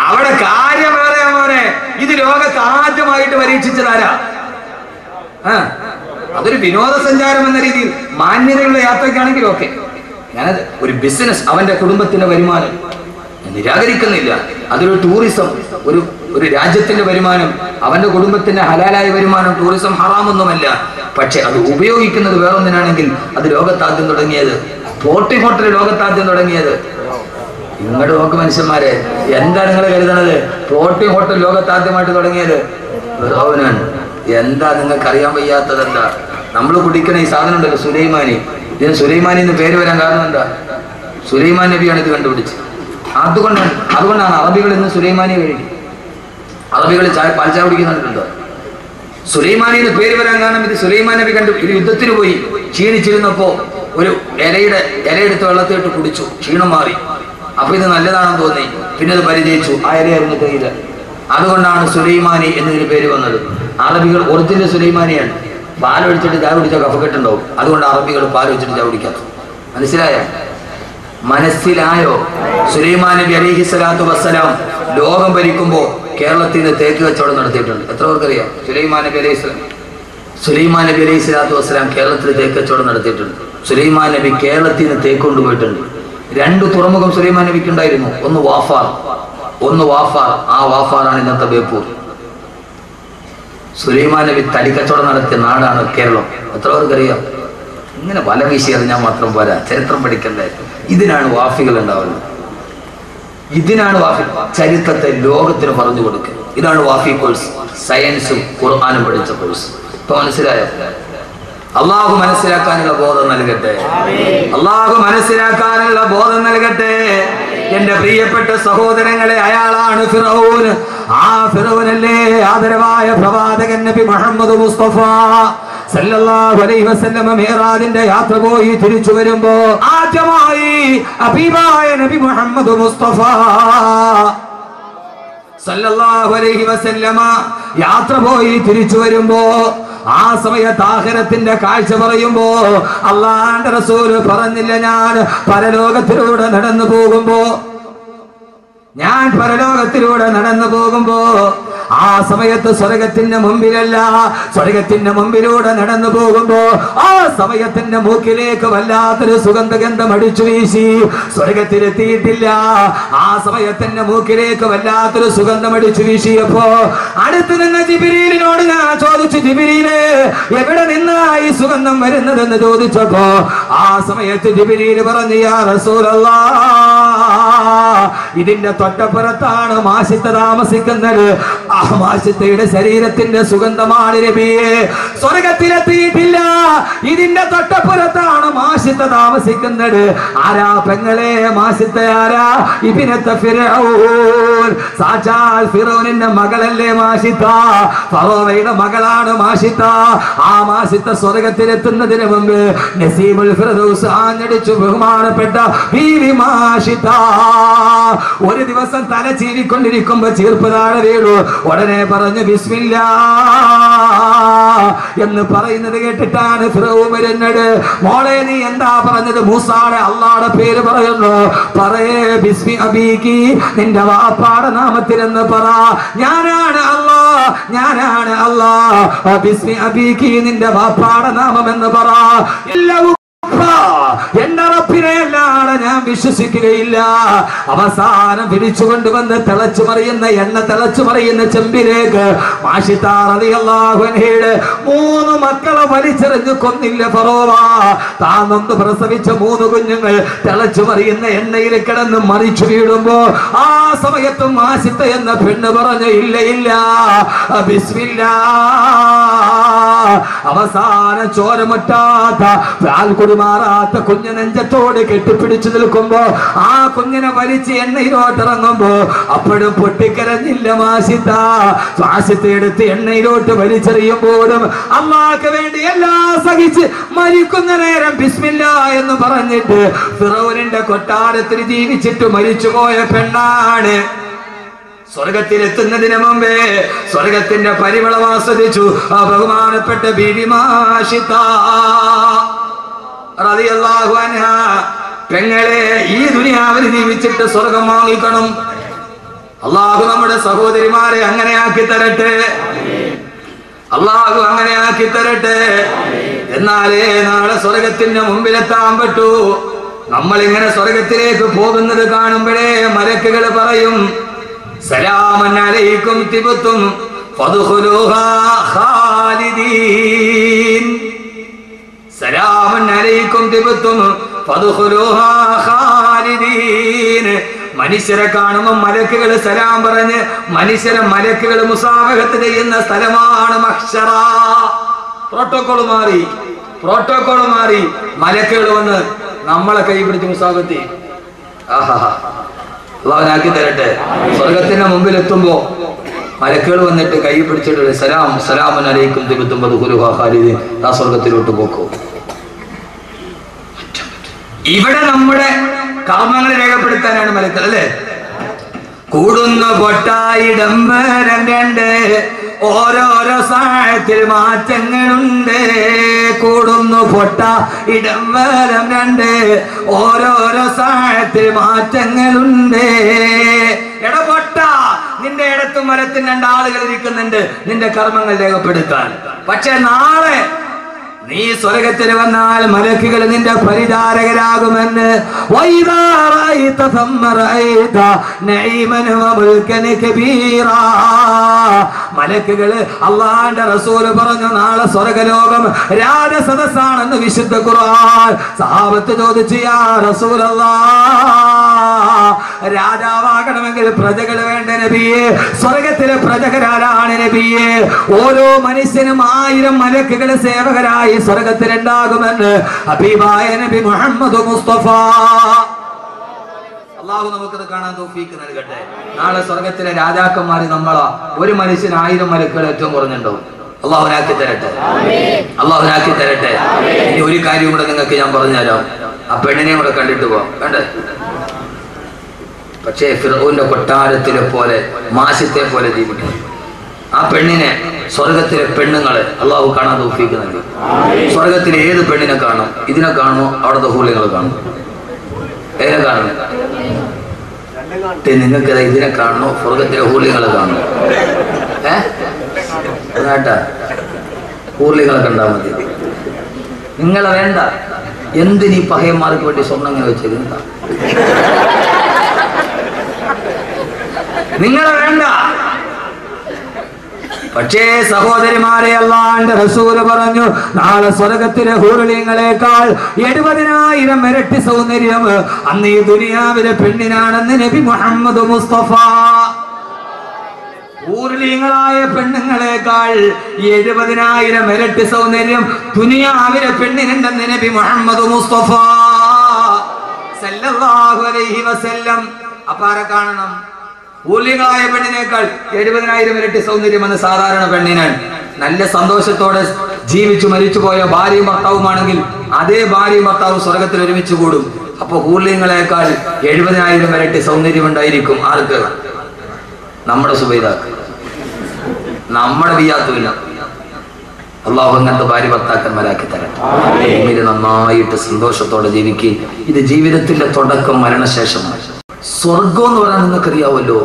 അവിടെ കാര്യം വേറെയാ മോനെ. ഇത് ലോകത്ത് ആദ്യമായിട്ട് പരീക്ഷിച്ചതാരാ? അതൊരു വിനോദസഞ്ചാരം എന്ന രീതിയിൽ മാന്യതയുള്ള യാത്രയ്ക്കാണെങ്കിലും ഓക്കെ. ഞാനത് ഒരു ബിസിനസ്, അവന്റെ കുടുംബത്തിന്റെ വരുമാനം നിരാകരിക്കുന്നില്ല. അതൊരു ടൂറിസം, ഒരു രാജ്യത്തിന്റെ വരുമാനം, അവന്റെ കുടുംബത്തിന്റെ ഹലാലായ വരുമാനം. ടൂറിസം ഹറാമൊന്നുമല്ല. പക്ഷെ അത് ഉപയോഗിക്കുന്നത് വേറൊന്നിനാണെങ്കിൽ അത് ലോകത്താദ്യം തുടങ്ങിയത് പോട്ടി ഹോട്ടൽ ലോകത്താദ്യം തുടങ്ങിയത്. ഇങ്ങോട്ട് നോക്ക് മനുഷ്യന്മാരെ, എന്താ നിങ്ങൾ കരുതണത്? പോട്ടി ഹോട്ടൽ ലോകത്താദ്യമായിട്ട് തുടങ്ങിയത് ഫിറഔനാണ്. എന്താ നിങ്ങൾക്ക് അറിയാൻ വയ്യാത്തത്? എന്താ നമ്മൾ കുടിക്കുന്ന ഈ സാധനം ഉണ്ടല്ലോ സുലൈമാനി, ഇതിന് സുലൈമാനി എന്ന് പേര് വരാൻ കാരണം എന്താ? സുലൈമാൻ നബിയാണ് ഇത് കണ്ടുപിടിച്ചത്. അതുകൊണ്ടാണ് അറബികൾ ഇന്ന് സുലൈമാനി കഴിക്കും. അറബികൾ പാൽച്ചായ കുടിക്കുന്നുണ്ടോ? സുലൈമാനി എന്ന് പേര് വരാൻ കാരണം ഇത് സുലൈമാൻ നബി ഇത് യുദ്ധത്തിന് പോയി ക്ഷീണിച്ചിരുന്നപ്പോ ഒരു ഇലയെടുത്ത് വെള്ളത്തിലിട്ട് കുടിച്ചു, ക്ഷീണം മാറി. അപ്പൊ ഇത് നല്ലതാണെന്ന് തോന്നി, പിന്നെ അത് പരിചയിച്ചു. ആ ഇലയായിരുന്നു തേയില. അതുകൊണ്ടാണ് സുലൈമാനി എന്നതിന് പേര് വന്നത്. അറബികൾ ഒറിജിനൽ സുലൈമാനിയാണ്. പാലൊഴിച്ചിട്ട് ചായ കുടിച്ചാൽ കഫക്കെട്ടുണ്ടാവും. അതുകൊണ്ട് അറബികൾ പാലൊഴിച്ചിട്ട് ചായ കുടിക്കാത്ത. മനസ്സിലായോ? സുലൈമാൻ നബി അലൈഹി സ്വലാത്തു വസ്സലാം ലോകം ഭരിക്കുമ്പോ കേരളത്തിൽ നിന്ന് തേക്ക് കച്ചവടം നടത്തിയിട്ടുണ്ട്. എത്ര പേർക്കറിയാം? സുലൈമാൻ നബി അലൈഹി സ്വലാത്തു വസ്സലാം കേരളത്തിൽ തേക്ക് കച്ചവടം നടത്തിയിട്ടുണ്ട്. സുലൈമാൻ നബി കേരളത്തിൽ നിന്ന് തേക്ക് കൊണ്ടുപോയിട്ടുണ്ട്. 2 തുറമുഖം സുലൈമാൻ നബിക്ക് ഉണ്ടായിരുന്നു. ഒന്ന് വാഫാർ. ആ വാഫാറാണ് ഇന്നത്തെ ബേപ്പൂർ. സുലൈമാൻ നബി തടിക്കച്ചവടം നടത്തിയ നാടാണ് കേരളം. എത്ര പേർക്കറിയാം? ഇങ്ങനെ വല വീശി അറിഞ്ഞാൽ മാത്രം പോരാ, ചരിത്രം പഠിക്കണ്ടേ. ഇതിനാണ് വാഫികൾ ഉണ്ടാവുന്നത്. ഇതിനാണ് വാഫി. ചരിത്രത്തെ ലോകത്തിന് പറഞ്ഞു കൊടുക്കുക. ഇതാണ് വാഫി കോഴ്സ്. സയൻസും ഖുർആനും പഠിച്ച കോഴ്സ്. ഇപ്പൊ മനസ്സിലായോ? അള്ളാഹു മനസ്സിലാക്കാനുള്ള ബോധം നൽകട്ടെ. എന്റെ പ്രിയപ്പെട്ട സഹോദരങ്ങളെ, അയാളാണ് ഫിറഔൻ. ആ ഫിറഔനല്ലേ ആദരവായ പ്രവാചകൻ നബി മുഹമ്മദ് മുസ്തഫ സല്ലല്ലാഹു അലൈഹി വസല്ലം മിഅ്റാജിന്റെ യാത്ര പോയി തിരിച്ചു വരുമ്പോ ആദ്യമായി ഹബീബായ നബി മുഹമ്മദ് മുസ്തഫ സല്ലല്ലാഹു അലൈഹി വസല്ലം യാത്ര പോയി തിരിച്ചു വരുമ്പോ ആ സമയത്ത് ആഖിറത്തിന്റെ കാഴ്ച പറയുമ്പോ അല്ലാഹുവിന്റെ റസൂൽ പറഞ്ഞില്ല, ഞാൻ പരലോകത്തിലൂടെ നടന്നു പോകുമ്പോ ആ സമയത്ത് സ്വർഗത്തിന്റെ മുമ്പിലല്ല, സ്വർഗത്തിന്റെ മുമ്പിലൂടെ നടന്നു പോകുമ്പോ ആ സമയത്തിന്റെ മൂക്കിലേക്ക് വല്ലാത്തൊരു സുഗന്ധഗന്ധം അടിച്ചു വീശി. സ്വർഗത്തിലെത്തിയിട്ടില്ല, ആ സമയത്തിന്റെ മൂക്കിലേക്ക് വല്ലാത്തൊരു സുഗന്ധം അടിച്ചു വീശിയപ്പോ അടുത്ത് നിന്ന് ജിബ്രീലിനോട് ഞാൻ ചോദിച്ചു, ജിബ്രീലേ, എവിടെ നിന്നാ ഈ സുഗന്ധം വരുന്നതെന്ന് ചോദിച്ചപ്പോ ആ സമയത്ത് ജിബ്രീൽ പറഞ്ഞു, യാ റസൂലല്ലാഹ്, ഇതിന്റെ തൊട്ടപ്പുറത്താണ് മാഷിത്ത താമസിക്കുന്നത്. ആ മാഷിത്തയുടെ ശരീരത്തിന്റെ സുഗന്ധമാണ് നബിയെ. സ്വർഗത്തിലെത്തിയിട്ടില്ല, ഇതിന്റെ തൊട്ടപ്പുറത്താണ് മാഷിത്ത താമസിക്കുന്നത്. ആരാ പെങ്ങളെ മാഷിത്ത? ആരാ? ഇബ്നത്ത് ഫിർഔൻ. സാക്ഷാൽ ഫിറൗനിന്റെ മകളല്ലേ മാഷിത്ത? ഫറോവയുടെ മകളാണ് മാഷിത്ത. ആ മാഷിത്ത സ്വർഗത്തിലെത്തുന്നതിന് മുമ്പ് നസീമുൽ ഫിർദൗസ് ആഞ്ഞടിച്ചു ബഹുമാനപ്പെട്ട ബീവി മാഷിത്ത ഒരു ദിവസം തല ചീവിക്കൊണ്ടിരിക്കുമ്പോ ചീർപ്പ് താഴെ വീണു. ഉടനെ പറഞ്ഞു ബിസ്മില്ലാ എന്ന് പറയുന്നത് കേട്ടിട്ടാണ് ഫിറഔൻ വരുന്നത്. മോളെ, നീ എന്താ പറഞ്ഞത്? മൂസാടെ അള്ളാടെ പേര് പറയുന്നു. പറയേ ബിസ്മി അബീകി, നിന്റെ വാപ്പാടെ നാമത്തിലെന്ന് പറ. ഞാനാണ് അല്ലാഹ്. ബിസ്മി അബീകി, നിന്റെ വാപ്പാടെ നാമമെന്ന് പറ. എല്ലാവരും എന്റെ റബ്ബിനെ അല്ലാതെ ഞാൻ വിശ്വസിക്കുകയില്ല. അവസാനം പിടിച്ചു കൊണ്ടുവന്ന് തിളച്ചു മറിയുന്ന ചെമ്പിലേക്ക് മാഷിത്ത റളിയല്ലാഹു അൻഹയുടെ 3 മക്കളെ വലിച്ചെറിഞ്ഞു കൊന്നില്ല ഫറോവ. താൻ നൊന്ത് പ്രസവിച്ച 3 കുഞ്ഞുങ്ങൾ തിളച്ചു മറിയുന്ന എണ്ണയിൽ കിടന്ന് മറിച്ചു വീടുമ്പോ ആ സമയത്തും മാഷിത്ത എന്ന പെണ്ണ് പറഞ്ഞു, ഇല്ല ബിസ്മില്ലാ. അവസാന ചോരമുറ്റാത്ത മാറാത്ത കുഞ്ഞ് നെഞ്ചത്തോട് കെട്ടിപ്പിടിച്ചു നിൽക്കുമ്പോ ആ കുഞ്ഞിനെ വലിച്ച് എണ്ണയിലോട്ടിറങ്ങുമ്പോ അപ്പോഴും പൊട്ടിക്കരഞ്ഞില്ല മാഷിത്ത. എടുത്ത് എണ്ണയിലോട്ട് വലിച്ചെറിയുമ്പോഴും അല്ലാഹുവിന് വേണ്ടി എല്ലാം സഹിച്ച് മരിക്കുന്ന നേരം ബിസ്മില്ലാ എന്ന് പറഞ്ഞിട്ട് ഫിറൗനിന്റെ കൊട്ടാരത്തിൽ ജീവിച്ചിട്ട് മരിച്ചുപോയ പെണ്ണാണ്. സ്വർഗത്തിലെത്തുന്നതിന് മുമ്പേ സ്വർഗത്തിന്റെ പരിമളം ആസ്വദിച്ചു ആ ബഹുമാനപ്പെട്ട ബീവി മാഷിത്ത റളിയല്ലാഹു അൻഹാ. പെങ്ങളെ, ഈ ദുനിയാവിൽ ജീവിച്ചിട്ട് സ്വർഗം വാങ്ങിക്കണം. അല്ലാഹു നമ്മുടെ സഹോദരിമാരെ അങ്ങനെ ആക്കി തരട്ടെ. എന്നാലേ നാളെ സ്വർഗത്തിന്റെ മുമ്പിലെത്താൻ പറ്റൂ. നമ്മളിങ്ങനെ സ്വർഗത്തിലേക്ക് പോകുന്നത് കാണുമ്പോഴേ മലക്കുകൾ പറയും, സലാമൻ അലൈക്കും തിബ്തും ഫദ്ഖുലൂഹാ ഖാലിദീൻ. സലാമുൻ അലൈക്കും തിബ്തും ഫദ്ഖുലൂഹാ ഖാലിദീൻ. മനുഷ്യരെ കാണുമ്പോൾ മലക്കുകൾ സലാം പറഞ്ഞ് മനുഷ്യരെ മലക്കുകൾ മുസാഫഹത്ത് ചെയ്യുന്ന സ്ഥലമാണ് മഹ്ശറ. പ്രോട്ടോകോൾ മാറി മലക്കുകൾ വന്ന് നമ്മളെ കൈ പിടിച്ച് മുസാഫഹത്ത് ചെയ്യും. അള്ളാഹുനാക്കി തരട്ടെ. സ്വർഗത്തിന്റെ മുമ്പിൽ എത്തുമ്പോ മലക്കുകൾ വന്നിട്ട് കൈ പിടിച്ചിട്ട് സലാമുൻ അലൈക്കും തിബ്തും ഫദ്ഖുലൂഹാ ഖാലിദീൻ. ആ സ്വർഗത്തിലോട്ട് പോക്കോ. ഇവിടെ നമ്മുടെ കർമ്മങ്ങൾ രേഖപ്പെടുത്താനാണ് മലക്കുകൾ അല്ലേ. കൂടുന്നു പൊട്ടായിടം വരം രണ്ട്, ഓരോരോ സാഹത്തിൽ മാറ്റങ്ങളുണ്ട്. കൂടുന്നു പൊട്ട ഇടം വരം രണ്ട്, ഓരോരോ സാഹത്തിൽ മാറ്റങ്ങളുണ്ട്. എടാ പൊട്ട, നിന്റെ ഇടത്തും വലത്തും രണ്ടാളുകൾ ഇരിക്കുന്നുണ്ട് നിന്റെ കർമ്മങ്ങൾ രേഖപ്പെടുത്താൻ. പക്ഷെ നാളെ നീ സ്വർഗത്തിൽ വന്നാൽ മലക്കുകൾ നിന്റെ പരിചാരകരാകുമെന്ന്. മലക്കുകള് അള്ളാന്റെ റസൂല് പറഞ്ഞു നാളെ സ്വർഗലോകം രാജസദസ്സാണെന്ന് വിശുദ്ധ ഖുർആൻ. സഹാബത്ത് ചോദിച്ചു, യാ റസൂലല്ലാഹ്, രാജാവാകണമെങ്കിൽ പ്രജകൾ വേണ്ട നബിയെ, സ്വർഗത്തിലെ പ്രജകരാരാണ് നബിയെ? ഓരോ മനുഷ്യനും 1000 മലക്കുകൾ സേവകരായി സ്വർഗത്തിലുണ്ടാകുമെന്ന് ഹബീബായ നബി മുഹമ്മദ് മുസ്തഫ. അള്ളാഹു നമുക്കത് കാണാൻ തൗഫീഖ് നൽകട്ടെ. നാളെ സ്വർഗത്തിലെ രാജാക്കന്മാര് നമ്മളാ. ഒരു മനുഷ്യന് 1000 മലക്കുകൾ ഏറ്റവും കുറഞ്ഞുണ്ടാവും. അള്ളാഹുനാക്കി തരട്ടെ. ഇനി ഒരു കാര്യം കൂടെ നിങ്ങൾക്ക് ഞാൻ പറഞ്ഞുതരാം. ആ പെണ്ണിനെ കൂടെ കണ്ടിട്ട് പോവാം വേണ്ടേ? പക്ഷേ ഫിർഔന്റെ കൊട്ടാരത്തിലെ പോലെ മാശത്തെ പോലെ ജീവിക്കണം. ആ പെണ്ണിനെ സ്വർഗത്തിലെ പെണ്ണുങ്ങളെ അള്ളാഹു കാണാൻ തൗഫീഖ് നൽകി. സ്വർഗത്തിലെ ഏത് പെണ്ണിനെ കാണും? ഇതിനെ കാണുമോ? അവിടുത്തെ ഹൂലിങ്ങൾ കാണും. ഏതിനെ കാണും? നിങ്ങൾക്ക് ഇതിനെ കാണണോ? സ്വർഗത്തിലെ ഹൂലിങ്ങളെ കാണും. കേട്ടാ, ഹൂലിങ്ങളെ കണ്ടാ മതി. നിങ്ങളെ വേണ്ട. എന്തിനീ പഹയന്മാർക്ക് വേണ്ടി സ്വർണ്ണം ഇങ്ങനെ വെച്ചിരുന്ന? നിങ്ങളെ വേണ്ട. പക്ഷേ സഹോദരിമാരെ, അല്ലാഹുവിന്റെ റസൂൽ പറഞ്ഞു നാളെ സ്വർഗത്തിലെ ഹൂറിങ്ങളെക്കാൾ 70,000 ഇരട്ടി സൗന്ദര്യം അന്ന് ഈ ദുനിയാവിലെ പെണ്ണിനാണെന്ന് നബി മുഹമ്മദ് മുസ്തഫ. ഹൂറിങ്ങളായ പെണ്ണുങ്ങളെക്കാൾ 70,000 ഇരട്ടി സൗന്ദര്യം ദുനിയാവിലെ പെണ്ണിനുണ്ടെന്ന് നബി മുഹമ്മദ് മുസ്തഫ സല്ലല്ലാഹു അലൈഹി വസല്ലം. അപ്പാരെ കാണണം? ഊലികളായ പെണ്ണിനേക്കാൾ 70,000 ഇരട്ടി സൗന്ദര്യം എന്ന സാധാരണ പെണ്ണിനാണ്. നല്ല സന്തോഷത്തോടെ ജീവിച്ചു മരിച്ചു പോയ ഭാര്യയും ഭർത്താവുമാണെങ്കിൽ അതേ ഭാര്യയും ഭർത്താവും സ്വർഗത്തിൽ ഒരുമിച്ച് കൂടും. അപ്പൊ ഊലികളേക്കാൾ 70,000 ഇരട്ടി സൗന്ദര്യം ഉണ്ടായിരിക്കും. ആർക്ക്? നമ്മുടെ സുബൈദാക്ക്, നമ്മുടെ വിയാത്തുമില്ല. അള്ളാഹു അങ്ങനത്തെ ഭാര്യ ഭർത്താക്കന്മാരാക്കി തരട്ടെ. ഭൂമിയിൽ നന്നായിട്ട് സന്തോഷത്തോടെ ജീവിക്കുക. ഇത് ജീവിതത്തിന്റെ തുടക്കം മരണശേഷമാണ്. സ്വർഗം എന്ന് പറയാൻ നിങ്ങൾക്കറിയാവല്ലോ.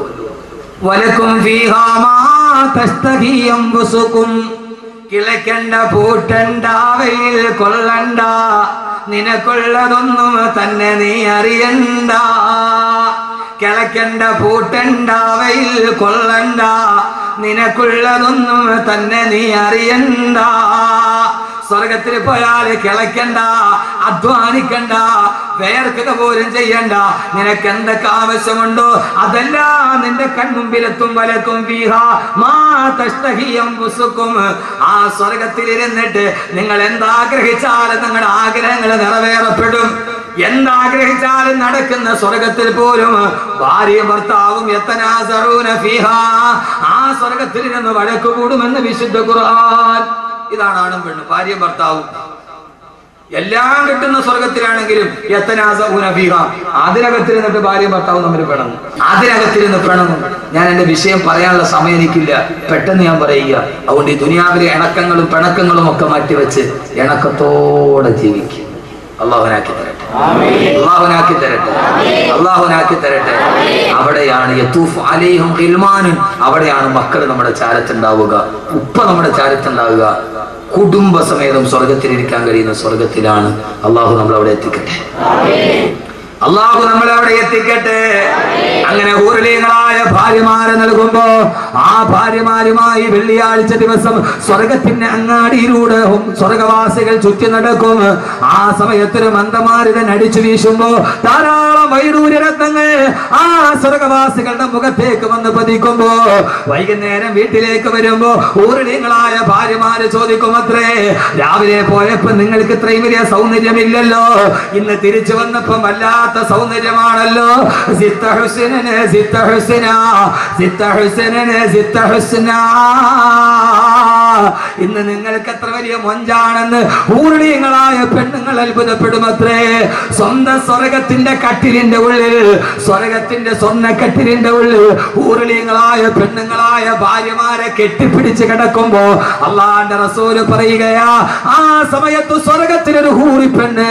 വലക്കും ഫീഹാ മാ തസ്തഹി അൻഫുസുകും, കിളക്കണ്ട പൂട്ടണ്ട വെയിൽ കൊള്ളണ്ട, നിനക്കുള്ളതൊന്നും തന്നെ നീ അറിയണ്ട. കിളക്കണ്ട പൂട്ടണ്ട വെയിൽ കൊള്ളണ്ട, നിനക്കുള്ളതൊന്നും തന്നെ നീ അറിയണ്ട. സ്വർഗത്തിൽ പോയാൽ കിളക്കണ്ട, അധ്വാനിക്കണ്ട, വേർക്കുക പോലും ചെയ്യണ്ട. നിനക്ക് എന്തൊക്കെ ആവശ്യമുണ്ടോ അതെല്ലാം നിന്റെ കൺമുമ്പിലെത്തും. വലക്കും ഫീഹാ മാ തസ്തഹി അൻഫുസുകും. ആ സ്വർഗത്തിൽ ഇരുന്നിട്ട് നിങ്ങൾ എന്താഗ്രഹിച്ചാലും നിങ്ങളുടെ ആഗ്രഹങ്ങൾ നിറവേറപ്പെടും. എന്താഗ്രഹിച്ചാലും നടക്കുന്ന സ്വർഗത്തിൽ പോലും ഭാര്യയും ഭർത്താവും യതനാസഊന ഫീഹാ, ആ സ്വർഗത്തിൽ നിന്ന് വഴക്ക് കൂടുമെന്ന് വിശുദ്ധ ഖുർആൻ. ഇതാണ് ആണും പെണ്ണും, ഭാര്യയും ഭർത്താവും. എല്ലാം കിട്ടുന്ന സ്വർഗത്തിലാണെങ്കിലും യതനാസഊന ഫീഹാ, അതിനകത്തിരുന്നിട്ട് ഭാര്യയും ഭർത്താവും തമ്മിൽ പിണങ്ങും. അതിനകത്തിരുന്ന് പിണങ്ങും. ഞാൻ എന്റെ വിഷയം പറയാനുള്ള സമയം എനിക്കില്ല, പെട്ടെന്ന് ഞാൻ പറയുക. അതുകൊണ്ട് ഈ ദുനിയാവിലെ ഇണക്കങ്ങളും പിണക്കങ്ങളും ഒക്കെ മാറ്റിവെച്ച് ഇണക്കത്തോടെ ജീവിക്കും. അള്ളാഹുനാക്കി തരട്ടെ. അവിടെയാണ് യതൂഫ് അലൈഹിം ഖിൽമാനുൻ, അവിടെയാണ് മക്കൾ നമ്മുടെ ചാരത്തുണ്ടാവുക, ഉപ്പ നമ്മുടെ ചാരത്തുണ്ടാവുക. കുടുംബസമേതം സ്വർഗത്തിലിരിക്കാൻ കഴിയുന്ന സ്വർഗത്തിലാണ്. അള്ളാഹു നമ്മൾ അവിടെ എത്തിക്കട്ടെ. അള്ളാഹു നമ്മളെ അവിടെ എത്തിക്കട്ടെ. അങ്ങനെ ഹൂറിലീങ്ങളായ ഭാര്യമാരെ നൽകുമ്പോ ആ ഭാര്യമാരുമായി വെള്ളിയാഴ്ച ദിവസം സ്വർഗത്തിന്റെ അങ്ങാടിയിലൂടെ സ്വർഗവാസികൾ ചുറ്റി നടക്കും. ആ സമയത്തൊരു മന്ദമാരുതൻ അടിച്ചു വീശുമ്പോ ധാരാളം വൈഡൂര്യരത്നങ്ങൾ ആ സ്വർഗവാസികളുടെ മുഖത്തേക്ക് വന്ന് പതിക്കുമ്പോ വൈകുന്നേരം വീട്ടിലേക്ക് വരുമ്പോ ഹൂറിലീങ്ങളായ ഭാര്യമാര് ചോദിക്കും, അത്രേ രാവിലെ പോയപ്പോ നിങ്ങൾക്ക് ഇത്രയും വലിയ സൗന്ദര്യമില്ലല്ലോ, ഇന്ന് തിരിച്ചു വന്നപ്പോ വല്ലാത്ത സൗന്ദര്യമാണല്ലോ. ഇന്ന് നിങ്ങൾക്ക് എത്ര വലിയ മൊഞ്ചാണെന്ന് ഹൂറിലീങ്ങളായ പെണ്ണുങ്ങൾ അത്ഭുതപ്പെടുമത്രേ. സ്വന്തം സ്വർഗത്തിന്റെ കട്ടിലിന്റെ ഉള്ളിൽ, സ്വർഗത്തിന്റെ സ്വർണ്ണ കട്ടിലിന്റെ ഉള്ളിൽ ഹൂറിലീങ്ങളായ പെണ്ണുങ്ങളായ ഭാര്യമാരെ കെട്ടിപ്പിടിച്ച് കിടക്കുമ്പോ അള്ളാന്റെ റസൂല് പറയുകയാ, ആ സമയത്ത് സ്വർഗത്തിലൊരു ഹൂറി പെണ്ണ്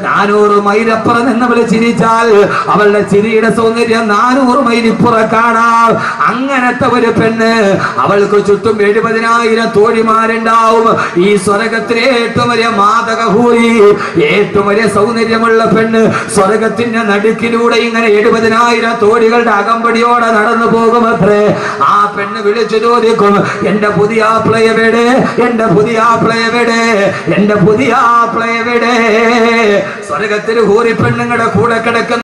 400 മൈലപ്പുറം എന്നവള് ചിരിച്ചാൽ അവളുടെ ചിരിയുടെ സൗന്ദര്യം 400 മൈലിപ്പുറ കാണാം. അങ്ങനത്തെ ഒരു പെണ്ണ്, അവൾക്ക് ചുറ്റും 70,000 തോഴിമാരുണ്ടാവും. ഈ സ്വർഗത്തിലെ ഏറ്റവും വലിയ മാതക ഹൂറി, ഏറ്റവും വലിയ സൗന്ദര്യമുള്ള പെണ്ണ് സ്വർഗത്തിന്റെ നടുക്കിലൂടെ ഇങ്ങനെ 70,000 തോഴികളുടെ അകമ്പടിയോടെ നടന്നു പോകുമത്രേ. ആ പെണ്ണ് വിളിച്ചു ചോദിക്കും, എന്റെ പുതിയ ആപ്ലയവിടെ, എന്റെ പുതിയ ആപ്ലയവിടെ, എന്റെ പുതിയ ആപ്ലയവിടെ. സ്വർഗത്തിൽ ഹൂറി പെണ്ണുങ്ങളുടെ കൂടെ കിടക്കുന്ന